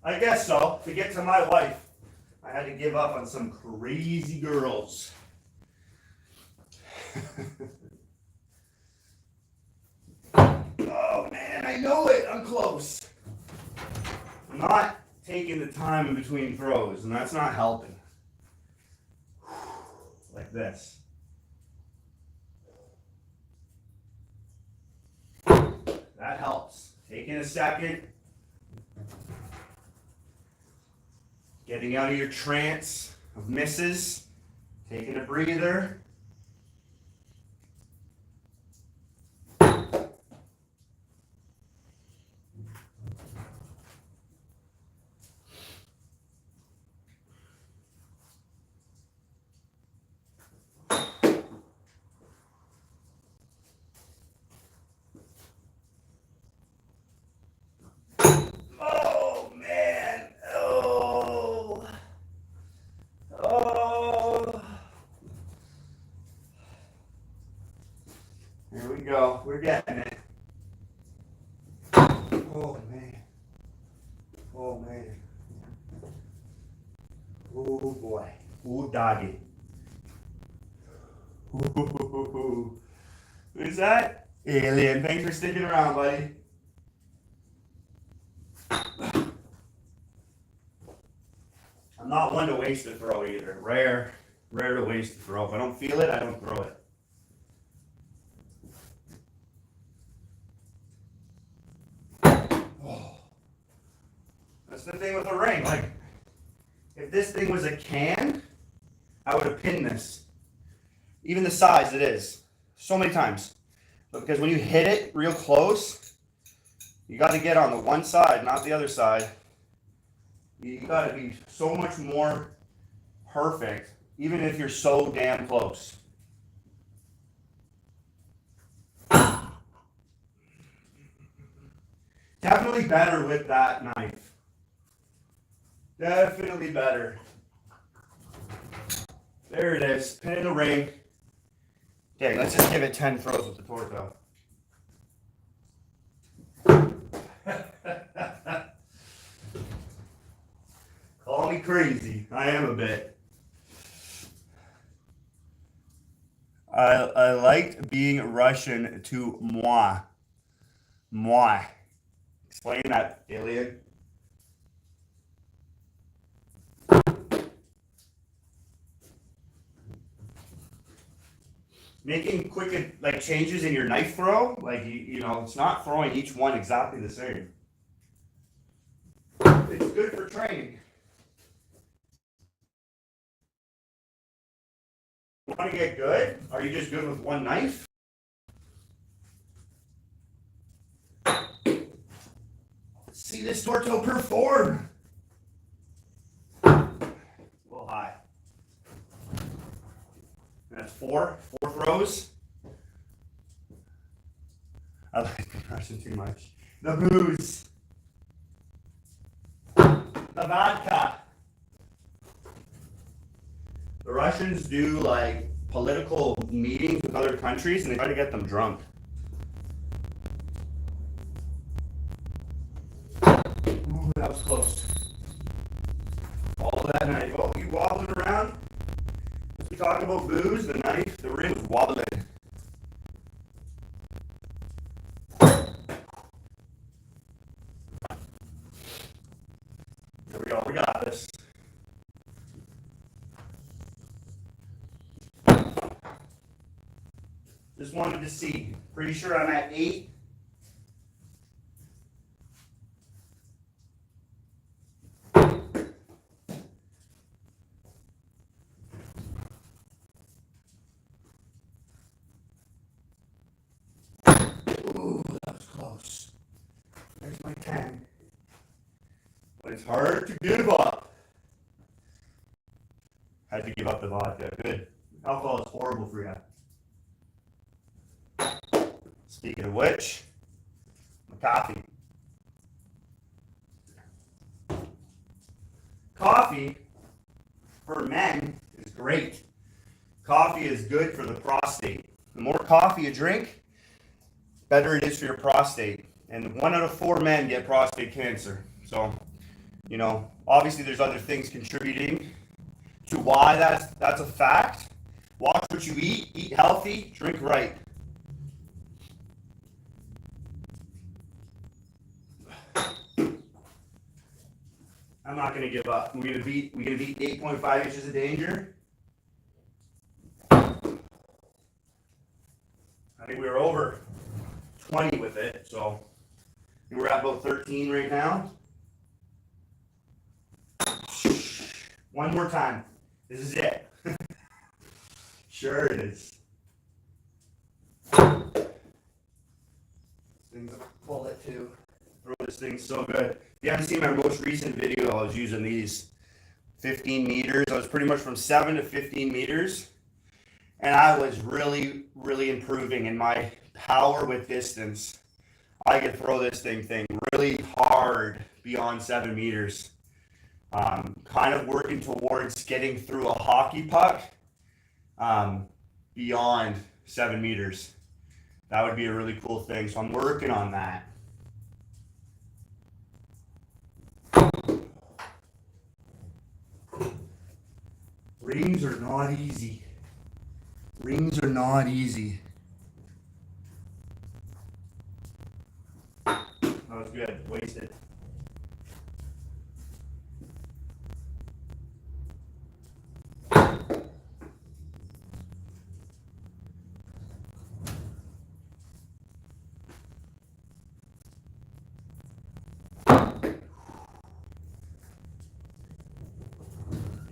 I guess so. To get to my wife, I had to give up on some crazy girls. Oh man, I know it. I'm close. I'm not taking the time in between throws, and that's not helping. Like this. That helps. Taking a second. Getting out of your trance of misses. Taking a breather. Oh man. Oh man. Oh boy. Oh doggy. Ooh. Who's that? Alien. Thanks for sticking around, buddy. I'm not one to waste a throw either. Rare to waste a throw. If I don't feel it, I don't throw it. Oh. That's the thing with a ring. Like, if this thing was a can, I would have pinned this. Even the size it is. So many times. But because when you hit it real close, you got to get on the one side, not the other side. You got to be so much more perfect, even if you're so damn close. Definitely better with that knife. Definitely better. There it is. Pin in the ring. Okay, let's just give it 10 throws with the torso. Call me crazy. I am a bit. I liked being Russian to moi. Moi. Explain that, alien. Making quick like changes in your knife throw, like you know, it's not throwing each one exactly the same. It's good for training. You want to get good? Are you just good with one knife? Let's see this torso perform. A little high. That's four throws. I like the Russian too much. The booze. The vodka. The Russians do like political meetings with other countries and they try to get them drunk. Ooh, that was close. All that knife. Oh, you wobbling around? We talking about booze, the knife, the ring was wobbling. There we go, we got this. Just wanted to see. Pretty sure I'm at 8. Ooh, that was close. There's my 10. But it's hard to give up. Had to give up the vodka. Good. Alcohol is horrible for you. Speaking of which, my coffee. Coffee for men is great. Coffee is good for the prostate. The more coffee you drink, better it is for your prostate. And 1 out of 4 men get prostate cancer. So, you know, obviously there's other things contributing to why that's a fact. Watch what you eat healthy, drink right. I'm not gonna give up. We're gonna beat 8.5 inches of danger. I think we were over 20 with it, so we're at about 13 right now. One more time. This is it. Sure it is. Things pull it too. Throw this thing so good. If you haven't seen my most recent video, I was using these 15 meters. I was pretty much from 7 to 15 meters. And I was really, really improving in my power with distance. I could throw this thing really hard beyond 7 meters. Kind of working towards getting through a hockey puck beyond 7 meters. That would be a really cool thing. So I'm working on that. Rings are not easy. Rings are not easy. That was good. Wasted.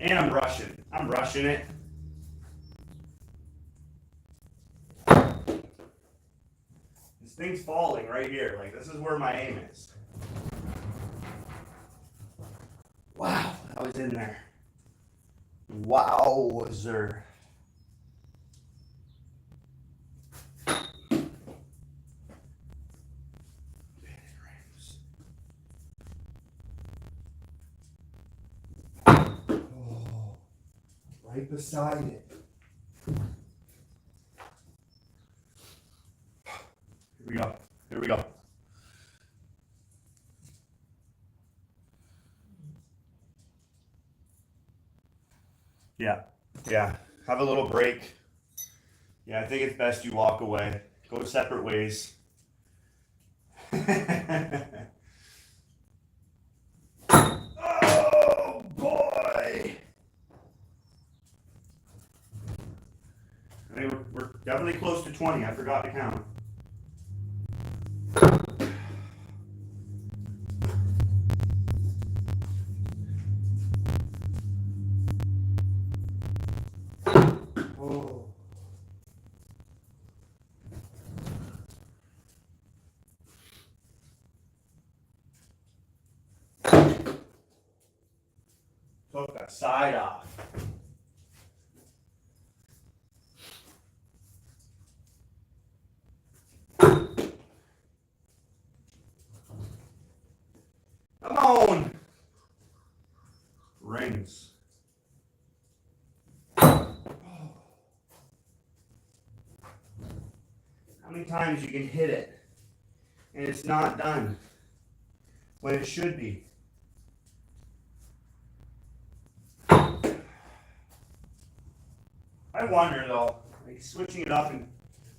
And I'm rushing. I'm rushing it. This thing's falling right here. Like, this is where my aim is. Wow, that was in there. Wowzer. Oh, right beside it. Here we go. Here we go. Yeah. Yeah. Have a little break. Yeah, I think it's best you walk away. Go separate ways. Oh, boy. I think we're definitely close to 20. I forgot to count. Oh. Took that side off. Come on. Rings. Oh. How many times you can hit it and it's not done when it should be? I wonder though, like switching it up and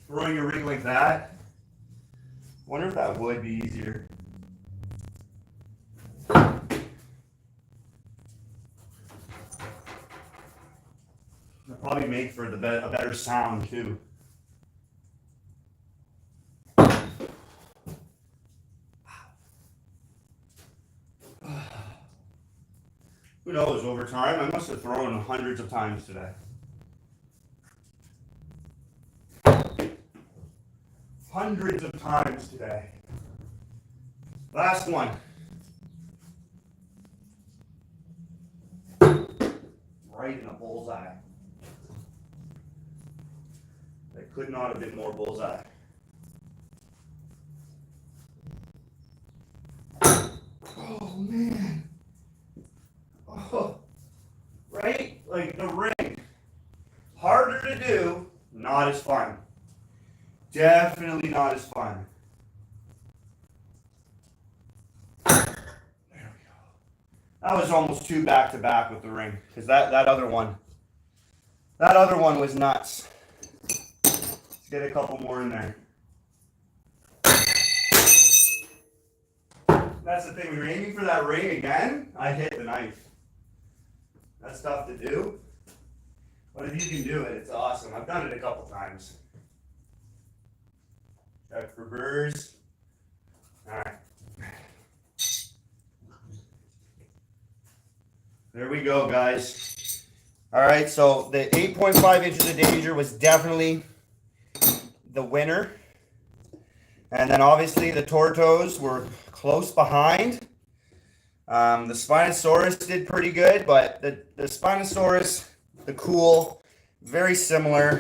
throwing a ring like that, I wonder if that would be easier. It'll probably make for a better sound too. Who knows, over time, I must have thrown hundreds of times today. Hundreds of times today. Last one. Right in the bullseye. That could not have been more bullseye. Oh, man. Oh, right? Like the ring. Harder to do, not as fun. Definitely not as fun. There we go. That was almost two back to back with the ring, because that other one was nuts. Let's get a couple more in there. That's the thing, when you're aiming for that ring again, I hit the knife. That's tough to do, but if you can do it, it's awesome. I've done it a couple times. Check for burrs. All right. There we go, guys. All right, so the 8.5 inches of danger was definitely the winner. And then obviously the Tortoes were close behind. The Spinosaurus did pretty good, but the Spinosaurus, the Cool, very similar.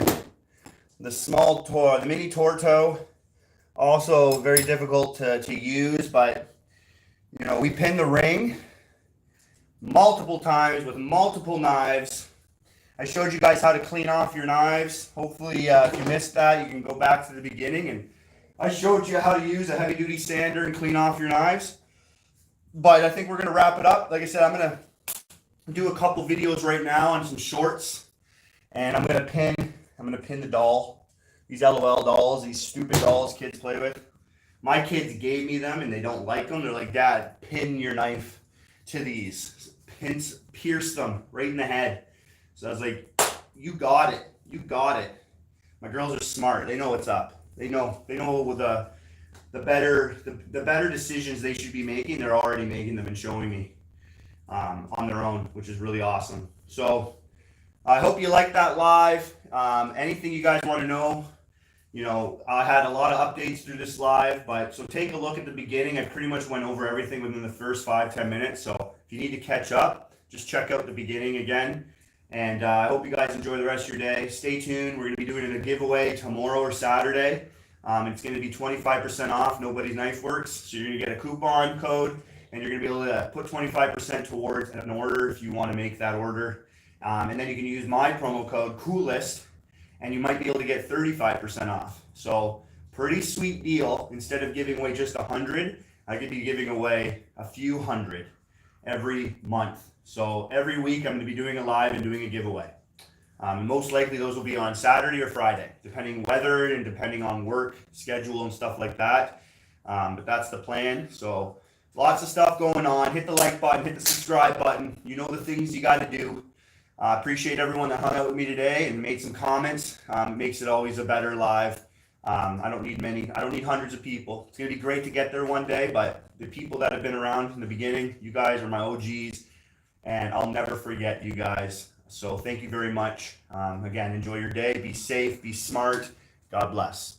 The mini Torto, also very difficult to use, but you know, we pinned the ring multiple times with multiple knives. I showed you guys how to clean off your knives. Hopefully, if you missed that, you can go back to the beginning, and I showed you how to use a heavy duty sander and clean off your knives. But I think we're going to wrap it up. Like I said, I'm going to do a couple videos right now on some shorts, and I'm gonna pin the doll. These LOL dolls, these stupid dolls kids play with. My kids gave me them and they don't like them. They're like, Dad, pin your knife to these. Pierce them right in the head. So I was like, you got it. You got it. My girls are smart. They know what's up. They know the better decisions they should be making. They're already making them and showing me on their own, which is really awesome. So I hope you liked that live. Anything you guys want to know, I had a lot of updates through this live, so take a look at the beginning. I pretty much went over everything within the first 5-10 minutes. So if you need to catch up, just check out the beginning again. And I hope you guys enjoy the rest of your day. Stay tuned. We're going to be doing a giveaway tomorrow or Saturday. It's going to be 25% off Nobody's Knife Works. So you're going to get a coupon code, and you're going to be able to put 25% towards an order if you want to make that order. And then you can use my promo code COOLEST, and you might be able to get 35% off. So pretty sweet deal. Instead of giving away just 100, I could be giving away a few hundred every month. So every week I'm going to be doing a live and doing a giveaway. Most likely those will be on Saturday or Friday, depending weather and depending on work schedule and stuff like that. But that's the plan. So lots of stuff going on. Hit the like button, hit the subscribe button. You know the things you got to do. Appreciate everyone that hung out with me today and made some comments. It makes it always a better live. I don't need hundreds of people. It's going to be great to get there one day, but the people that have been around in the beginning, you guys are my OGs, and I'll never forget you guys. So thank you very much. Again, enjoy your day. Be safe. Be smart. God bless.